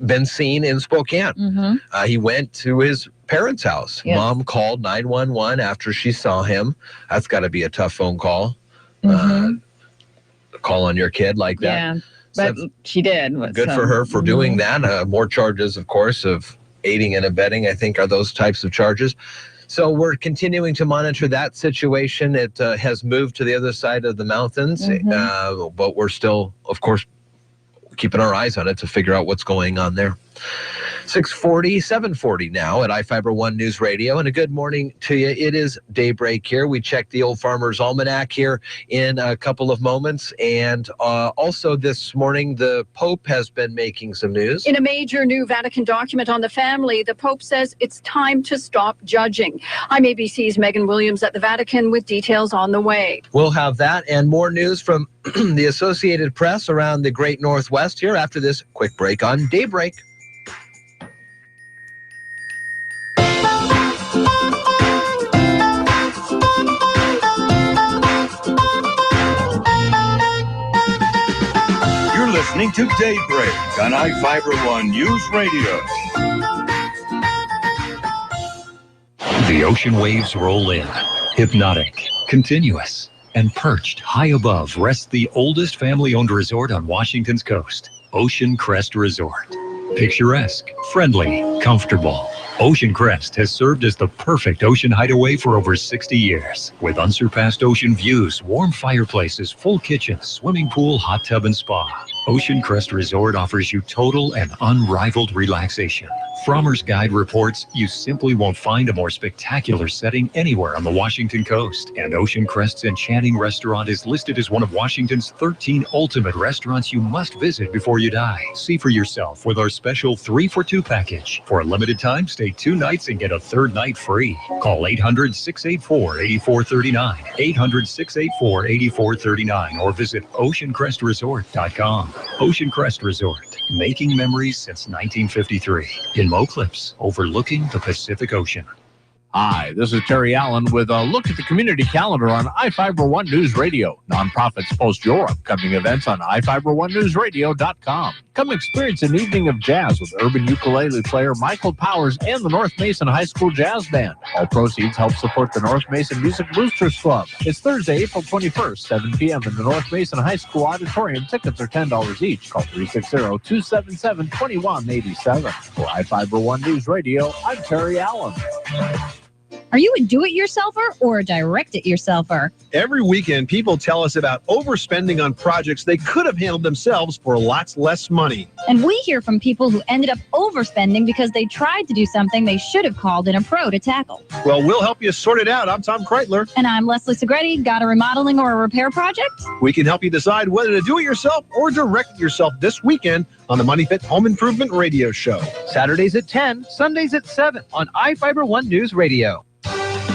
been seen in Spokane. Mm-hmm. He went to his parents' house. Yes. Mom called 911 after she saw him. That's got to be a tough phone call. Mm-hmm. Call on your kid like that. Yeah, but she did. Good for her for doing that. More charges, of course, of aiding and abetting, I think, are those types of charges. So we're continuing to monitor that situation. It has moved to the other side of the mountains, but we're still, of course, keeping our eyes on it to figure out what's going on there. 6:40, 7:40 now at iFIBER ONE News Radio, and a good morning to you. It is Daybreak here. We check the Old Farmer's Almanac here in a couple of moments, and also this morning, the Pope has been making some news. In a major new Vatican document on the family, the Pope says it's time to stop judging. I'm ABC's Megan Williams at the Vatican with details on the way. We'll have that and more news from the Associated Press around the Great Northwest here after this quick break on Daybreak. You're listening to Daybreak on iFIBER ONE News Radio. The ocean waves roll in, hypnotic, continuous, and perched high above rests the oldest family-owned resort on Washington's coast, Ocean Crest Resort. Picturesque, friendly, comfortable. Ocean Crest has served as the perfect ocean hideaway for over 60 years. With unsurpassed ocean views, warm fireplaces, full kitchen, swimming pool, hot tub, and spa. Ocean Crest Resort offers you total and unrivaled relaxation. Frommer's Guide reports you simply won't find a more spectacular setting anywhere on the Washington coast. And Ocean Crest's enchanting restaurant is listed as one of Washington's 13 ultimate restaurants you must visit before you die. See for yourself with our special 3-for-2 package. For a limited time, stay 2 nights and get a 3rd night free. Call 800-684-8439, 800-684-8439, or visit oceancrestresort.com. Ocean Crest Resort, making memories since 1953. In Mo Clips, overlooking the Pacific Ocean. Hi, this is Terry Allen with a look at the community calendar on iFIBER ONE News Radio. Nonprofits post your upcoming events on iFIBER1newsradio.com. Come experience an evening of jazz with urban ukulele player Michael Powers and the North Mason High School Jazz Band. All proceeds help support the North Mason Music Boosters Club. It's Thursday, April 21st, 7 p.m. in the North Mason High School Auditorium. Tickets are $10 each. Call 360-277-2187. For iFIBER ONE News Radio, I'm Terry Allen. Are you a do-it-yourselfer or a direct-it-yourselfer? Every weekend, people tell us about overspending on projects they could have handled themselves for lots less money. And we hear from people who ended up overspending because they tried to do something they should have called in a pro to tackle. Well, we'll help you sort it out. I'm Tom Kreitler. And I'm Leslie Segretti. Got a remodeling or a repair project? We can help you decide whether to do it yourself or direct it yourself this weekend on the Money Pit Home Improvement Radio Show. Saturdays at 10, Sundays at 7 on iFIBER ONE News Radio.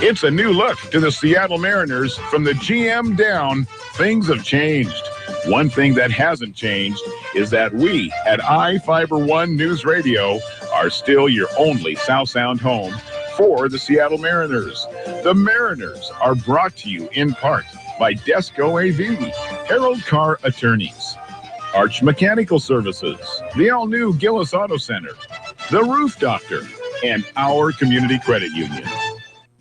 It's a new look to the Seattle Mariners. From the GM down, things have changed. One thing that hasn't changed is that we at iFIBER ONE News Radio are still your only South Sound home for the Seattle Mariners. The Mariners are brought to you in part by Desco AV, Harold Carr Attorneys, Arch Mechanical Services, the all-new Gillis Auto Center, The Roof Doctor, and our Community Credit Union.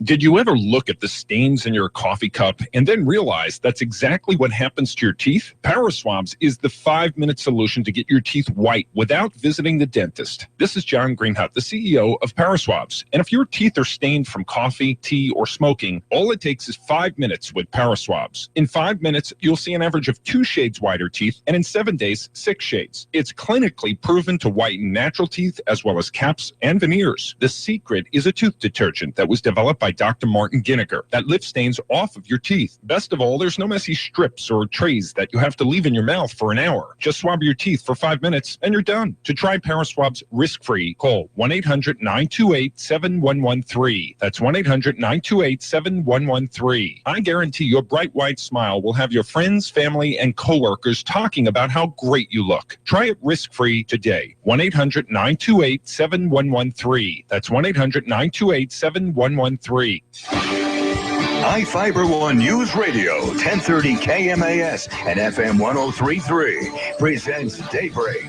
Did you ever look at the stains in your coffee cup and then realize that's exactly what happens to your teeth? Power Swabs is the 5-minute solution to get your teeth white without visiting the dentist. This is John Greenhut, the CEO of Power Swabs. And if your teeth are stained from coffee, tea, or smoking, all it takes is 5 minutes with Power Swabs. In 5 minutes, you'll see an average of 2 shades whiter teeth, and in 7 days, 6 shades. It's clinically proven to whiten natural teeth as well as caps and veneers. The secret is a tooth detergent that was developed by Dr. Martin Ginniger that lifts stains off of your teeth. Best of all, there's no messy strips or trays that you have to leave in your mouth for an hour. Just swab your teeth for 5 minutes and you're done. To try Power Swabs risk-free, call 1-800-928-7113. That's 1-800-928-7113. I guarantee your bright white smile will have your friends, family, and coworkers talking about how great you look. Try it risk-free today. 1-800-928-7113. That's 1-800-928-7113. iFIBER ONE News Radio, 1030 KMAS and FM 103.3 presents Daybreak.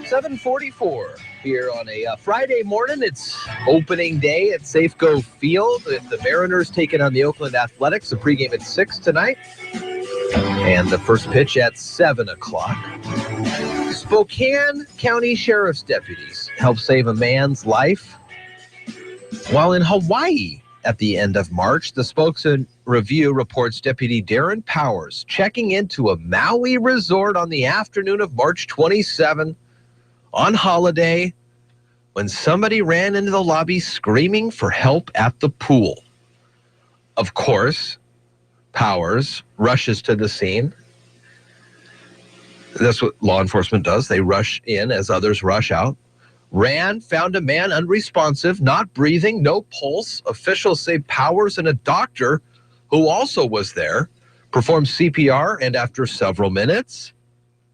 7:44 here on a Friday morning. It's opening day at Safeco Field. The Mariners taking on the Oakland Athletics. The pregame at 6 tonight. And the first pitch at 7 o'clock. Spokane County Sheriff's deputies helped save a man's life while in Hawaii at the end of March. The Spokane Review reports Deputy Darren Powers checking into a Maui resort on the afternoon of March 27 on holiday when somebody ran into the lobby screaming for help at the pool. Of course, Powers rushes to the scene. That's what law enforcement does. They rush in as others rush out. Found a man unresponsive, not breathing, no pulse. Officials say Powers and a doctor who also was there performed CPR, and after several minutes,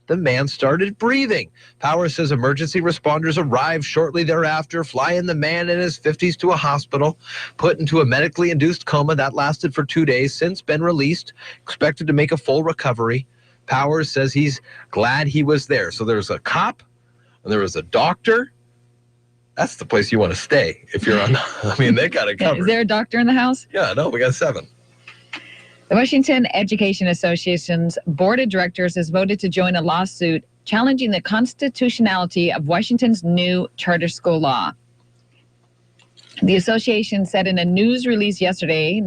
the man started breathing. Powers says emergency responders arrived shortly thereafter, flying the man in his 50s to a hospital, put into a medically induced coma. That lasted for 2 days, since been released, expected to make a full recovery. Powers says he's glad he was there. So there's a cop and there was a doctor. That's the place you want to stay if you're on. I mean, they got it covered. Is there a doctor in the house? Yeah, no, we got 7. The Washington Education Association's board of directors has voted to join a lawsuit challenging the constitutionality of Washington's new charter school law. The association said in a news release yesterday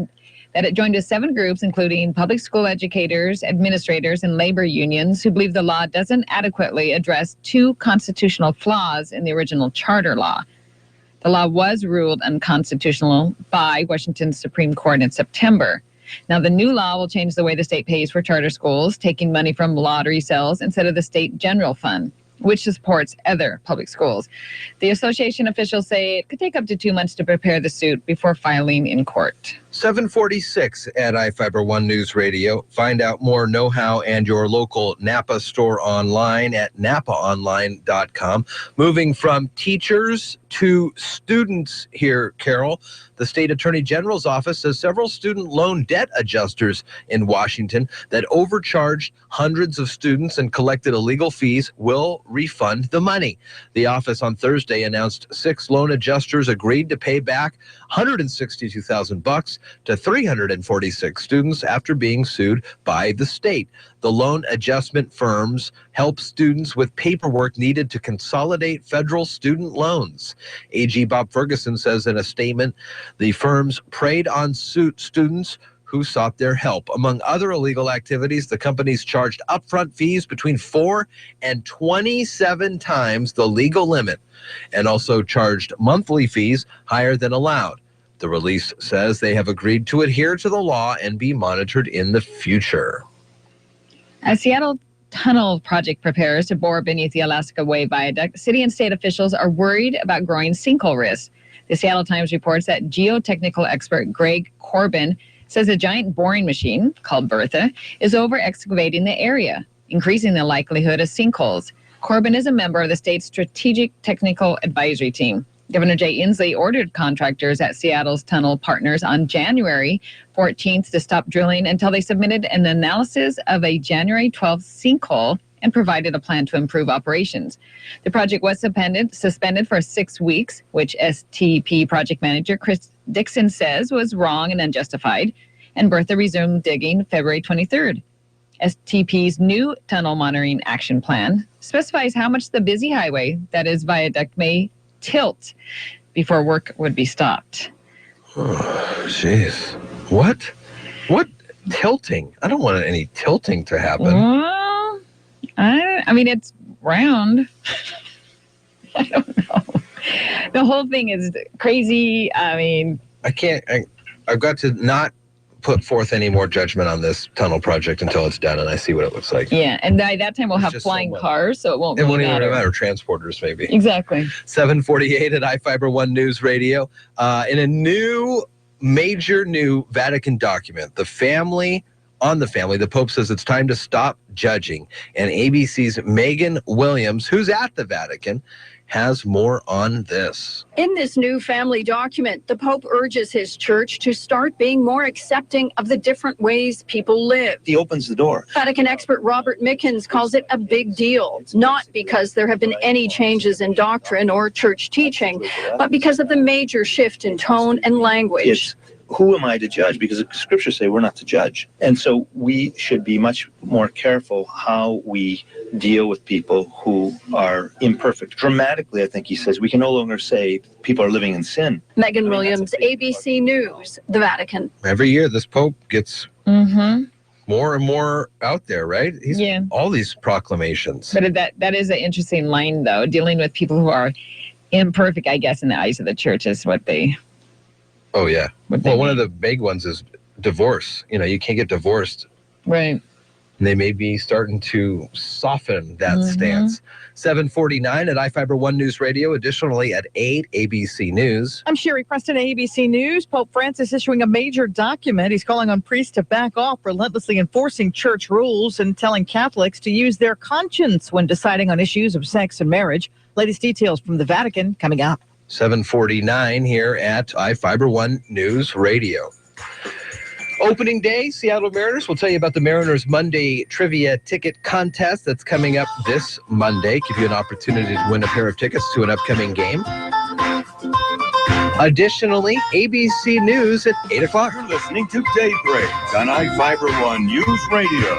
that it joined 7 groups, including public school educators, administrators, and labor unions, who believe the law doesn't adequately address 2 constitutional flaws in the original charter law. The law was ruled unconstitutional by Washington's Supreme Court in September. Now, the new law will change the way the state pays for charter schools, taking money from lottery sales instead of the state general fund. which supports other public schools. The association officials say it could take up to 2 months to prepare the suit before filing in court. 746 at iFiber One News Radio. Find out more know-how and your local Napa store online at napaonline.com. Moving from teachers to students here, Carol. The state attorney general's office says several student loan debt adjusters in Washington that overcharged hundreds of students and collected illegal fees will refund the money. The office on Thursday announced 6 loan adjusters agreed to pay back $162,000 to 346 students after being sued by the state. The loan adjustment firms help students with paperwork needed to consolidate federal student loans. AG Bob Ferguson says in a statement, the firms preyed on students who sought their help. Among other illegal activities, the companies charged upfront fees between 4 and 27 times the legal limit, and also charged monthly fees higher than allowed. The release says they have agreed to adhere to the law and be monitored in the future. A Seattle tunnel project prepares to bore beneath the Alaska Way viaduct. City and state officials are worried about growing sinkhole risks. The Seattle Times reports that geotechnical expert Greg Corbin says a giant boring machine called Bertha is over-excavating the area, increasing the likelihood of sinkholes. Corbin is a member of the state's Strategic Technical Advisory Team. Governor Jay Inslee ordered contractors at Seattle's tunnel partners on January 14th to stop drilling until they submitted an analysis of a January 12th sinkhole and provided a plan to improve operations. The project was suspended for 6 weeks, which STP project manager Chris Dixon says was wrong and unjustified, and Bertha resumed digging February 23rd. STP's new tunnel monitoring action plan specifies how much the busy highway, that is viaduct, may tilt before work would be stopped. Oh, jeez. What? What tilting? I don't want any tilting to happen. Well, I mean, it's round. I don't know. The whole thing is crazy. I mean, I've got to not put forth any more judgment on this tunnel project until it's done and I see what it looks like. Yeah, and by that time we'll have flying cars, so it won't really matter. It won't even matter. Transporters, maybe. Exactly. 748 at iFiber One News Radio. In a new Vatican document, the Pope says it's time to stop judging. And ABC's Megan Williams, who's at the Vatican, has more on this. In this new family document, the Pope urges his church to start being more accepting of the different ways people live. He opens the door. Vatican expert Robert Mickens calls it a big deal, not because there have been any changes in doctrine or church teaching, but because of the major shift in tone and language. Who am I to judge? Because the scriptures say we're not to judge. And so we should be much more careful how we deal with people who are imperfect. Dramatically, I think he says, we can no longer say people are living in sin. Megan Williams, ABC News, the Vatican. Every year, this Pope gets more and more out there, right? All these proclamations. But that is an interesting line, though. Dealing with people who are imperfect, I guess, in the eyes of the church is what they... Oh, yeah. Well, one of the big ones is divorce. You know, you can't get divorced. Right. And they may be starting to soften that stance. 749 at iFiber One News Radio. Additionally, at 8, ABC News. I'm Sherry Preston, ABC News. Pope Francis issuing a major document. He's calling on priests to back off relentlessly enforcing church rules and telling Catholics to use their conscience when deciding on issues of sex and marriage. Latest details from the Vatican coming up. 749 here at iFiber One News Radio. Opening day, Seattle Mariners. We'll tell you about the Mariners Monday Trivia Ticket Contest that's coming up this Monday. Give you an opportunity to win a pair of tickets to an upcoming game. Additionally, ABC News at 8 o'clock. You're listening to Daybreak on iFiber One News Radio.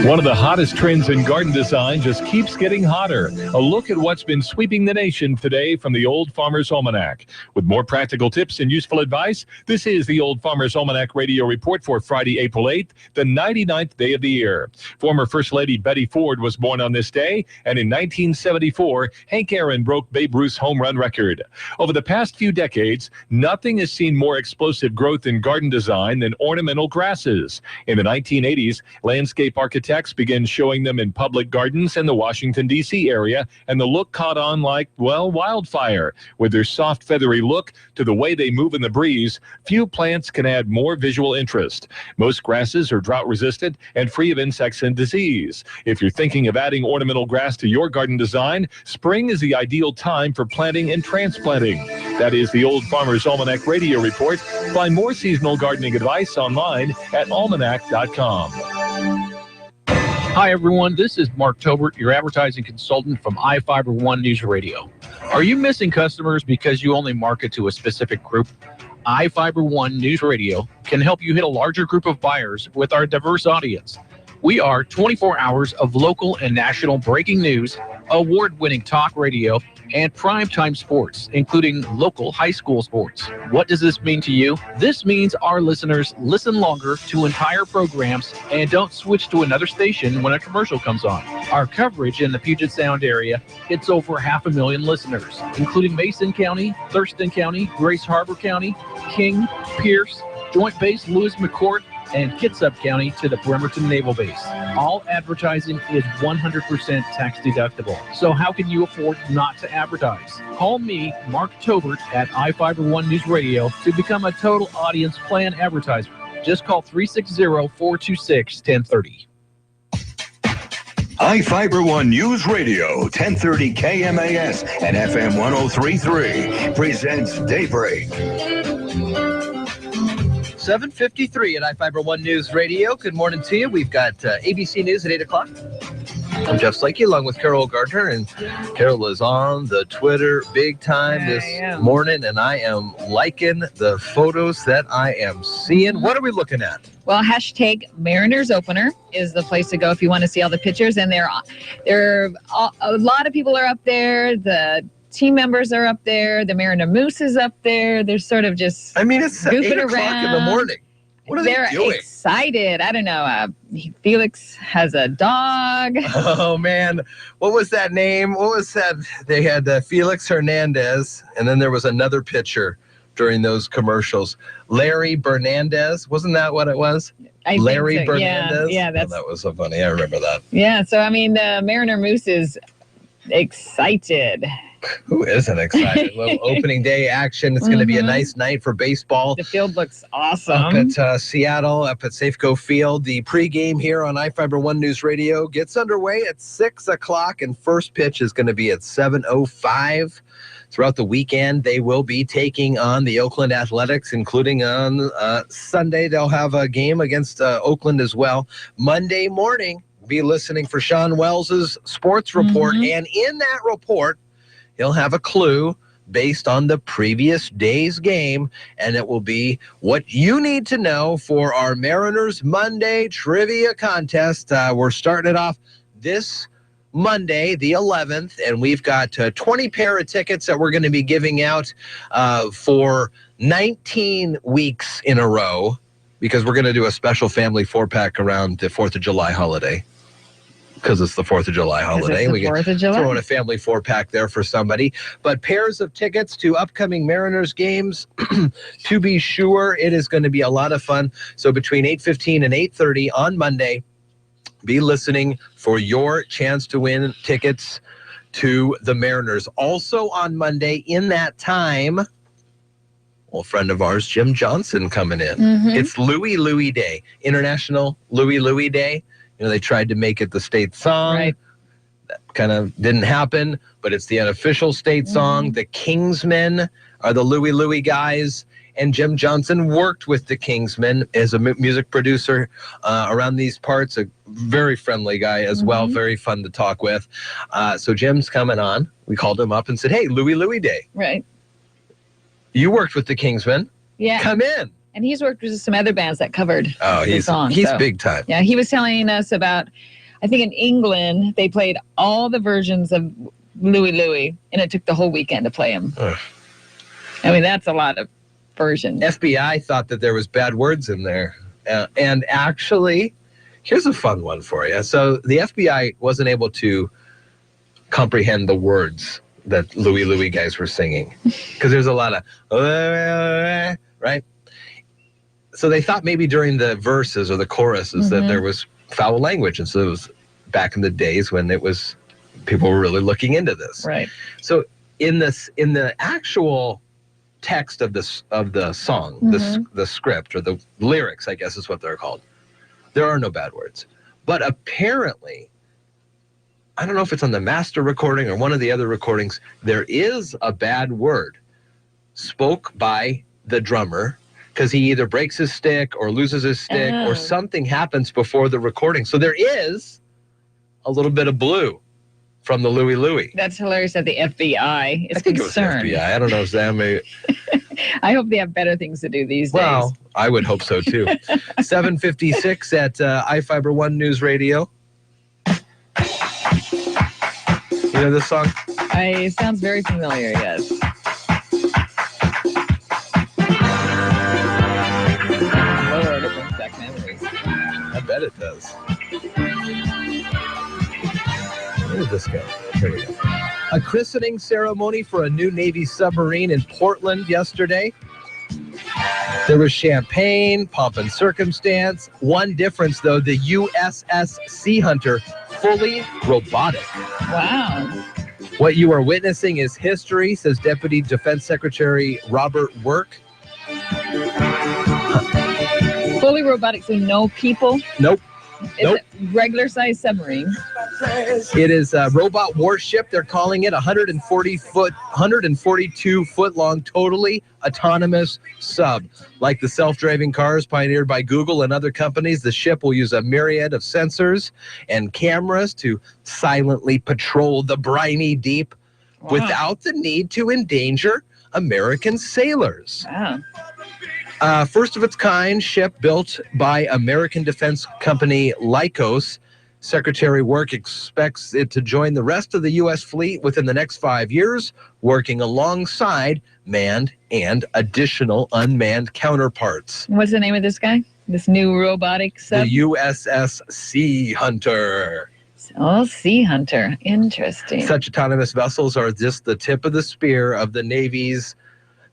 One of the hottest trends in garden design just keeps getting hotter. A look at what's been sweeping the nation today from the Old Farmer's Almanac. With more practical tips and useful advice, this is the Old Farmer's Almanac radio report for Friday, April 8th, the 99th day of the year. Former First Lady Betty Ford was born on this day, and in 1974, Hank Aaron broke Babe Ruth's home run record. Over the past few decades, nothing has seen more explosive growth in garden design than ornamental grasses. In the 1980s, landscape architect insects began showing them in public gardens in the Washington, D.C. area, and the look caught on like, well, wildfire. With their soft, feathery look to the way they move in the breeze, few plants can add more visual interest. Most grasses are drought-resistant and free of insects and disease. If you're thinking of adding ornamental grass to your garden design, spring is the ideal time for planting and transplanting. That is the Old Farmer's Almanac Radio Report. Find more seasonal gardening advice online at almanac.com. Hi, everyone. This is Mark Tobert, your advertising consultant from iFIBER ONE Newsradio. Are you missing customers because you only market to a specific group? iFIBER ONE Newsradio can help you hit a larger group of buyers with our diverse audience. We are 24 hours of local and national breaking news, award-winning talk radio, and primetime sports, including local high school sports. What does this mean to you? This means our listeners listen longer to entire programs and don't switch to another station when a commercial comes on. Our coverage in the Puget Sound area hits over 500,000 listeners, including Mason County, Thurston County, Grace Harbor County, King, Pierce, Joint Base Lewis McCourt, and Kitsap County to the Bremerton Naval Base. All advertising is 100% tax deductible. So how can you afford not to advertise? Call me, Mark Tobert, at iFIBER ONE Newsradio to become a total audience plan advertiser. Just call 360-426-1030. iFIBER ONE News Radio, 1030 KMAS and FM 103.3 presents Daybreak. 7:53 at iFIBER ONE News Radio. Good morning to you. We've got ABC News at 8 o'clock. I'm Jeff Slakey along with Carol Gardner, and Carol is on the Twitter big time this morning, and I am liking the photos that I am seeing. What are we looking at? Well, hashtag Mariners Opener is the place to go if you want to see all the pictures, and a lot of people are up there. The team members are up there. The Mariner Moose is up there. They're sort of just it's 8 o'clock in the morning. What are they doing? They're excited. I don't know. Felix has a dog. Oh, man. What was that name? What was that? They had Felix Hernandez, and then there was another pitcher during those commercials. Larry Bernandez. Wasn't that what it was? Larry Bernandez? Yeah, that was so funny. I remember that. Yeah, so, the Mariner Moose is excited. Who isn't excited? A little opening day action. It's going to be a nice night for baseball. The field looks awesome. Up at Seattle, up at Safeco Field. The pregame here on iFIBER ONE News Radio gets underway at 6 o'clock, and first pitch is going to be at 7:05. Throughout the weekend, they will be taking on the Oakland Athletics, including on Sunday. They'll have a game against Oakland as well. Monday morning, be listening for Sean Wells's sports report, and in that report, he'll have a clue based on the previous day's game, and it will be what you need to know for our Mariners Monday trivia contest. We're starting it off this Monday, the 11th, and we've got 20 pair of tickets that we're going to be giving out for 19 weeks in a row, because we're going to do a special family 4-pack around the 4th of July holiday. Because it's the 4th of July holiday. We can throw in a family 4-pack there for somebody. But pairs of tickets to upcoming Mariners games, to be sure, it is going to be a lot of fun. So between 8:15 and 8:30 on Monday, be listening for your chance to win tickets to the Mariners. Also on Monday, in that time, a friend of ours, Jim Johnson, coming in. It's Louie Louie Day, International Louie Louie Day. They tried to make it the state song. Right. That kind of didn't happen, but it's the unofficial state song. The Kingsmen are the Louie Louie guys, and Jim Johnson worked with the Kingsmen as a music producer around these parts. A very friendly guy as well, very fun to talk with. So Jim's coming on. We called him up and said, hey, Louie Louie Day. Right. You worked with the Kingsmen. Yeah. Come in. And he's worked with some other bands that covered the song. He's big time. Yeah, he was telling us about, I think in England, they played all the versions of Louie Louie, and it took the whole weekend to play them. That's a lot of versions. FBI thought that there was bad words in there. And actually, here's a fun one for you. So the FBI wasn't able to comprehend the words that Louie Louie guys were singing, because there's a lot of, right? So they thought maybe during the verses or the choruses that there was foul language. And so it was back in the days when people were really looking into this. Right. So in the actual text of the song, the script or the lyrics, I guess is what they're called, there are no bad words. But apparently, I don't know if it's on the master recording or one of the other recordings, there is a bad word spoke by the drummer because he either breaks his stick or loses his stick or something happens before the recording. So there is a little bit of blue from the Louie Louie. That's hilarious that the FBI is concerned. It was the FBI. I don't know if that I hope they have better things to do these days. Well, I would hope so too. 7:56 at iFIBER ONE News Radio. You know this song? It sounds very familiar, yes. Lord, it brings back memories. I bet it does. Where did this go? Here we go. A christening ceremony for a new Navy submarine in Portland yesterday. There was champagne, pomp and circumstance. One difference, though, the USS Sea Hunter, fully robotic. Wow. What you are witnessing is history, says Deputy Defense Secretary Robert Work. Fully robotic, so no people? Nope. Is it regular size submarine? It is a robot warship. They're calling it 142 foot long, totally autonomous sub. Like the self-driving cars pioneered by Google and other companies, the ship will use a myriad of sensors and cameras to silently patrol the briny deep without the need to endanger American sailors. Wow. First of its kind ship built by American defense company Lycos. Secretary Work expects it to join the rest of the U.S. fleet within the next 5 years, working alongside manned and additional unmanned counterparts. What's the name of this guy? This new robotic sub? The USS Sea Hunter. Oh, Sea Hunter. Interesting. Such autonomous vessels are just the tip of the spear of the Navy's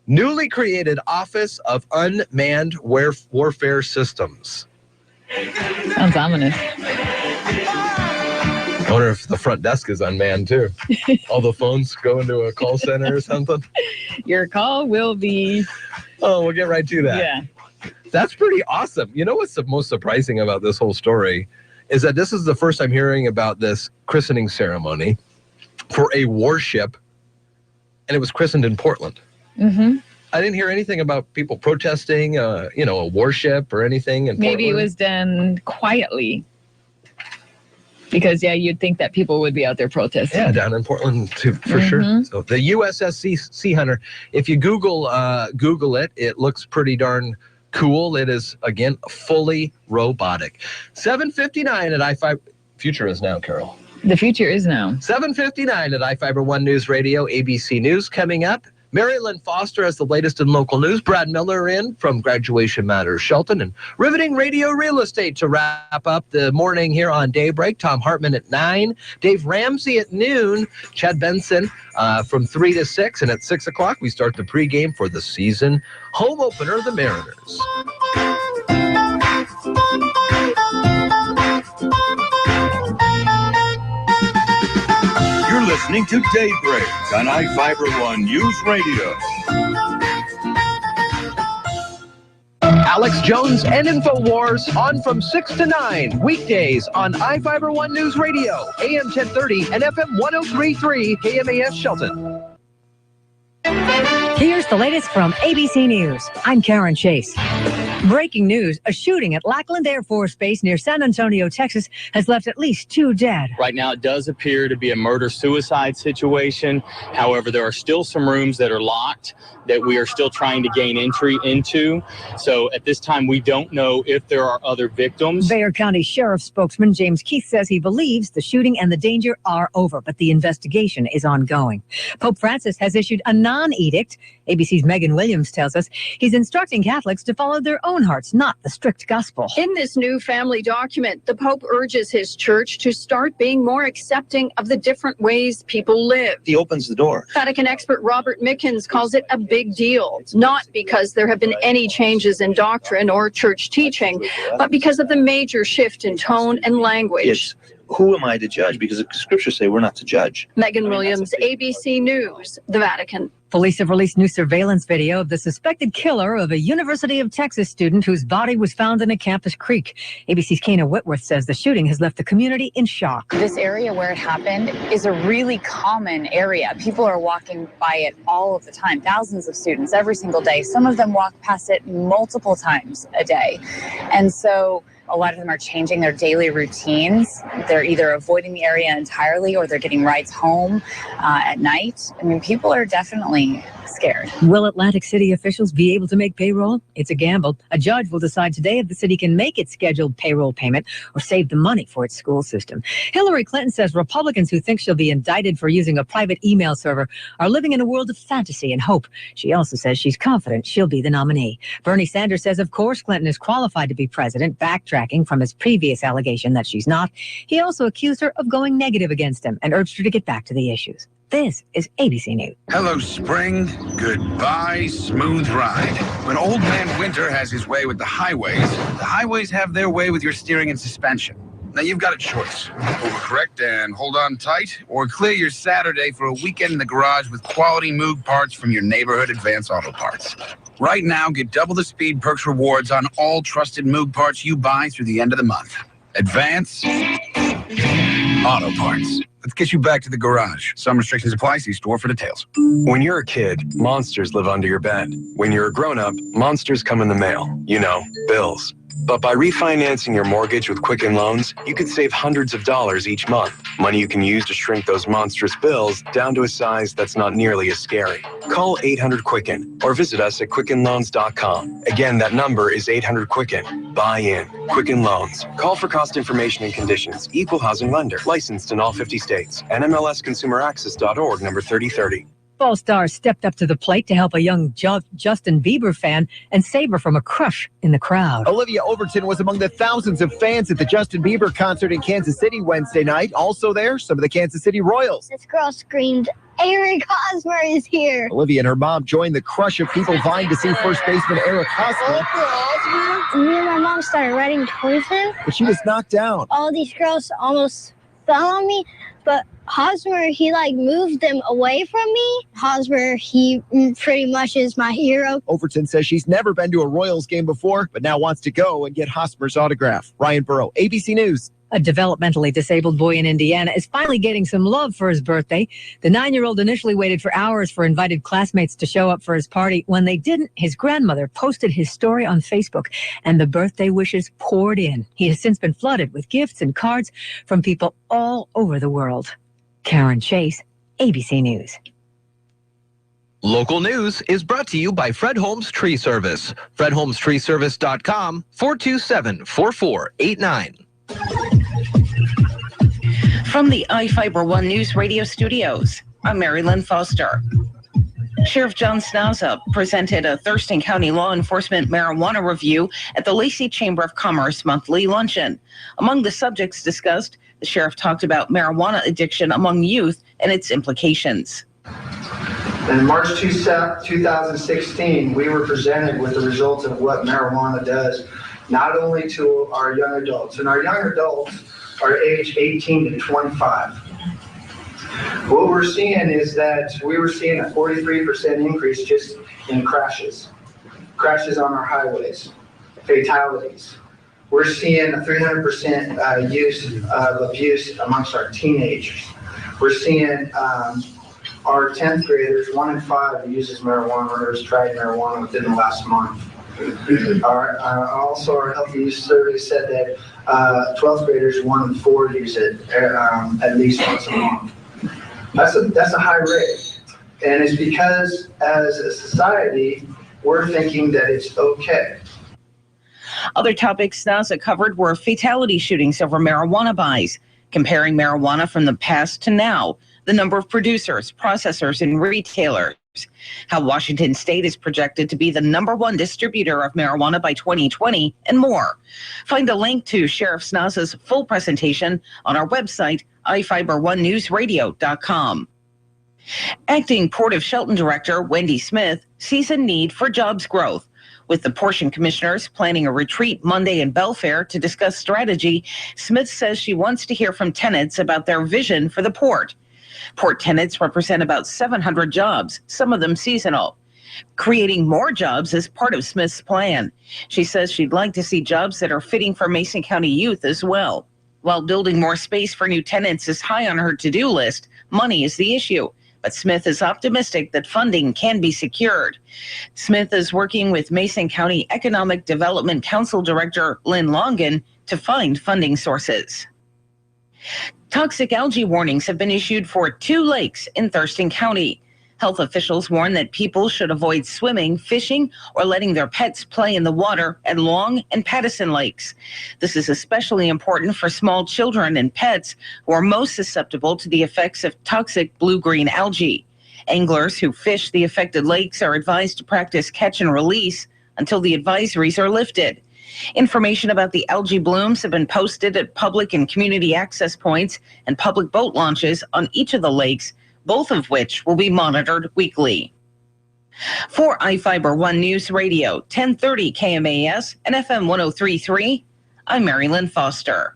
newly created Office of Unmanned Warfare Systems. Sounds ominous. I wonder if the front desk is unmanned too. All the phones go into a call center or something. Your call will be... Oh, we'll get right to that. Yeah. That's pretty awesome. You know what's the most surprising about this whole story is that this is the first I'm hearing about this christening ceremony for a warship, and it was christened in Portland. Mm-hmm. I didn't hear anything about people protesting, a warship or anything in Maybe Portland. it was done quietly. Because, you'd think that people would be out there protesting. Yeah, down in Portland, too, for sure. So the USS Sea Hunter, if you Google it, it looks pretty darn cool. It is, again, fully robotic. 7:59 at iFIBER. Future is now, Carol. The future is now. 7:59 at iFIBER ONE News Radio, ABC News coming up. Mary Lynn Foster has the latest in local news. Brad Miller in from Graduation Matters Shelton, and riveting radio real estate to wrap up the morning here on Daybreak. Tom Hartman at 9, Dave Ramsey at noon, Chad Benson from 3 to 6, and at 6 o'clock we start the pregame for the season home opener, the Mariners. You're listening to Daybreak on iFIBER ONE News Radio. Alex Jones and InfoWars on from 6 to 9 weekdays on iFIBER ONE News Radio, AM 1030 and FM 103.3 KMAS Shelton. Here's the latest from ABC News. I'm Karen Chase. Breaking news, a shooting at Lackland Air Force Base near San Antonio, Texas, has left at least 2 dead. Right now, it does appear to be a murder-suicide situation. However, there are still some rooms that are locked that we are still trying to gain entry into. So at this time, we don't know if there are other victims. Bexar County Sheriff spokesman James Keith says he believes the shooting and the danger are over, but the investigation is ongoing. Pope Francis has issued a non-edict. ABC's Megan Williams tells us he's instructing Catholics to follow their own own hearts, not the strict gospel. In this new family document, the Pope urges his church to start being more accepting of the different ways people live. He opens the door. Vatican expert Robert Mickens calls it a big deal, not because there have been any changes in doctrine or church teaching, but because of the major shift in tone and language. Who am I to judge? Because the scriptures say we're not to judge. Megan Williams, ABC News, the Vatican. Police have released new surveillance video of the suspected killer of a University of Texas student whose body was found in a campus creek. ABC's Kana Whitworth says the shooting has left the community in shock. This area where it happened is a really common area. People are walking by it all of the time. Thousands of students every single day. Some of them walk past it multiple times a day. And so a lot of them are changing their daily routines. They're either avoiding the area entirely or they're getting rides home at night. I mean, people are definitely scared. Will Atlantic City officials be able to make payroll? It's a gamble. A judge will decide today if the city can make its scheduled payroll payment or save the money for its school system. Hillary Clinton says Republicans who think she'll be indicted for using a private email server are living in a world of fantasy and hope. She also says she's confident she'll be the nominee. Bernie Sanders says, of course, Clinton is qualified to be president, backtracking from his previous allegation that she's not. He also accused her of going negative against him and urged her to get back to the issues. This is ABC News. Hello, spring. Goodbye, smooth ride. When Old Man Winter has his way with the highways have their way with your steering and suspension. Now, you've got a choice. Overcorrect and hold on tight, or clear your Saturday for a weekend in the garage with quality Moog parts from your neighborhood Advance Auto Parts. Right now, get double the speed perks rewards on all trusted Moog parts you buy through the end of the month. Advance Auto Parts. Let's get you back to the garage. Some restrictions apply. See store for details. When you're a kid, monsters live under your bed. When you're a grown-up, monsters come in the mail. You know, bills. But by refinancing your mortgage with Quicken Loans, you could save hundreds of dollars each month. Money you can use to shrink those monstrous bills down to a size that's not nearly as scary. Call 800-QUICKEN or visit us at QuickenLoans.com. Again, that number is 800-QUICKEN. Buy in. Quicken Loans. Call for cost information and conditions. Equal housing lender. Licensed in all 50 states. NMLSConsumerAccess.org, number 3030. Football stars stepped up to the plate to help a young Justin Bieber fan and save her from a crush in the crowd. Olivia Overton was among the thousands of fans at the Justin Bieber concert in Kansas City Wednesday night. Also there, some of the Kansas City Royals. This girl screamed, Eric Hosmer is here. Olivia and her mom joined the crush of people vying to see first baseman Eric Hosmer. Me and my mom started running towards him. But she was knocked down. All these girls almost fell on me, but Hosmer, he moved them away from me. Hosmer, he pretty much is my hero. Overton says she's never been to a Royals game before, but now wants to go and get Hosmer's autograph. Ryan Burrow, ABC News. A developmentally disabled boy in Indiana is finally getting some love for his birthday. The 9-year-old initially waited for hours for invited classmates to show up for his party. When they didn't, his grandmother posted his story on Facebook, and the birthday wishes poured in. He has since been flooded with gifts and cards from people all over the world. Karen Chase, ABC News. Local news is brought to you by Fred Holmes Tree Service. FredHolmesTreeService.com, 427-4489. From the iFIBER ONE News Radio studios, I'm Mary Lynn Foster. Sheriff John Snauza presented a Thurston County law enforcement marijuana review at the Lacey Chamber of Commerce monthly luncheon. Among the subjects discussed, the sheriff talked about marijuana addiction among youth and its implications. In March 2016, we were presented with the results of what marijuana does, not only to our young adults, and our young adults are aged 18 to 25. What we're seeing is that we were seeing a 43% increase just in crashes on our highways, fatalities. We're seeing a 300% use of abuse amongst our teenagers. We're seeing our 10th graders, 1 in 5 uses marijuana or has tried marijuana within the last month. Also, our healthy use survey said that 12th graders, 1 in 4 use it at least once a month. That's a high rate, and it's because as a society we're thinking that it's okay. Other topics Snauza covered were fatality shootings over marijuana buys, comparing marijuana from the past to now, the number of producers, processors, and retailers, How Washington State is projected to be the #1 distributor of marijuana by 2020, and more. Find a link to Sheriff Snaza's full presentation on our website, iFIBER1newsradio.com. Acting Port of Shelton Director Wendy Smith sees a need for jobs growth. With the portion commissioners planning a retreat Monday in Belfair to discuss strategy, Smith says she wants to hear from tenants about their vision for the port. Port tenants represent about 700 jobs, some of them seasonal. Creating more jobs is part of Smith's plan. She says she'd like to see jobs that are fitting for Mason County youth as well. While building more space for new tenants is high on her to-do list, money is the issue. But Smith is optimistic that funding can be secured. Smith is working with Mason County Economic Development Council Director Lynn Longan to find funding sources. Toxic algae warnings have been issued for 2 lakes in Thurston County. Health officials warn that people should avoid swimming, fishing, or letting their pets play in the water at Long and Pattison lakes. This is especially important for small children and pets who are most susceptible to the effects of toxic blue-green algae. Anglers who fish the affected lakes are advised to practice catch and release until the advisories are lifted. Information about the algae blooms have been posted at public and community access points and public boat launches on each of the lakes, both of which will be monitored weekly. For iFIBER One News Radio, 1030 KMAS and FM 103.3, I'm Mary Lynn Foster.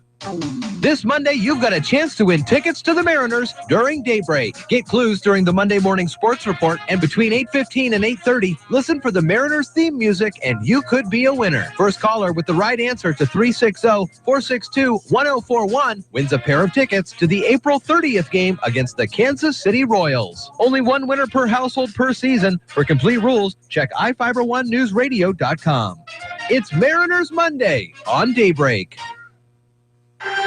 This Monday, you've got a chance to win tickets to the Mariners during Daybreak. Get clues during the Monday morning sports report, and between 8:15 and 8:30, listen for the Mariners theme music, and you could be a winner. First caller with the right answer to 360-462-1041 wins a pair of tickets to the April 30th game against the Kansas City Royals. Only one winner per household per season. For complete rules, check iFIBER1newsradio.com. It's Mariners Monday on Daybreak.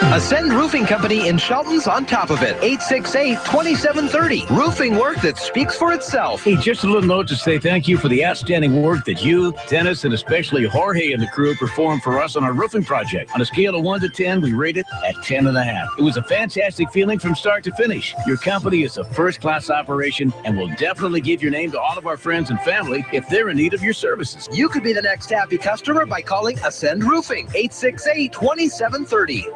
Ascend Roofing Company in Shelton's on top of it. 868-2730. Roofing work that speaks for itself. Hey, just a little note to say thank you for the outstanding work that you, Dennis, and especially Jorge and the crew performed for us on our roofing project. On a scale of 1 to 10, we rate it at 10.5. It was a fantastic feeling from start to finish. Your company is a first-class operation and will definitely give your name to all of our friends and family if they're in need of your services. You could be the next happy customer by calling Ascend Roofing. 868-2730.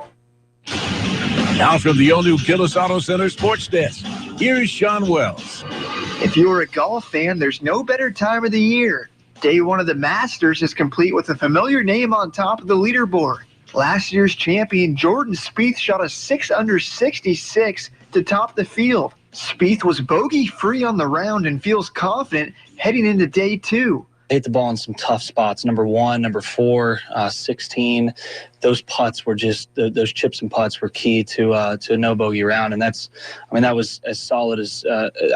Now from the all-new Gillis Auto Center Sports Desk, here's Sean Wells. If you're a golf fan, there's no better time of the year. Day 1 of the Masters is complete with a familiar name on top of the leaderboard. Last year's champion Jordan Spieth shot a 6-under 66 to top the field. Spieth was bogey-free on the round and feels confident heading into day 2. Hit the ball in some tough spots. Number 1, number 4, 16. Those putts were just those chips and putts were key to a no bogey round, and that was as solid as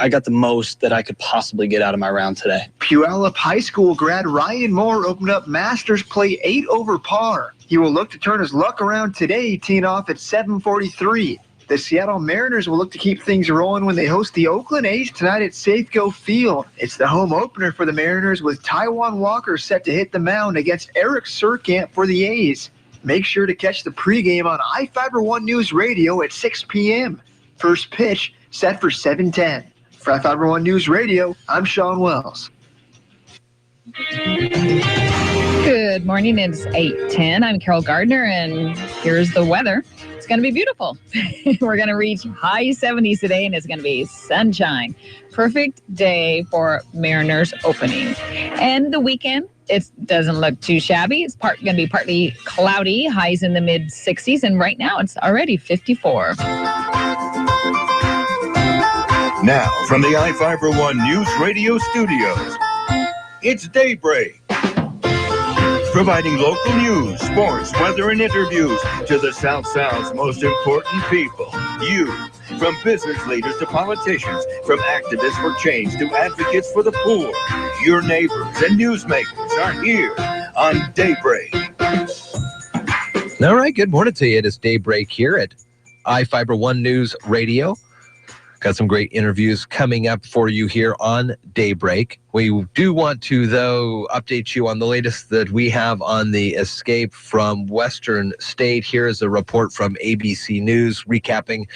I got the most that I could possibly get out of my round today. Puyallup High School grad Ryan Moore opened up Masters play 8 over par. He will look to turn his luck around today, teeing off at 7:43. The Seattle Mariners will look to keep things rolling when they host the Oakland A's tonight at Safeco Field. It's the home opener for the Mariners, with Taijuan Walker set to hit the mound against Eric Surkamp for the A's. Make sure to catch the pregame on iFIBER One News Radio at 6 p.m. First pitch set for 7:10. For iFIBER One News Radio, I'm Sean Wells. Good morning. It's 8:10. I'm Carol Gardner, and here's the weather. It's going to be beautiful. We're going to reach high 70s today, and it's going to be sunshine. Perfect day for Mariners opening. And the weekend, it doesn't look too shabby. It's going to be partly cloudy, highs in the mid-60s, and right now it's already 54. Now, from the iFIBER One News Radio studios, it's Daybreak. Providing local news, sports, weather, and interviews to the South Sound's most important people. You. From business leaders to politicians, from activists for change to advocates for the poor. Your neighbors and newsmakers are here on Daybreak. All right, good morning to you. It is Daybreak here at iFIBER One News Radio. Got some great interviews coming up for you here on Daybreak. We do want to, though, update you on the latest that we have on the escape from Western State. Here is a report from ABC News recapping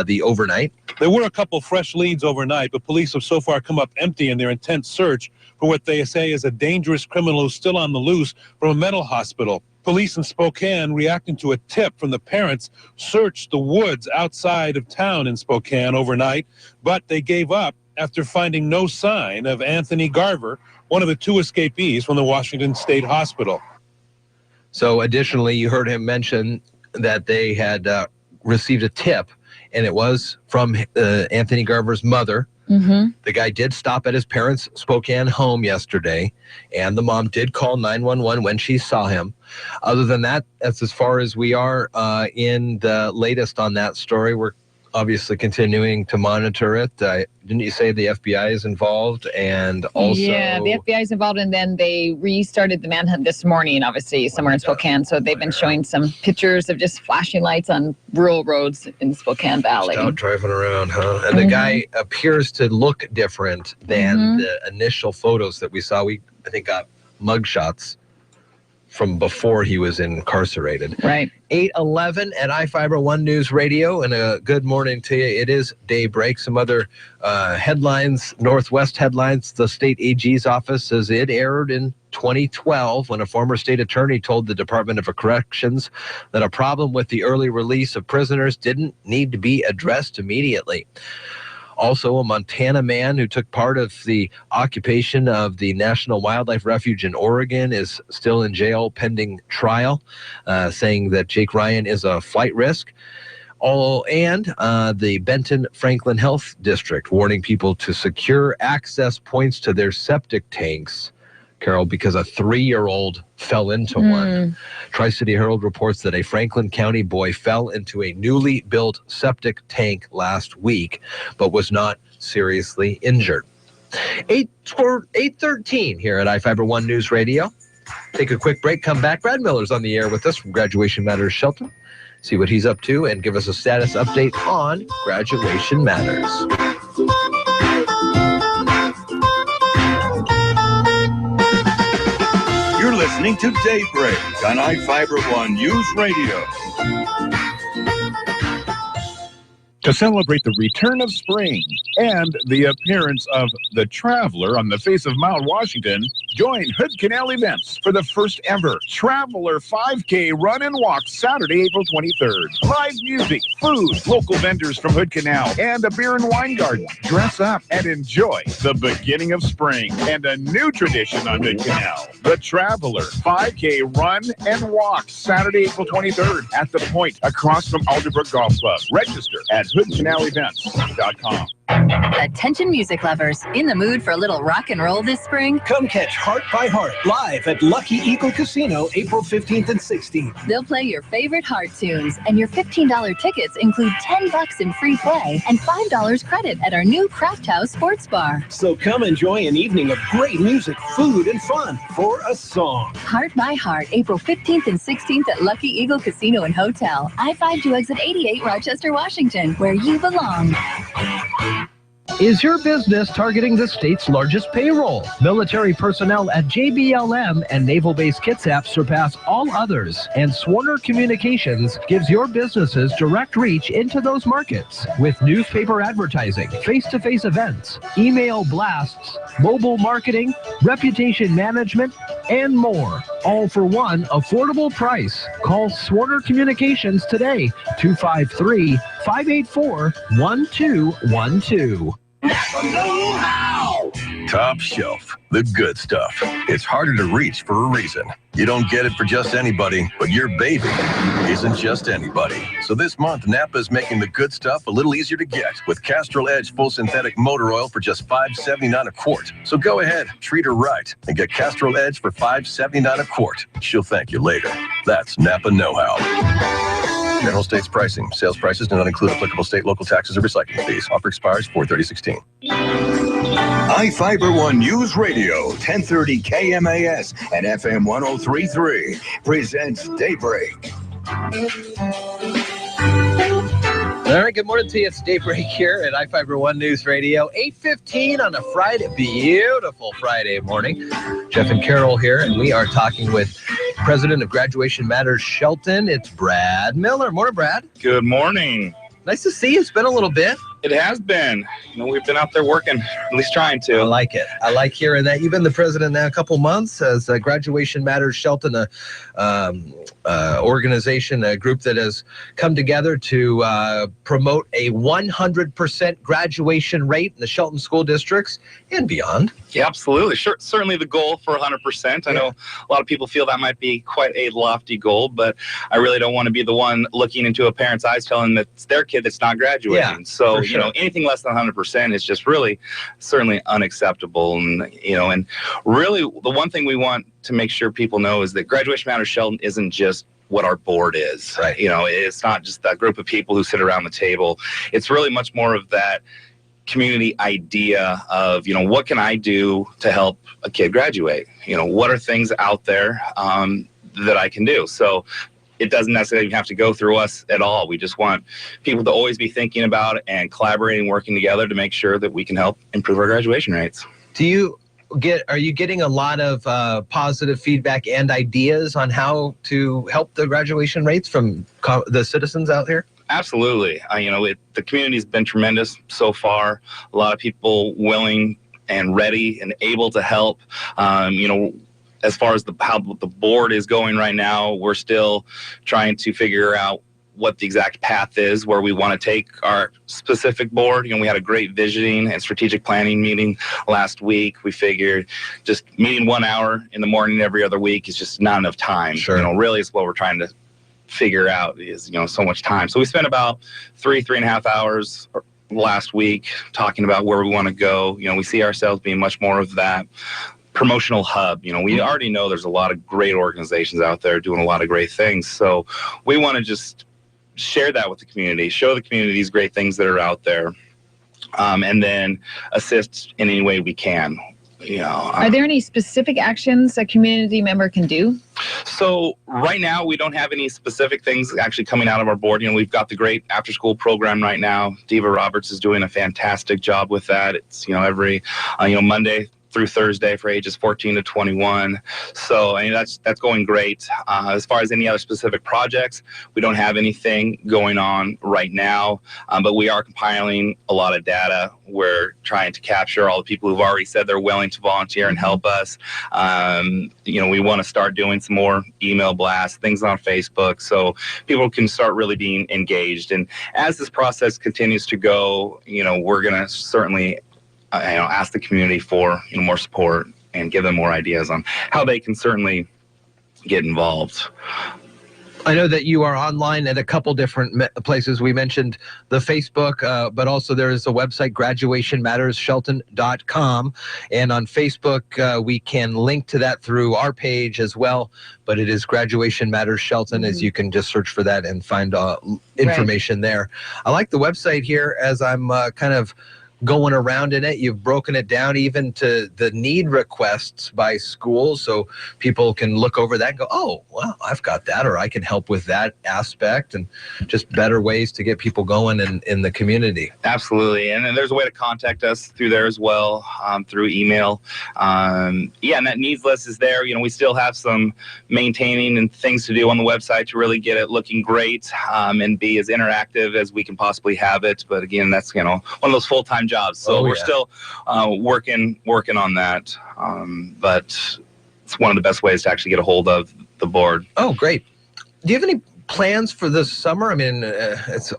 the overnight. There were a couple fresh leads overnight, but police have so far come up empty in their intense search for what they say is a dangerous criminal who's still on the loose from a mental hospital. Police in Spokane, reacting to a tip from the parents, searched the woods outside of town in Spokane overnight, but they gave up after finding no sign of Anthony Garver, one of the two escapees from the Washington State Hospital. So additionally, you heard him mention that they had received a tip, and it was from Anthony Garver's mother. Mm-hmm. The guy did stop at his parents' Spokane home yesterday, and the mom did call 911 when she saw him. Other than that, that's as far as we are in the latest on that story. We're obviously continuing to monitor it. Didn't you say the FBI is involved? And also, yeah, the FBI is involved, and then they restarted the manhunt this morning, obviously, somewhere in Spokane. So they've been showing some pictures of just flashing lights on rural roads in Spokane Valley. Just out driving around, huh? And the guy appears to look different than the initial photos that we saw. We, I think, got mugshots from before he was incarcerated. Right. 8:11 at iFIBER ONE Newsradio, and a good morning to you. It is Daybreak. Some other headlines, Northwest headlines. The state AG's office says it erred in 2012 when a former state attorney told the Department of Corrections that a problem with the early release of prisoners didn't need to be addressed immediately. Also, a Montana man who took part of the occupation of the National Wildlife Refuge in Oregon is still in jail pending trial, saying that Jake Ryan is a flight risk. And the Benton Franklin Health District warning people to secure access points to their septic tanks, Carol, because a 3-year-old fell into one. Tri-City Herald reports that a Franklin County boy fell into a newly built septic tank last week, but was not seriously injured. 8:13 here at iFIBER ONE News Radio. Take a quick break, come back. Brad Miller's on the air with us from Graduation Matters Shelton. See what he's up to and give us a status update on Graduation Matters. You're listening to Daybreak on iFIBER ONE News Radio. To celebrate the return of spring and the appearance of the Traveler on the face of Mount Washington, join Hood Canal Events for the first ever Traveler 5K Run and Walk Saturday, April 23rd. Live music, food, local vendors from Hood Canal, and a beer and wine garden. Dress up and enjoy the beginning of spring and a new tradition on Hood Canal. The Traveler 5K Run and Walk Saturday, April 23rd at the Point across from Alderbrook Golf Club. Register at hoodcanalevents.com. Attention music lovers, in the mood for a little rock and roll this spring? Come catch Heart by Heart live at Lucky Eagle Casino April 15th and 16th. They'll play your favorite Heart tunes, and your $15 tickets include $10 in free play and $5 credit at our new Craft House Sports Bar. So come enjoy an evening of great music, food, and fun for a song. Heart by Heart, April 15th and 16th at Lucky Eagle Casino and Hotel, I-5 to exit 88, Rochester, Washington, where you belong. Is your business targeting the state's largest payroll? Military personnel at JBLM and Naval Base Kitsap surpass all others, and Swarner Communications gives your businesses direct reach into those markets with newspaper advertising, face-to-face events, email blasts, mobile marketing, reputation management, and more, all for one affordable price. Call Swarner Communications today, 253-584-1212. Top shelf, the good stuff. It's harder to reach for a reason. You don't get it for just anybody, but your baby isn't just anybody. So this month, Napa is making the good stuff a little easier to get with Castrol Edge Full Synthetic Motor Oil for just $5.79 a quart. So go ahead, treat her right, and get Castrol Edge for $5.79 a quart. She'll thank you later. That's Napa know-how. General states pricing. Sales prices do not include applicable state, local taxes, or recycling fees. Offer expires 4/30/16. iFIBER ONE News Radio, 1030 KMAS and FM 103.3 presents Daybreak. All right, good morning to you. It's Daybreak here at iFIBER ONE News Radio, 8:15 on a Friday, beautiful Friday morning. Jeff and Carol here, and we are talking with President of Graduation Matters Shelton. It's Brad Miller. Morning, Brad. Good morning. Nice to see you. It's been a little bit. It has been. We've been out there working, at least trying to. I like it. I like hearing that. You've been the president now a couple months as Graduation Matters Shelton, a organization, a group that has come together to promote a 100% graduation rate in the Shelton school districts and beyond. Yeah, absolutely. Sure, certainly the goal for 100%. I know a lot of people feel that might be quite a lofty goal, but I really don't want to be the one looking into a parent's eyes telling them that it's their kid that's not graduating. Yeah, so, anything less than 100% is just really certainly unacceptable. And really the one thing we want to make sure people know is that Graduation Matters Shelton isn't just what our board is. Right. It's not just that group of people who sit around the table. It's really much more of that community idea of, what can I do to help a kid graduate? What are things out there that I can do? So it doesn't necessarily have to go through us at all. We just want people to always be thinking about it and collaborating, working together to make sure that we can help improve our graduation rates. Are you getting a lot of positive feedback and ideas on how to help the graduation rates from the citizens out here? Absolutely. The community's been tremendous so far. A lot of people willing and ready and able to help. As far as how the board is going right now, we're still trying to figure out what the exact path is where we want to take our specific board. We had a great visioning and strategic planning meeting last week. We figured just meeting 1 hour in the morning every other week is just not enough time. Sure. Really is what we're trying to figure out is, so much time. So we spent about 3.5 hours last week talking about where we want to go. We see ourselves being much more of that promotional hub. We already know there's a lot of great organizations out there doing a lot of great things. So we want to just share that with the community, show the community these great things that are out there, and then assist in any way we can. Are there any specific actions a community member can do? So right now we don't have any specific things actually coming out of our board. We've got the great after school program right now. Diva Roberts is doing a fantastic job with that. It's every Monday through Thursday for ages 14 to 21. So that's going great. As far as any other specific projects, we don't have anything going on right now, but we are compiling a lot of data. We're trying to capture all the people who've already said they're willing to volunteer and help us. We want to start doing some more email blasts, things on Facebook, so people can start really being engaged. And as this process continues to go, we're going to certainly ask the community for more support and give them more ideas on how they can certainly get involved. I know that you are online at a couple different places. We mentioned the Facebook, but also there is a website, graduationmattersshelton.com. And on Facebook, we can link to that through our page as well. But it is Graduation Matters Shelton, as you can just search for that and find information there. I like the website here as I'm kind of going around in it. You've broken it down even to the need requests by school, so people can look over that and go, oh, well, I've got that, or I can help with that aspect, and just better ways to get people going in the community. Absolutely. And then there's a way to contact us through there as well, through email. And that needs list is there. We still have some maintaining and things to do on the website to really get it looking great, and be as interactive as we can possibly have it. But again, that's one of those full-time jobs. So we're still working on that. But it's one of the best ways to actually get a hold of the board. Oh, great. Do you have any plans for this summer? I mean, it's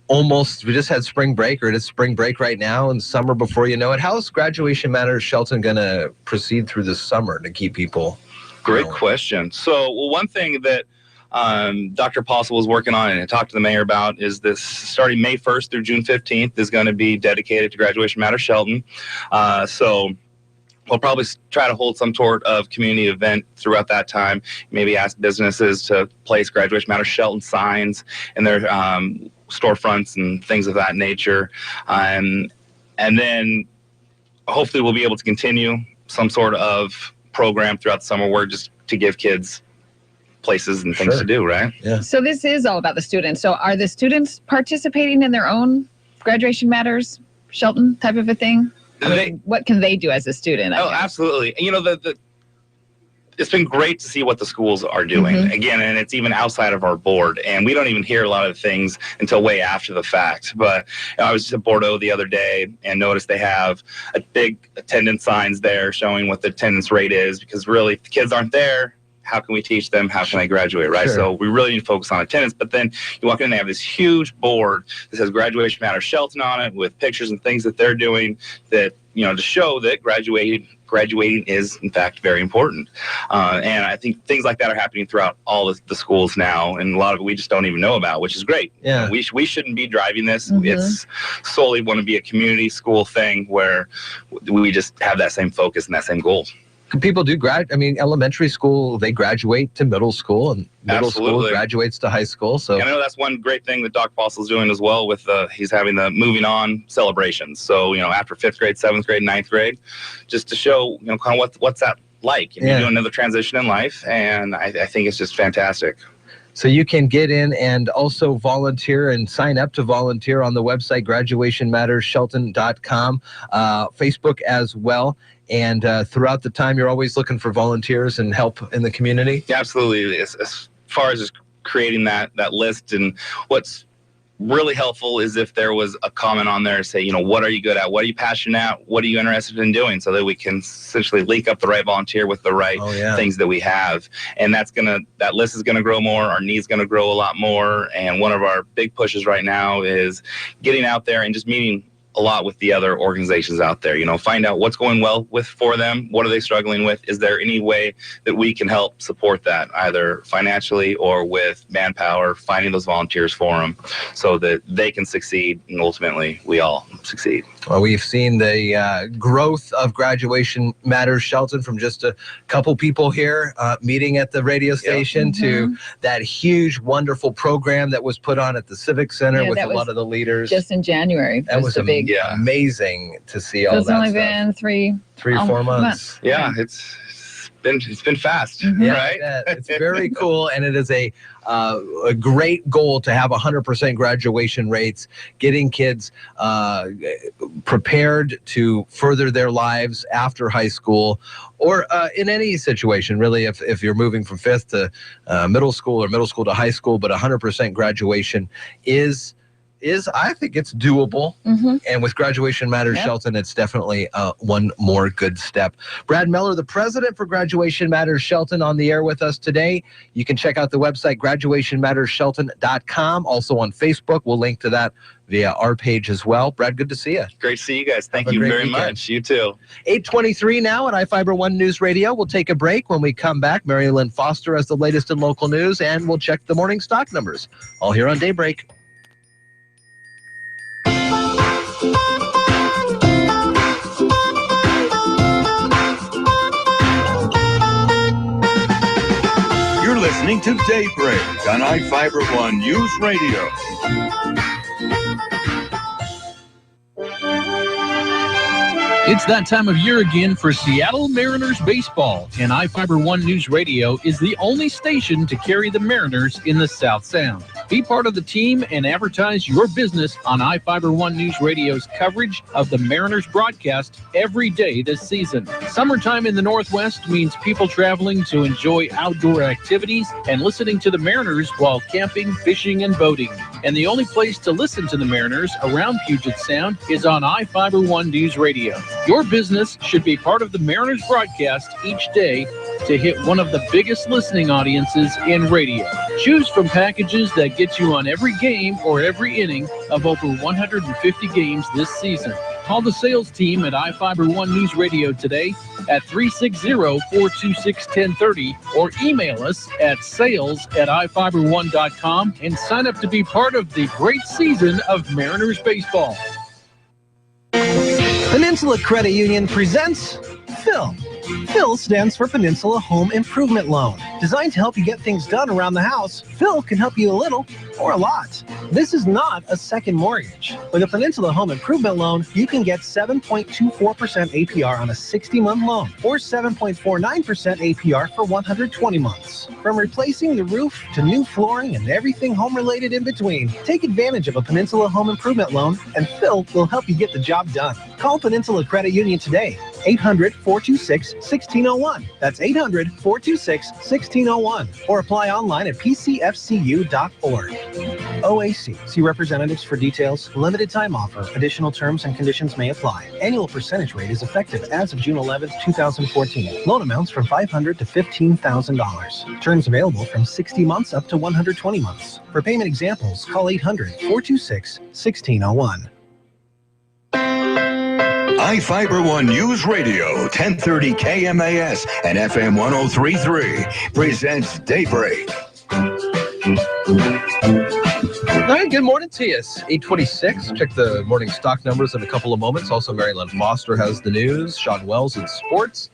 almost, we just had spring break, or it is spring break right now, and summer before you know it. How's Graduation Matters Shelton going to proceed through this summer to keep people? Great question. So one thing that Dr. Apostle was working on and I talked to the mayor about is this starting May 1st through June 15th is going to be dedicated to Graduation Matters Shelton. So we'll probably try to hold some sort of community event throughout that time, maybe ask businesses to place Graduation Matters Shelton signs in their storefronts and things of that nature. And then hopefully we'll be able to continue some sort of program throughout the summer where just to give kids places and things to do, right? Yeah. So this is all about the students. So are the students participating in their own Graduation Matters, Shelton type of a thing? I mean, what can they do as a student? Oh, absolutely. You know, it's been great to see what the schools are doing again, and it's even outside of our board, and we don't even hear a lot of things until way after the fact. But I was just at Bordeaux the other day and noticed they have a big attendance signs there showing what the attendance rate is, because really if the kids aren't there, how can we teach them? How can they graduate, right? Sure. So we really need to focus on attendance. But then you walk in and they have this huge board that says Graduation Matters Shelton on it with pictures and things that they're doing that, you know, to show that graduating is, in fact, very important. And I think things like that are happening throughout all the schools now, and a lot of it we just don't even know about, which is great. Yeah. We shouldn't be driving this. It's solely want to be a community school thing where we just have that same focus and that same goal. People do elementary school, they graduate to middle school, and middle school graduates to high school. So I know that's one great thing that Doc Fossil's doing as well with he's having the moving on celebrations. So, you know, after 5th grade, 7th grade, 9th grade, just to show, you know, kind of what's that like. And you're doing another transition in life, and I think it's just fantastic. So you can get in and also volunteer and sign up to volunteer on the website, graduationmattersshelton.com, Facebook as well. And throughout the time, you're always looking for volunteers and help in the community? Yeah, absolutely. As far as just creating that list, and what's really helpful is if there was a comment on there to say, you know, what are you good at? What are you passionate at? What are you interested in doing? So that we can essentially link up the right volunteer with the right things that we have. And that list is going to grow more. Our needs going to grow a lot more. And one of our big pushes right now is getting out there and just meeting a lot with the other organizations out there, you know, find out what's going well for them. What are they struggling with? Is there any way that we can help support that, either financially or with manpower, finding those volunteers for them so that they can succeed and ultimately we all succeed. Well, we've seen the growth of Graduation Matters Shelton from just a couple people here meeting at the radio station to that huge, wonderful program that was put on at the Civic Center with a lot of the leaders. Just in January. That was big. Amazing to see all that. It's only been 3 or 4 months. Yeah, it's been fast, right? It's very cool, and it is a great goal to have 100% graduation rates, getting kids prepared to further their lives after high school, or in any situation, really, if you're moving from 5th to middle school or middle school to high school, but 100% graduation is I think it's doable. And with Graduation Matters Shelton, it's definitely one more good step. Brad Miller, the president for Graduation Matters Shelton, on the air with us today. You can check out the website, graduationmattersshelton.com. Also on Facebook. We'll link to that via our page as well. Brad, good to see you. Great to see you guys. Thank you very much. You too. 8:23 now at iFIBER ONE News Radio. We'll take a break. When we come back, Mary Lynn Foster has the latest in local news, and we'll check the morning stock numbers. All here on Daybreak. You're listening to Daybreak on iFIBER ONE News Radio. It's that time of year again for Seattle Mariners baseball, and iFIBER ONE News Radio is the only station to carry the Mariners in the South Sound. Be part of the team and advertise your business on iFIBER ONE News Radio's coverage of the Mariners broadcast every day this season. Summertime in the Northwest means people traveling to enjoy outdoor activities and listening to the Mariners while camping, fishing, and boating. And the only place to listen to the Mariners around Puget Sound is on iFIBER ONE News Radio. Your business should be part of the Mariners broadcast each day to hit one of the biggest listening audiences in radio. Choose from packages that get you on every game or every inning of over 150 games this season. Call the sales team at iFIBER ONE News Radio today at 360-426-1030 or email us at sales@ifiberone.com and sign up to be part of the great season of Mariners baseball. Peninsula Credit Union presents Film. PHIL stands for Peninsula Home Improvement Loan. Designed to help you get things done around the house, PHIL can help you a little or a lot. This is not a second mortgage. With a Peninsula Home Improvement Loan, you can get 7.24% APR on a 60-month loan or 7.49% APR for 120 months. From replacing the roof to new flooring and everything home-related in between, take advantage of a Peninsula Home Improvement Loan, and PHIL will help you get the job done. Call Peninsula Credit Union today. 800-426-1601. That's 800-426-1601. Or apply online at pcfcu.org. OAC. See representatives for details. Limited time offer. Additional terms and conditions may apply. Annual percentage rate is effective as of June 11th, 2014. Loan amounts from $500 to $15,000. Terms available from 60 months up to 120 months. For payment examples, call 800-426-1601. iFIBER One News Radio, 1030 KMAS and FM 103.3 presents Daybreak. All right, good morning to you. It's 8:26. Check the morning stock numbers in a couple of moments. Also, Marilyn Foster has the news. Sean Wells in sports.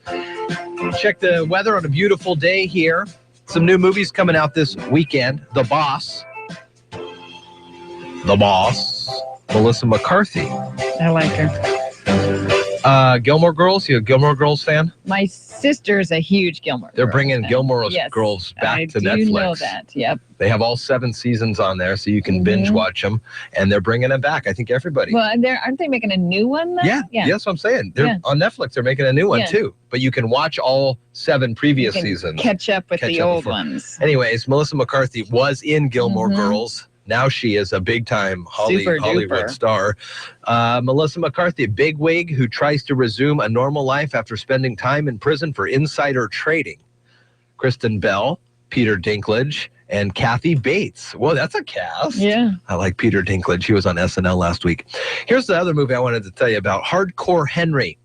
Check the weather on a beautiful day here. Some new movies coming out this weekend. The Boss. Melissa McCarthy. I like her. Gilmore Girls. You a Gilmore Girls fan? My sister's a huge Gilmore They're Girls bringing fan. Gilmore Yes, Girls back to Netflix. I do know that. Yep. They have all 7 seasons on there, so you can binge watch them, and they're bringing them back. I think everybody. Well, aren't they making a new one though? Yeah, that's what I'm saying. They're on Netflix. They're making a new one too, but you can watch all 7 previous seasons. Catch up with the old ones. Anyways, Melissa McCarthy was in Gilmore Girls. Now she is a big-time Hollywood star. Melissa McCarthy, bigwig who tries to resume a normal life after spending time in prison for insider trading. Kristen Bell, Peter Dinklage, and Kathy Bates. Whoa, that's a cast. Yeah. I like Peter Dinklage. He was on SNL last week. Here's the other movie I wanted to tell you about, Hardcore Henry.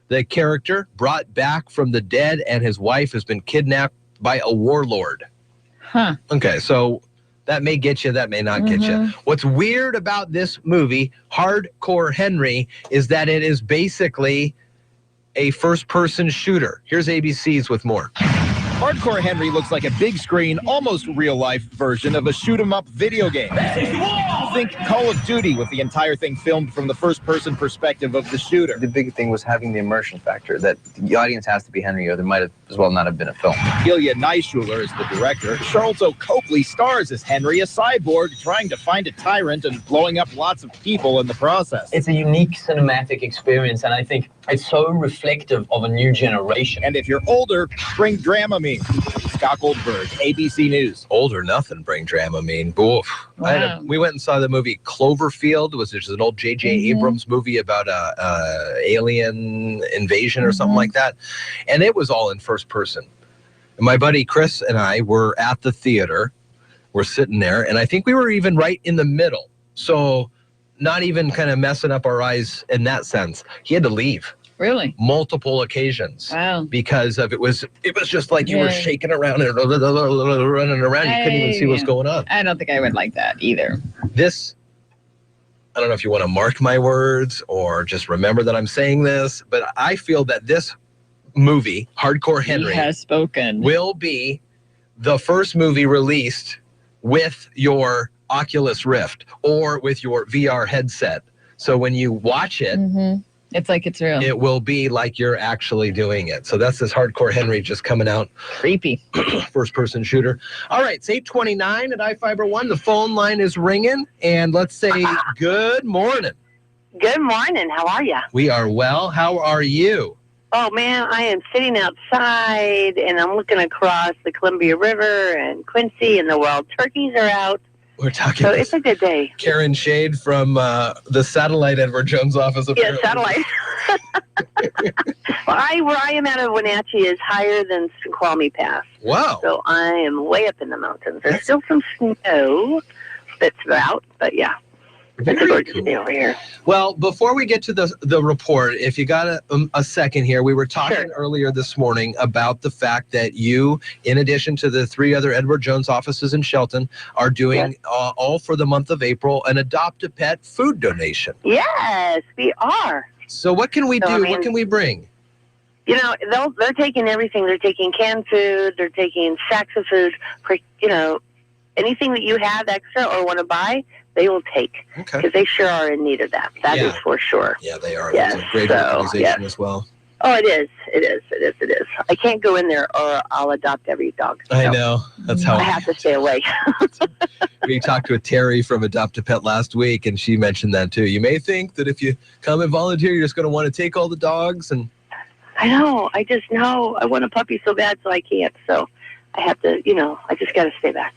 The character brought back from the dead, and his wife has been kidnapped by a warlord. Huh. Okay, so that may get you, that may not get you. What's weird about this movie, Hardcore Henry, is that it is basically a first-person shooter. Here's ABC's with more. Hardcore Henry looks like a big screen, almost real-life version of a shoot-'em-up video game. Think Call of Duty with the entire thing filmed from the first-person perspective of the shooter. The big thing was having the immersion factor, that the audience has to be Henry, or there might have as well not have been a film. Ilya Naishuller is the director. Charles Copley stars as Henry, a cyborg trying to find a tyrant and blowing up lots of people in the process. It's a unique cinematic experience, and I think it's so reflective of a new generation. And if you're older, bring Dramamine. Scott Goldberg, ABC News. Old or nothing, bring Dramamine. Oof. Wow. We went and saw the movie Cloverfield, which is an old J.J. Abrams movie about a alien invasion or something like that. And it was all in first person. And my buddy Chris and I were at the theater. We're sitting there, and I think we were even right in the middle. So not even kind of messing up our eyes in that sense. He had to leave. Really? Multiple occasions. Wow. Because of it was just like you were shaking around and running around. You couldn't even see what's going on. I don't think I would like that either. This, I don't know if you want to mark my words or just remember that I'm saying this, but I feel that this movie, Hardcore Henry, has spoken, will be the first movie released with your Oculus Rift or with your VR headset. So when you watch it, it's like it's real. It will be like you're actually doing it. So that's this Hardcore Henry just coming out. Creepy. First-person shooter. All right, it's 8:29 at iFIBER One. The phone line is ringing, and let's say good morning. Good morning. How are you? We are well. How are you? Oh, man, I am sitting outside, and I'm looking across the Columbia River and Quincy, and the wild turkeys are out. We're talking. So it's a good day. Karen Shade from the satellite Edward Jones office. Apparently. Yeah, satellite. Well, where I am out of Wenatchee is higher than Snoqualmie Pass. Wow. So I am way up in the mountains. There's still some snow that's out, but yeah. It's a gorgeous day over here. Well, before we get to the report, if you got a second here, we were talking earlier this morning about the fact that you, in addition to the 3 other Edward Jones offices in Shelton, are doing all for the month of April an Adopt a Pet food donation. Yes, we are. So what can we do? What can we bring? You know, they're taking everything. They're taking canned food. They're taking sacks of food. For, you know, anything that you have extra or want to buy, they will take. Okay. Because they sure are in need of that. That is for sure. Yeah, they are. Yes, It's a great organization as well. Oh, it is. I can't go in there or I'll adopt every dog. I know. That's how I have to stay away. We talked with Terry from Adopt a Pet last week, and she mentioned that too. You may think that if you come and volunteer, you're just going to want to take all the dogs. And I know. I just know. I want a puppy so bad, so I can't. So I have to, you know, I just got to stay back.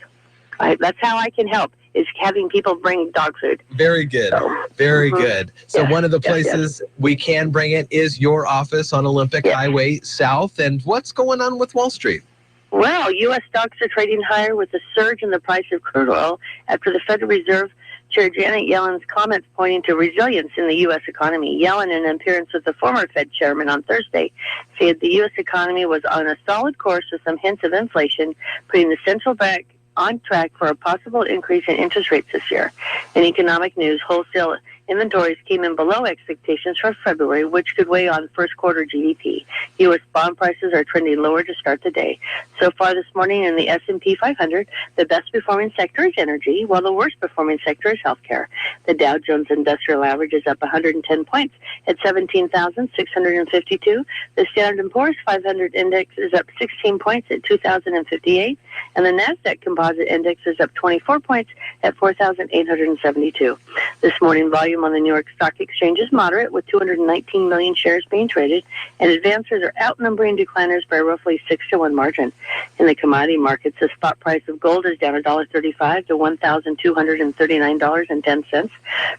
That's how I can help, is having people bring dog food. Very good. Very good. So one of the places we can bring it is your office on Olympic Highway South. And what's going on with Wall Street? Well, U.S. stocks are trading higher with a surge in the price of crude oil after the Federal Reserve Chair Janet Yellen's comments pointing to resilience in the U.S. economy. Yellen, in an appearance with the former Fed chairman on Thursday, said the U.S. economy was on a solid course with some hints of inflation, putting the central bank on track for a possible increase in interest rates this year. In economic news, wholesale inventories came in below expectations for February, which could weigh on first quarter GDP. U.S. bond prices are trending lower to start the day. So far this morning in the S&P 500, the best performing sector is energy, while the worst performing sector is healthcare. The Dow Jones Industrial Average is up 110 points at 17,652. The Standard & Poor's 500 Index is up 16 points at 2,058. And the NASDAQ Composite Index is up 24 points at 4,872. This morning, volume on the New York Stock Exchange is moderate, with 219 million shares being traded, and advancers are outnumbering decliners by roughly 6-1 margin. In the commodity markets, the spot price of gold is down $1.35 to $1,239.10.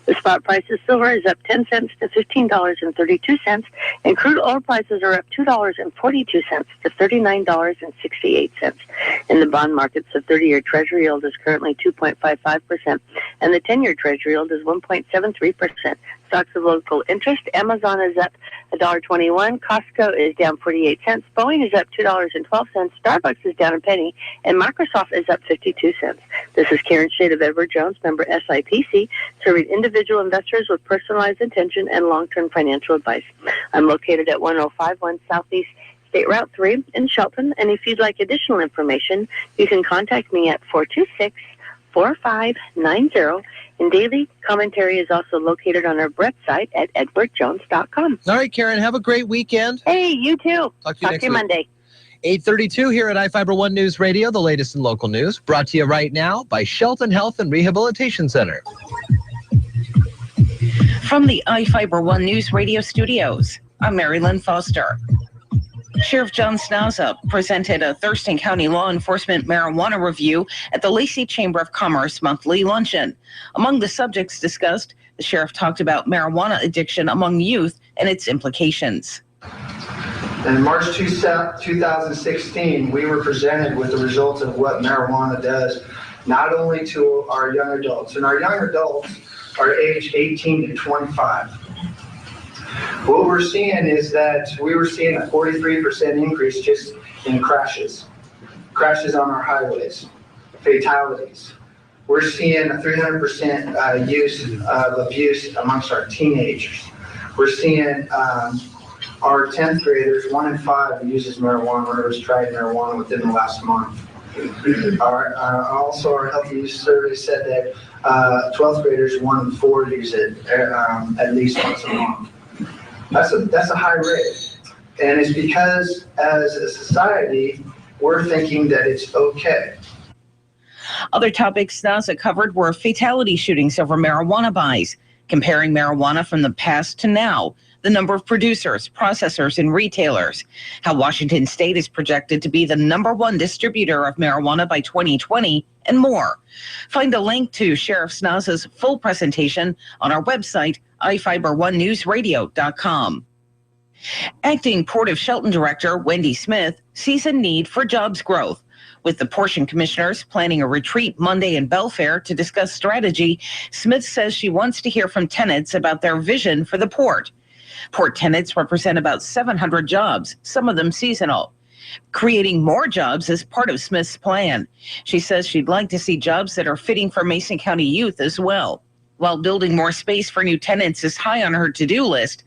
The spot price of silver is up 10 cents to $15.32, and crude oil prices are up $2.42 to $39.68. In the bond markets, the 30-year Treasury yield is currently 2.55%, and the 10-year Treasury yield is 1.73%. Stocks of local interest: Amazon is up $1.21, Costco is down 48 cents, Boeing is up $2.12, Starbucks is down a penny, and Microsoft is up 52 cents. This is Karen Shade of Edward Jones, member SIPC, serving individual investors with personalized attention and long-term financial advice. I'm located at 1051 Southeast State Route 3 in Shelton, and if you'd like additional information, you can contact me at 426-4590. And daily commentary is also located on our website at edwardjones.com. All right, Karen, have a great weekend. Hey, you too. Talk to you next week. Monday. 8:32 here at iFIBER ONE News Radio, the latest in local news, brought to you right now by Shelton Health and Rehabilitation Center. From the iFIBER ONE News Radio studios, I'm Mary Lynn Foster. Sheriff John Snauza presented a Thurston County law enforcement marijuana review at the Lacey Chamber of Commerce monthly luncheon. Among the subjects discussed, the sheriff talked about marijuana addiction among youth and its implications. In March 2016, we were presented with the results of what marijuana does, not only to our young adults, and our young adults are aged 18 to 25. What we're seeing is that we were seeing a 43% increase just in crashes on our highways, fatalities. We're seeing a 300% use of abuse amongst our teenagers. We're seeing our 10th graders, 1 in 5 uses marijuana or has tried marijuana within the last month. Also, our health use survey said that 12th graders, 1 in 4 use it at least once a month. That's a high rate, and it's because as a society we're thinking that it's okay. Other topics Snauza covered were fatality shootings over marijuana buys, comparing marijuana from the past to now, the number of producers, processors, and retailers, how Washington State is projected to be the #1 distributor of marijuana by 2020, and more. Find a link to Sheriff Snauza's full presentation on our website, iFIBER1newsradio.com. Acting Port of Shelton Director Wendy Smith sees a need for jobs growth. With the portion commissioners planning a retreat Monday in Belfair to discuss strategy, Smith says she wants to hear from tenants about their vision for the port. Port tenants represent about 700 jobs, some of them seasonal. Creating more jobs is part of Smith's plan. She says she'd like to see jobs that are fitting for Mason County youth as well. While building more space for new tenants is high on her to-do list,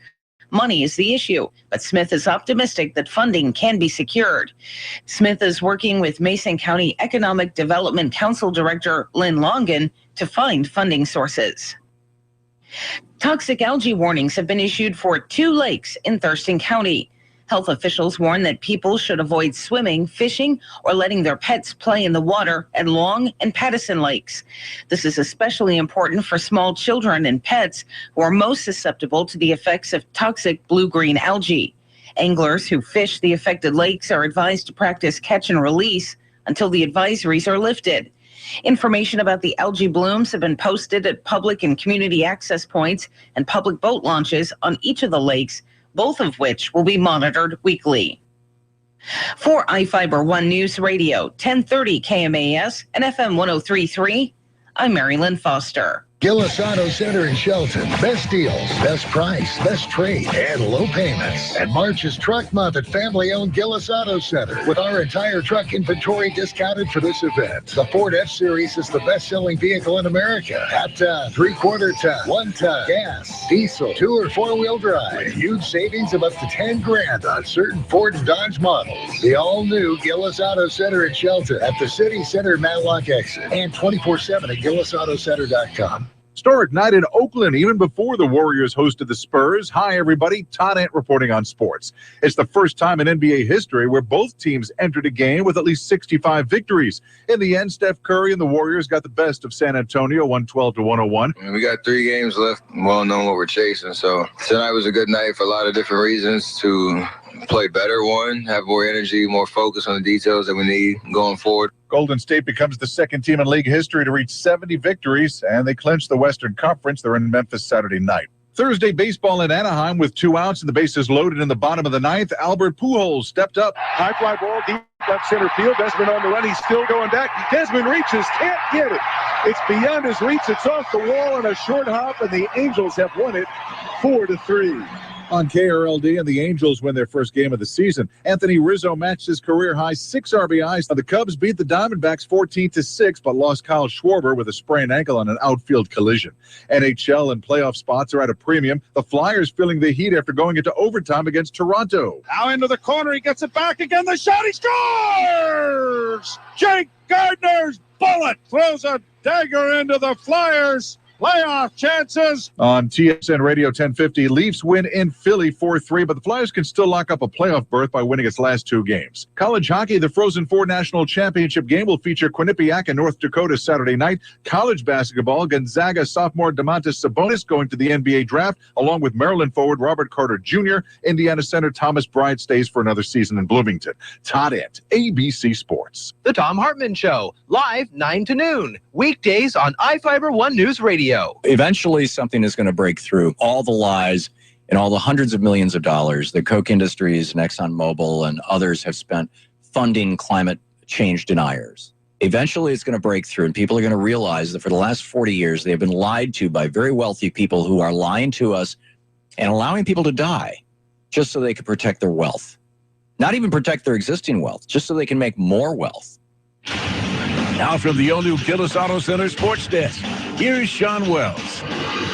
money is the issue, but Smith is optimistic that funding can be secured. Smith is working with Mason County Economic Development Council Director Lynn Longan to find funding sources. Toxic algae warnings have been issued for 2 lakes in Thurston County. Health officials warn that people should avoid swimming, fishing, or letting their pets play in the water at Long and Pattison lakes. This is especially important for small children and pets who are most susceptible to the effects of toxic blue-green algae. Anglers who fish the affected lakes are advised to practice catch and release until the advisories are lifted. Information about the algae blooms have been posted at public and community access points and public boat launches on each of the lakes, both of which will be monitored weekly. For iFIBER One News Radio, 1030 KMAS and FM 103.3, I'm Mary Lynn Foster. Gillis Auto Center in Shelton. Best deals, best price, best trade, and low payments. And March is Truck Month at family-owned Gillis Auto Center, with our entire truck inventory discounted for this event. The Ford F-Series is the best-selling vehicle in America. Half-ton, 3/4 ton, 1-ton, gas, diesel, 2- or 4-wheel drive. With huge savings of up to $10,000 on certain Ford and Dodge models. The all-new Gillis Auto Center in Shelton at the City Center Matlock exit, and 24/7 at GillisAutoCenter.com. Historic night in Oakland, even before the Warriors hosted the Spurs. Hi, everybody. Todd Ant reporting on sports. It's the first time in NBA history where both teams entered a game with at least 65 victories. In the end, Steph Curry and the Warriors got the best of San Antonio, 112-101. We got 3 games left, well known what we're chasing. So tonight was a good night for a lot of different reasons to play better, have more energy, more focus on the details that we need going forward. Golden State becomes the second team in league history to reach 70 victories, and they clinched the Western Conference. They're in Memphis Saturday night. Thursday baseball in Anaheim with 2 outs and the bases loaded in the bottom of the 9th. Albert Pujols stepped up. High fly ball deep left center field. Desmond on the run. He's still going back. Desmond reaches, can't get it. It's beyond his reach. It's off the wall on a short hop, and the Angels have won it 4-3. On KRLD, and the Angels win their first game of the season. Anthony Rizzo matched his career-high 6 RBIs. The Cubs beat the Diamondbacks 14-6, but lost Kyle Schwarber with a sprained ankle on an outfield collision. NHL and playoff spots are at a premium. The Flyers feeling the heat after going into overtime against Toronto. Now into the corner. He gets it back again. The shot. He scores! Jake Gardner's bullet throws a dagger into the Flyers' playoff chances. On TSN Radio 1050, Leafs win in Philly 4-3, but the Flyers can still lock up a playoff berth by winning its last 2 games. College hockey, the Frozen Four National Championship game will feature Quinnipiac and North Dakota Saturday night. College basketball, Gonzaga sophomore Domantas Sabonis going to the NBA draft, along with Maryland forward Robert Carter Jr. Indiana center Thomas Bryant stays for another season in Bloomington. Todd Ant, ABC Sports. The Tom Hartman Show, live 9 to noon, weekdays on iFIBER One News Radio. Eventually, something is going to break through all the lies and all the hundreds of millions of dollars that Koch Industries and ExxonMobil and others have spent funding climate change deniers. Eventually, it's going to break through, and people are going to realize that for the last 40 years, they have been lied to by very wealthy people who are lying to us and allowing people to die just so they can protect their wealth. Not even protect their existing wealth, just so they can make more wealth. Now from the all-new Gillis Auto Center Sports Desk, here's Sean Wells.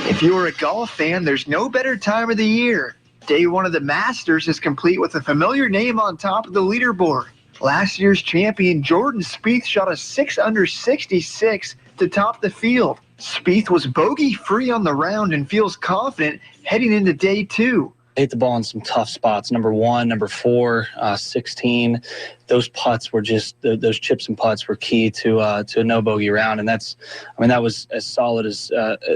If you're a golf fan, there's no better time of the year. Day 1 of the Masters is complete with a familiar name on top of the leaderboard. Last year's champion Jordan Spieth shot a 6-under 66 to top the field. Spieth was bogey-free on the round and feels confident heading into day 2. Hit the ball in some tough spots. Number 1, number 4, 16. Those putts were just those chips and putts were key to a no bogey round, and that was as solid as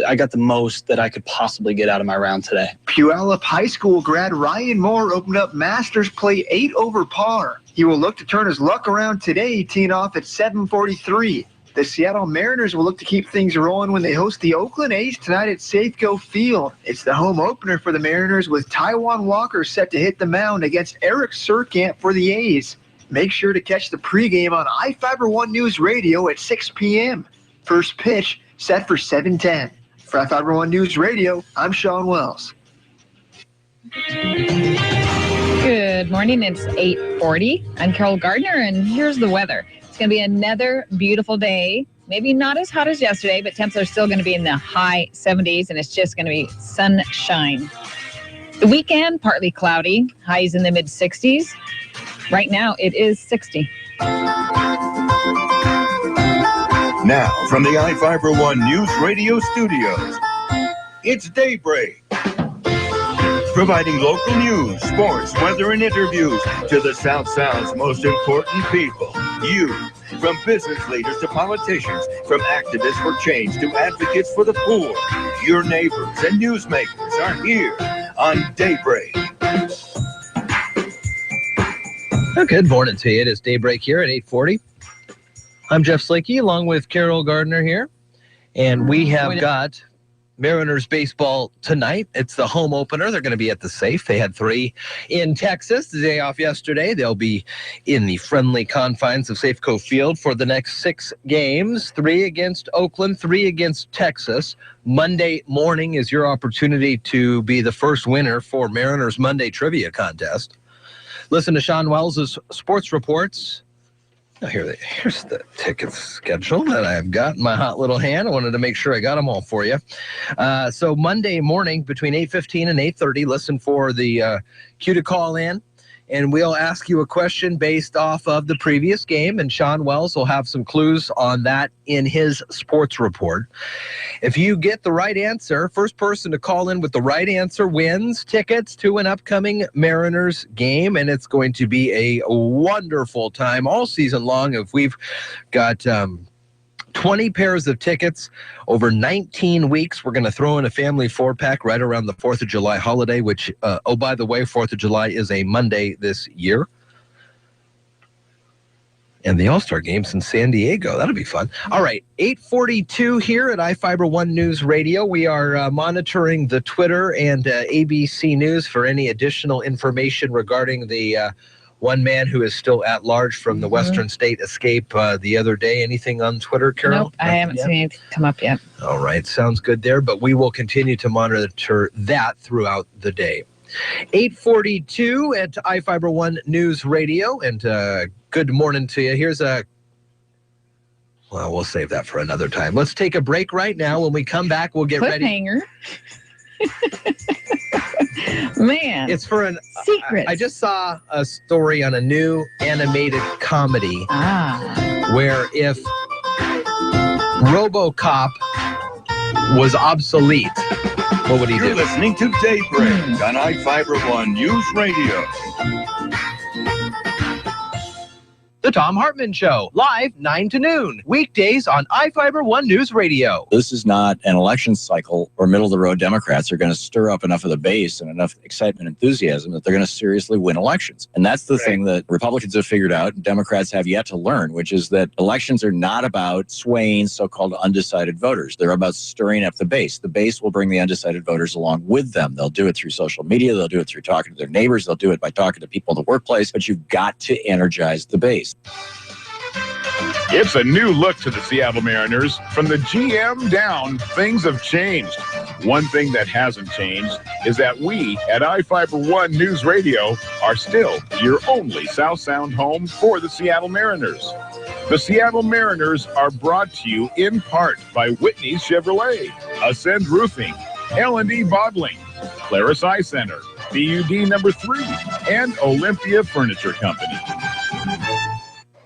I got the most that I could possibly get out of my round today. Puyallup High School grad Ryan Moore opened up Masters play 8 over par. He will look to turn his luck around today, teeing off at 7:43. The Seattle Mariners will look to keep things rolling when they host the Oakland A's tonight at Safeco Field. It's the home opener for the Mariners, with Taijuan Walker set to hit the mound against Eric Surkamp for the A's. Make sure to catch the pregame on iFIBER One News Radio at 6 p.m. First pitch set for 7:10. For iFIBER One News Radio, I'm Sean Wells. Good morning. It's 8:40. I'm Carol Gardner, and here's the weather. It's going to be another beautiful day. Maybe not as hot as yesterday, but temps are still going to be in the high 70s, and it's just going to be sunshine. The weekend, partly cloudy, highs in the mid-60s. Right now, it is 60. Now, from the iFIBER One News Radio studios, it's Daybreak. Providing local news, sports, weather, and interviews to the South Sound's most important people. You. From business leaders to politicians, from activists for change to advocates for the poor, your neighbors and newsmakers are here on Daybreak. Well, good morning to you. It is Daybreak here at 8:40. I'm Jeff Slikey along with Carol Gardner here, and we have got Mariners baseball tonight. It's the home opener. They're going to be at the Safe. They had 3 in Texas the day off yesterday. They'll be in the friendly confines of Safeco Field for the next 6 games, 3 against Oakland, 3 against Texas. Monday morning is your opportunity to be the first winner for Mariners Monday Trivia Contest. Listen to Sean Wells' sports reports. Oh, here's the ticket schedule that I've got in my hot little hand. I wanted to make sure I got them all for you. So Monday morning between 8:15 and 8:30, listen for the cue to call in, and we'll ask you a question based off of the previous game, and Sean Wells will have some clues on that in his sports report. If you get the right answer, first person to call in with the right answer wins tickets to an upcoming Mariners game, and it's going to be a wonderful time all season long. If we've got 20 pairs of tickets over 19 weeks. We're going to throw in a family 4-pack right around the 4th of July holiday, which, oh, by the way, 4th of July is a Monday this year. And the All-Star Game's in San Diego. That'll be fun. All right, 8:42 here at iFIBER One News Radio. We are monitoring the Twitter and ABC News for any additional information regarding the one man who is still at large from the Western State escape the other day. Anything on Twitter, Carol? Nope, I haven't seen anything come up yet. All right, sounds good there, but we will continue to monitor that throughout the day. 8:42 at iFIBER One News Radio, and good morning to you. Here's well, we'll save that for another time. Let's take a break right now. When we come back, we'll get ready. Cliffhanger. Man, it's for an secret. I just saw a story on a new animated comedy where if RoboCop was obsolete, what would he do? You're listening to Daybreak on iFIBER One News Radio. The Tom Hartman Show, live 9 to noon, weekdays on iFIBER One News Radio. This is not an election cycle where middle-of-the-road Democrats are going to stir up enough of the base and enough excitement and enthusiasm that they're going to seriously win elections. And that's the thing that Republicans have figured out and Democrats have yet to learn, which is that elections are not about swaying so-called undecided voters. They're about stirring up the base. The base will bring the undecided voters along with them. They'll do it through social media. They'll do it through talking to their neighbors. They'll do it by talking to people in the workplace. But you've got to energize the base. It's a new look to the Seattle Mariners. From the GM down, things have changed. One thing that hasn't changed is that we at iFIBER One News Radio are still your only South Sound home for the Seattle Mariners. The Seattle Mariners are brought to you in part by Whitney's Chevrolet, Ascend Roofing, L&D Bottling, Claris Eye Center, BUD number 3, and Olympia Furniture Company.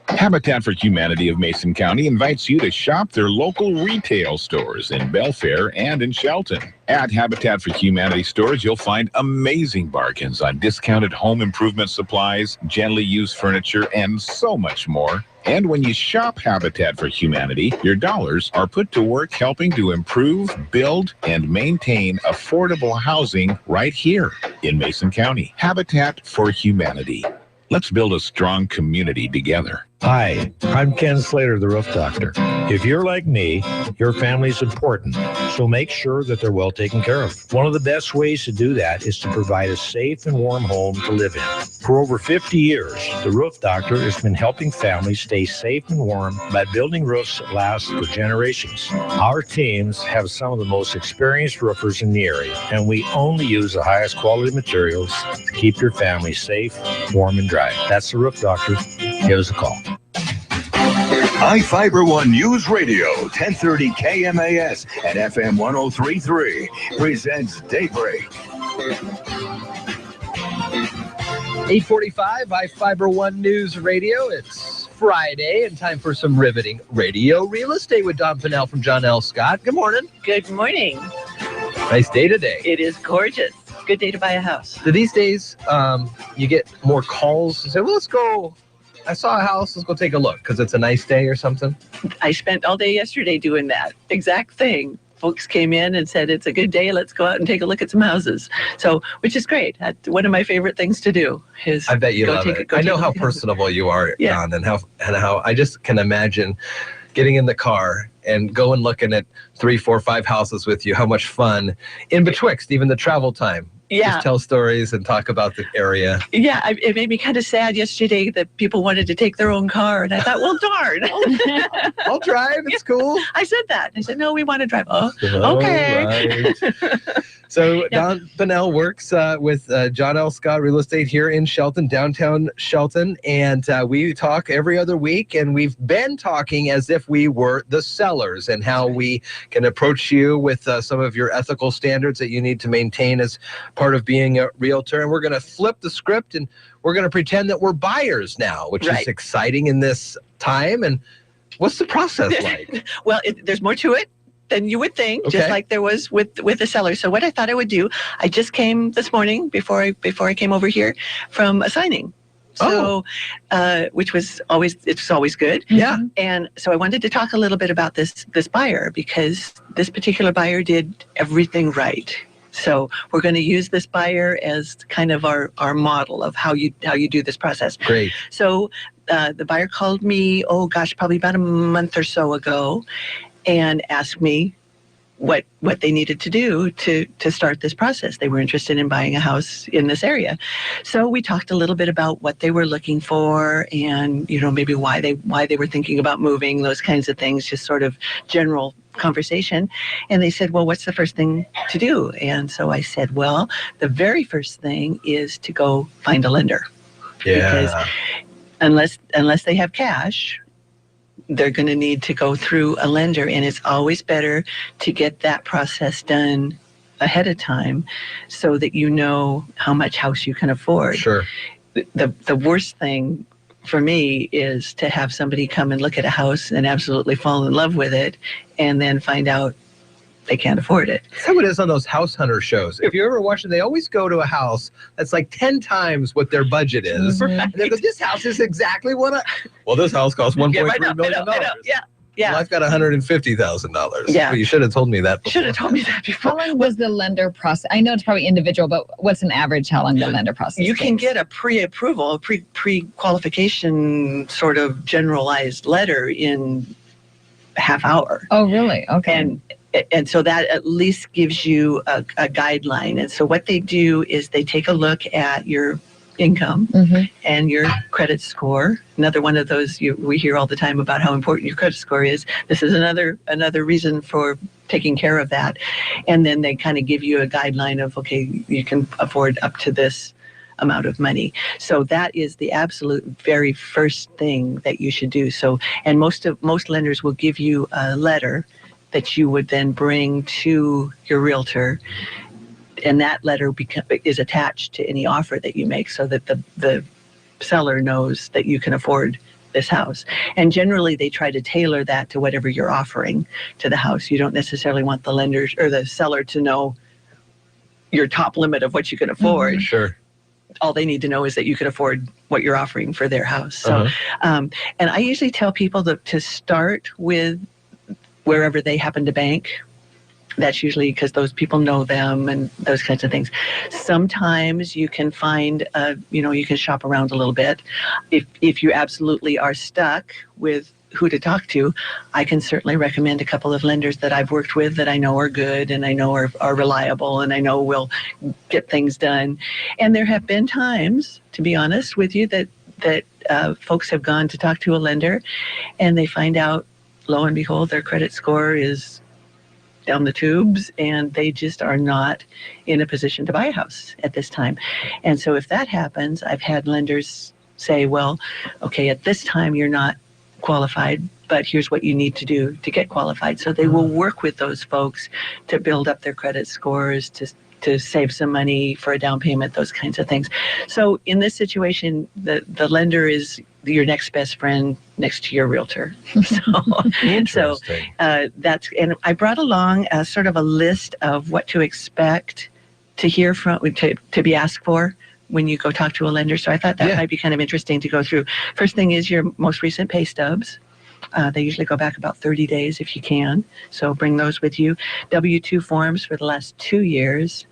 Habitat for Humanity of Mason County invites you to shop their local retail stores in Belfair and in Shelton. At Habitat for Humanity stores, you'll find amazing bargains on discounted home improvement supplies, gently used furniture, and so much more. And when you shop Habitat for Humanity, your dollars are put to work helping to improve, build, and maintain affordable housing right here in Mason County. Habitat for Humanity. Let's build a strong community together. Hi, I'm Ken Slater, the Roof Doctor. If you're like me, your family's important, so make sure that they're well taken care of. One of the best ways to do that is to provide a safe and warm home to live in. For over 50 years, the Roof Doctor has been helping families stay safe and warm by building roofs that last for generations. Our teams have some of the most experienced roofers in the area, and we only use the highest quality materials to keep your family safe, warm, and dry. That's the Roof Doctor. Give us a call. iFIBER One News Radio, 1030 KMAS and FM 103.3 presents Daybreak. 8:45 iFIBER One News Radio. It's Friday and time for some riveting radio real estate with Don Pinnell from John L. Scott. Good morning. Good morning. Nice day today. It is gorgeous. Good day to buy a house. So these days, you get more calls to say, well, let's go. I saw a house. Let's go take a look because it's a nice day or something. I spent all day yesterday doing that exact thing. Folks came in and said, it's a good day. Let's go out and take a look at some houses. So, which is great. That's one of my favorite things to do is I bet you love it. I know how personal. personable you are, Yeah. Don, and how I just can imagine getting in the car and going looking at 3, 4, 5 houses with you. How much fun in betwixt, even the travel time. Yeah. Just tell stories and talk about the area. Yeah, it made me kind of sad yesterday that people wanted to take their own car. And I thought, well, darn. I'll drive. It's cool. I said that. I said, no, we want to drive. Oh, okay. Right. So Don Pinnell works with John L. Scott Real Estate here in Shelton, downtown Shelton. And we talk every other week. And we've been talking as if we were the sellers and how we can approach you with some of your ethical standards that you need to maintain as part of being a realtor. And we're going to flip the script and we're going to pretend that we're buyers now, which is exciting in this time. And what's the process like? Well, there's more to it than you would think, just like there was with the seller. So what I thought I would do, I just came this morning before I came over here from a signing. So, which was always good. Yeah. And so I wanted to talk a little bit about this buyer because this particular buyer did everything right. So we're going to use this buyer as kind of our model of how you do this process. Great. So the buyer called me, probably about a month or so ago, and asked me what they needed to do to start this process. They were interested in buying a house in this area. So we talked a little bit about what they were looking for and, maybe why they were thinking about moving, those kinds of things, just sort of general conversation. And they said, well, what's the first thing to do? And so I said, well, the very first thing is to go find a lender. Yeah. Because unless they have cash, they're going to need to go through a lender, and it's always better to get that process done ahead of time so that you know how much house you can afford. Sure. The worst thing for me is to have somebody come and look at a house and absolutely fall in love with it and then find out they can't afford it. That's how it is on those house hunter shows. If you ever watch it, they always go to a house that's like 10 times what their budget is. Right. And they go, this house is exactly what well, this house costs $1.3 million. Yeah. Well, I've got $150,000. Yeah. Well, you should have told me that before. Should have told me that before. How long was the lender process? I know it's probably individual, but what's an average how long the lender process You can takes? get a pre-approval, a pre-qualification sort of generalized letter in a half hour. Oh, really? Okay. And so that at least gives you a guideline. And so what they do is they take a look at your income and your credit score. Another one of those we hear all the time about how important your credit score is. This is another reason for taking care of that. And then they kind of give you a guideline of, okay, you can afford up to this amount of money. So that is the absolute very first thing that you should do. So, and most lenders will give you a letter that you would then bring to your realtor, and that letter is attached to any offer that you make so that the seller knows that you can afford this house. And generally they try to tailor that to whatever you're offering to the house. You don't necessarily want the lenders or the seller to know your top limit of what you can afford. Sure. All they need to know is that you can afford what you're offering for their house. So, and I usually tell people to start with wherever they happen to bank. That's usually because those people know them and those kinds of things. Sometimes you can find, you can shop around a little bit. If you absolutely are stuck with who to talk to, I can certainly recommend a couple of lenders that I've worked with that I know are good and I know are reliable and I know will get things done. And there have been times, to be honest with you, that folks have gone to talk to a lender and they find out, lo and behold, their credit score is down the tubes and they just are not in a position to buy a house at this time. And so if that happens, I've had lenders say, well, okay, at this time you're not qualified, but here's what you need to do to get qualified. So they will work with those folks to build up their credit scores, to save some money for a down payment, those kinds of things. So in this situation, the lender is your next best friend next to your realtor. So that's, and I brought along a sort of a list of what to expect to hear from, to be asked for when you go talk to a lender. So I thought that might be kind of interesting to go through. First thing is your most recent pay stubs. They usually go back about 30 days if you can. So bring those with you. W-2 forms for the last 2 years.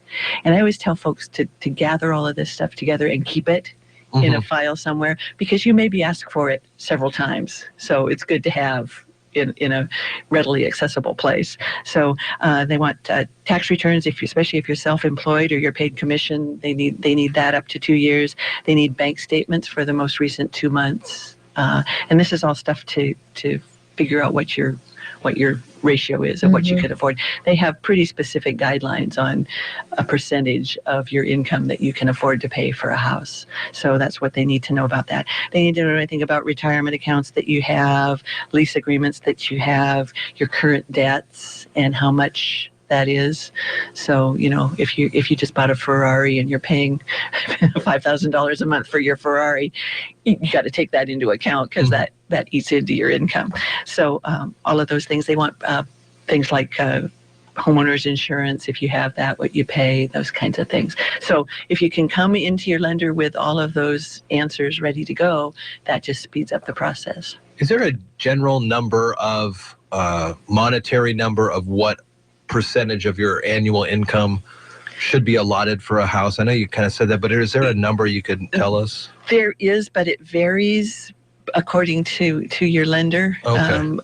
And I always tell folks to gather all of this stuff together and keep it in a file somewhere, because you may be asked for it several times. So it's good to have in a readily accessible place. So they want tax returns, especially if you're self-employed or you're paid commission. They need that up to 2 years. They need bank statements for the most recent 2 months. And this is all stuff to figure out what your ratio is of what you can afford. They have pretty specific guidelines on a percentage of your income that you can afford to pay for a house. So that's what they need to know about that. They need to know anything about retirement accounts that you have, lease agreements that you have, your current debts and how much that is. So, you know, if you just bought a Ferrari and you're paying $5,000 a month for your Ferrari, you got to take that into account, because that eats into your income. So all of those things, they want things like homeowners insurance, if you have that, what you pay, those kinds of things. So if you can come into your lender with all of those answers ready to go, that just speeds up the process. Is there a general number of monetary number of what percentage of your annual income should be allotted for a house? I know you kind of said that, but is there a number you could tell us? There is, but it varies according to your lender. Okay.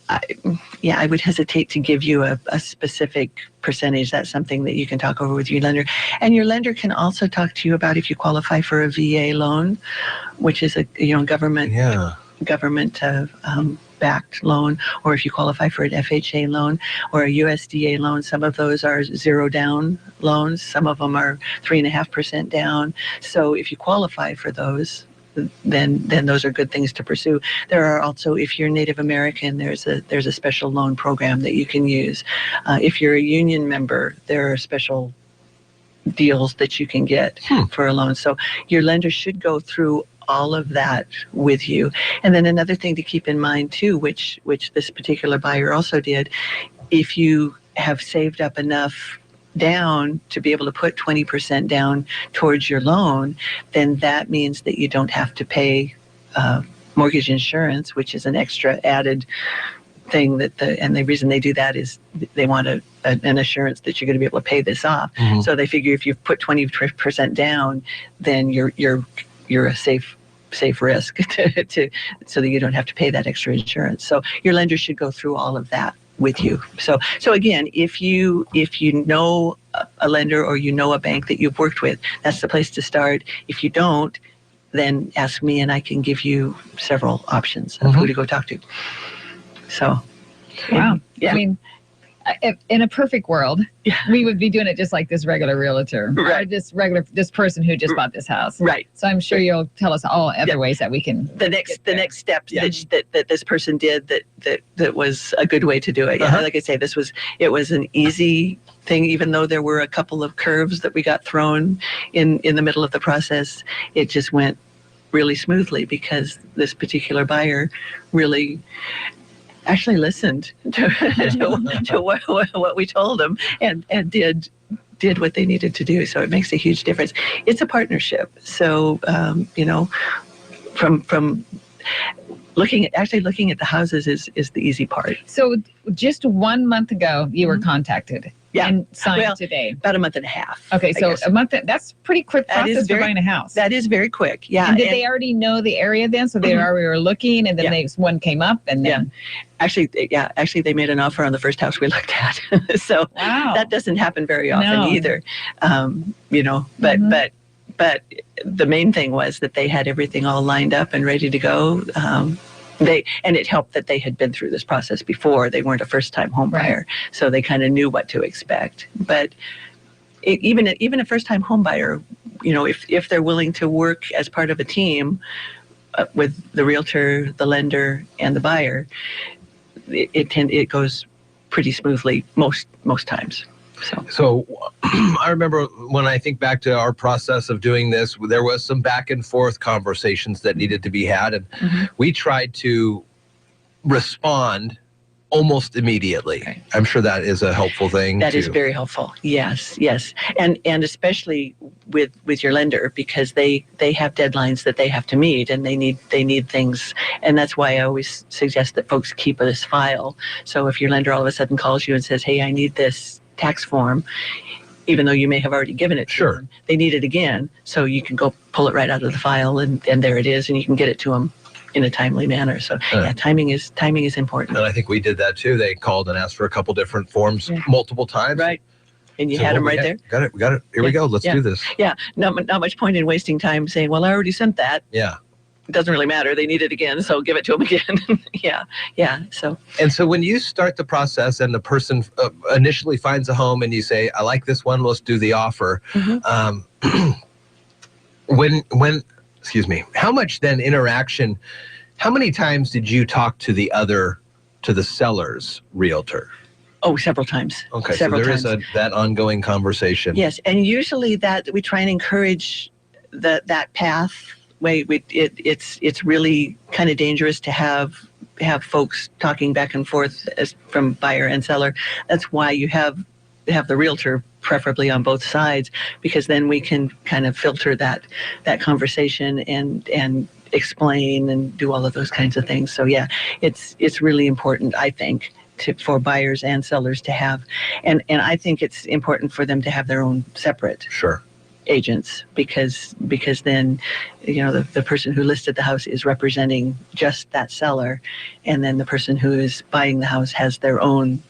I would hesitate to give you a specific percentage. That's something that you can talk over with your lender. And your lender can also talk to you about if you qualify for a VA loan, which is a government backed loan, or if you qualify for an FHA loan or a USDA loan. Some of those are zero down loans. Some of them are 3.5% down. So if you qualify for those, then those are good things to pursue. There are also, if you're Native American, there's a special loan program that you can use. If you're a union member, there are special deals that you can get for a loan. So your lender should go through all of that with you. And then another thing to keep in mind too, which this particular buyer also did, if you have saved up enough down to be able to put 20% down towards your loan, then that means that you don't have to pay mortgage insurance, which is an extra added thing and the reason they do that is they want an assurance that you're going to be able to pay this off. So they figure if you've put 20% down, then you're a safe risk so that you don't have to pay that extra insurance. So your lender should go through all of that with you. So again, if you know a lender or you know a bank that you've worked with, that's the place to start. If you don't, then ask me and I can give you several options of who to go talk to. So, wow. I mean, in a perfect world, we would be doing it just like this regular realtor, or this person who just bought this house. Right. So I'm sure you'll tell us all other ways that we can. The next step that this person did that was a good way to do it. Yeah, like I say, it was an easy thing, even though there were a couple of curves that we got thrown in the middle of the process. It just went really smoothly because this particular buyer really actually listened to what we told them and did what they needed to do. So it makes a huge difference. It's a partnership. So, from looking at the houses is the easy part. So just 1 month ago, you were contacted. Yeah. And signed today. About a month and a half. Okay, so a month, that's pretty quick process for buying a house. That is very quick, yeah. And did they already know the area then? So they already were looking, and then one came up, and then... Actually, they made an offer on the first house we looked at. So that doesn't happen very often either. But the main thing was that they had everything all lined up and ready to go. And it helped that they had been through this process before. They weren't a first-time home buyer, so they kind of knew what to expect. But even a first-time home buyer, if they're willing to work as part of a team with the realtor, the lender, and the buyer, it goes pretty smoothly most times. So I remember when I think back to our process of doing this, there was some back and forth conversations that needed to be had, and we tried to respond almost immediately. Right. I'm sure that is a helpful thing. That is very helpful. Yes, yes. And especially with your lender, because they have deadlines that they have to meet, and they need things. And that's why I always suggest that folks keep this file. So if your lender all of a sudden calls you and says, hey, I need this tax form, even though you may have already given it to them, they need it again. So you can go pull it right out of the file, and there it is, and you can get it to them in a timely manner. So timing is important. And I think we did that too. They called and asked for a couple different forms multiple times. Right. And you had them right there. Got it. We got it. Here we go. Let's do this. Yeah. Not much point in wasting time saying, well, I already sent that. Yeah. It doesn't really matter. They need it again, so give it to them again. Yeah. So. And so when you start the process and the person initially finds a home and you say, I like this one, let's do the offer. Excuse me, how much then interaction, how many times did you talk to the seller's realtor? Oh, several times. Okay, so there is that ongoing conversation. Yes, and usually that we try and encourage that path. It's really kind of dangerous to have folks talking back and forth from buyer and seller. That's why you have the realtor preferably on both sides, because then we can kind of filter that conversation and explain and do all of those kinds of things. So yeah, it's really important, I think, for buyers and sellers to have, and I think it's important for them to have their own separate agents, because then the person who listed the house is representing just that seller, and then the person who is buying the house has their own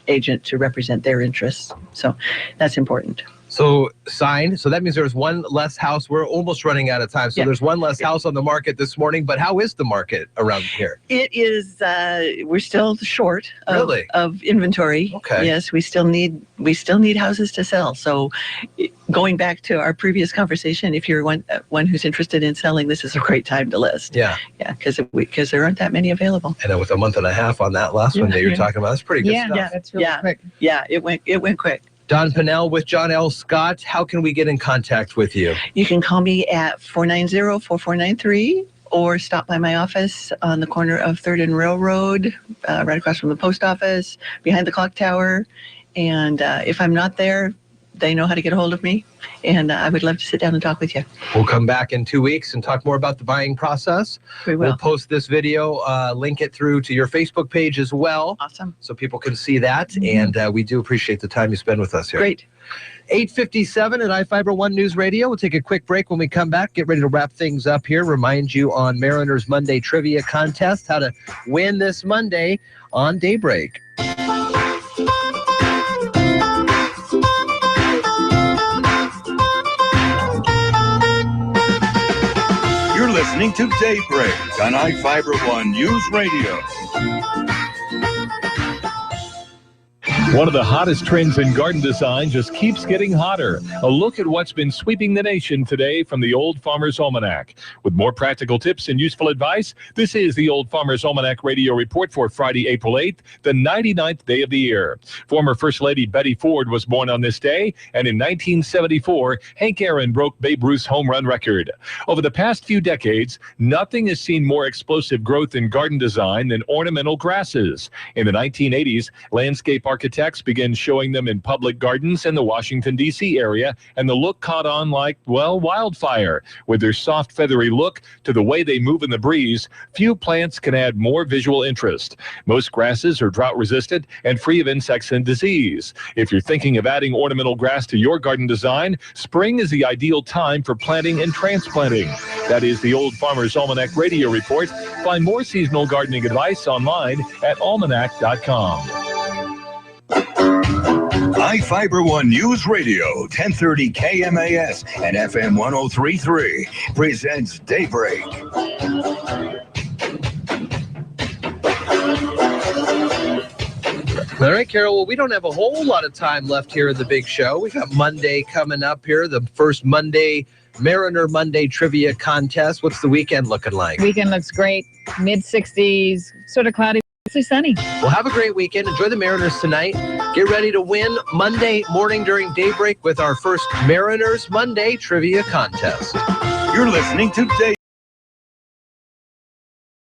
agent to represent their interests. So that's important. So signed. So that means there's one less house. We're almost running out of time. So there's one less house on the market this morning. But how is the market around here? It is. We're still short of inventory. Okay. Yes, we still need houses to sell. So going back to our previous conversation, if you're one who's interested in selling, this is a great time to list. Yeah. Yeah, because there aren't that many available. And with a month and a half on that last one that you're talking about, that's pretty good stuff. Yeah, that's really quick. Yeah, it went quick. Don Pinnell with John L. Scott. How can we get in contact with you? You can call me at 490-4493 or stop by my office on the corner of 3rd and Railroad, right across from the post office, behind the clock tower. And if I'm not there, they know how to get a hold of me, and I would love to sit down and talk with you. We'll come back in 2 weeks and talk more about the buying process. We will. We'll post this video, link it through to your Facebook page as well. Awesome. So people can see that, and we do appreciate the time you spend with us here. Great. 8:57 at iFIBER ONE News Radio. We'll take a quick break. When we come back, get ready to wrap things up here. Remind you on Mariners Monday Trivia Contest how to win this Monday on Daybreak. You're listening to Daybreak on iFIBER ONE News Radio. One of the hottest trends in garden design just keeps getting hotter. A look at what's been sweeping the nation today from the Old Farmer's Almanac. With more practical tips and useful advice, this is the Old Farmer's Almanac radio report for Friday, April 8th, the 99th day of the year. Former First Lady Betty Ford was born on this day, and in 1974, Hank Aaron broke Babe Ruth's home run record. Over the past few decades, nothing has seen more explosive growth in garden design than ornamental grasses. In the 1980s, landscape architects began showing them in public gardens in the Washington, D.C. area, and the look caught on like, wildfire. With their soft, feathery look to the way they move in the breeze, few plants can add more visual interest. Most grasses are drought-resistant and free of insects and disease. If you're thinking of adding ornamental grass to your garden design, spring is the ideal time for planting and transplanting. That is the Old Farmer's Almanac radio report. Find more seasonal gardening advice online at almanac.com. iFIBER ONE News Radio, 1030 KMAS and FM 103.3 presents Daybreak. All right, Carol, well, we don't have a whole lot of time left here in the big show. We've got Monday coming up here, the first Mariner Monday Trivia Contest. What's the weekend looking like? Weekend looks great. Mid-60s, sort of cloudy Mostly sunny. Well, have a great weekend. Enjoy the Mariners tonight. Get ready to win Monday morning during Daybreak with our first Mariners Monday trivia contest. You're listening to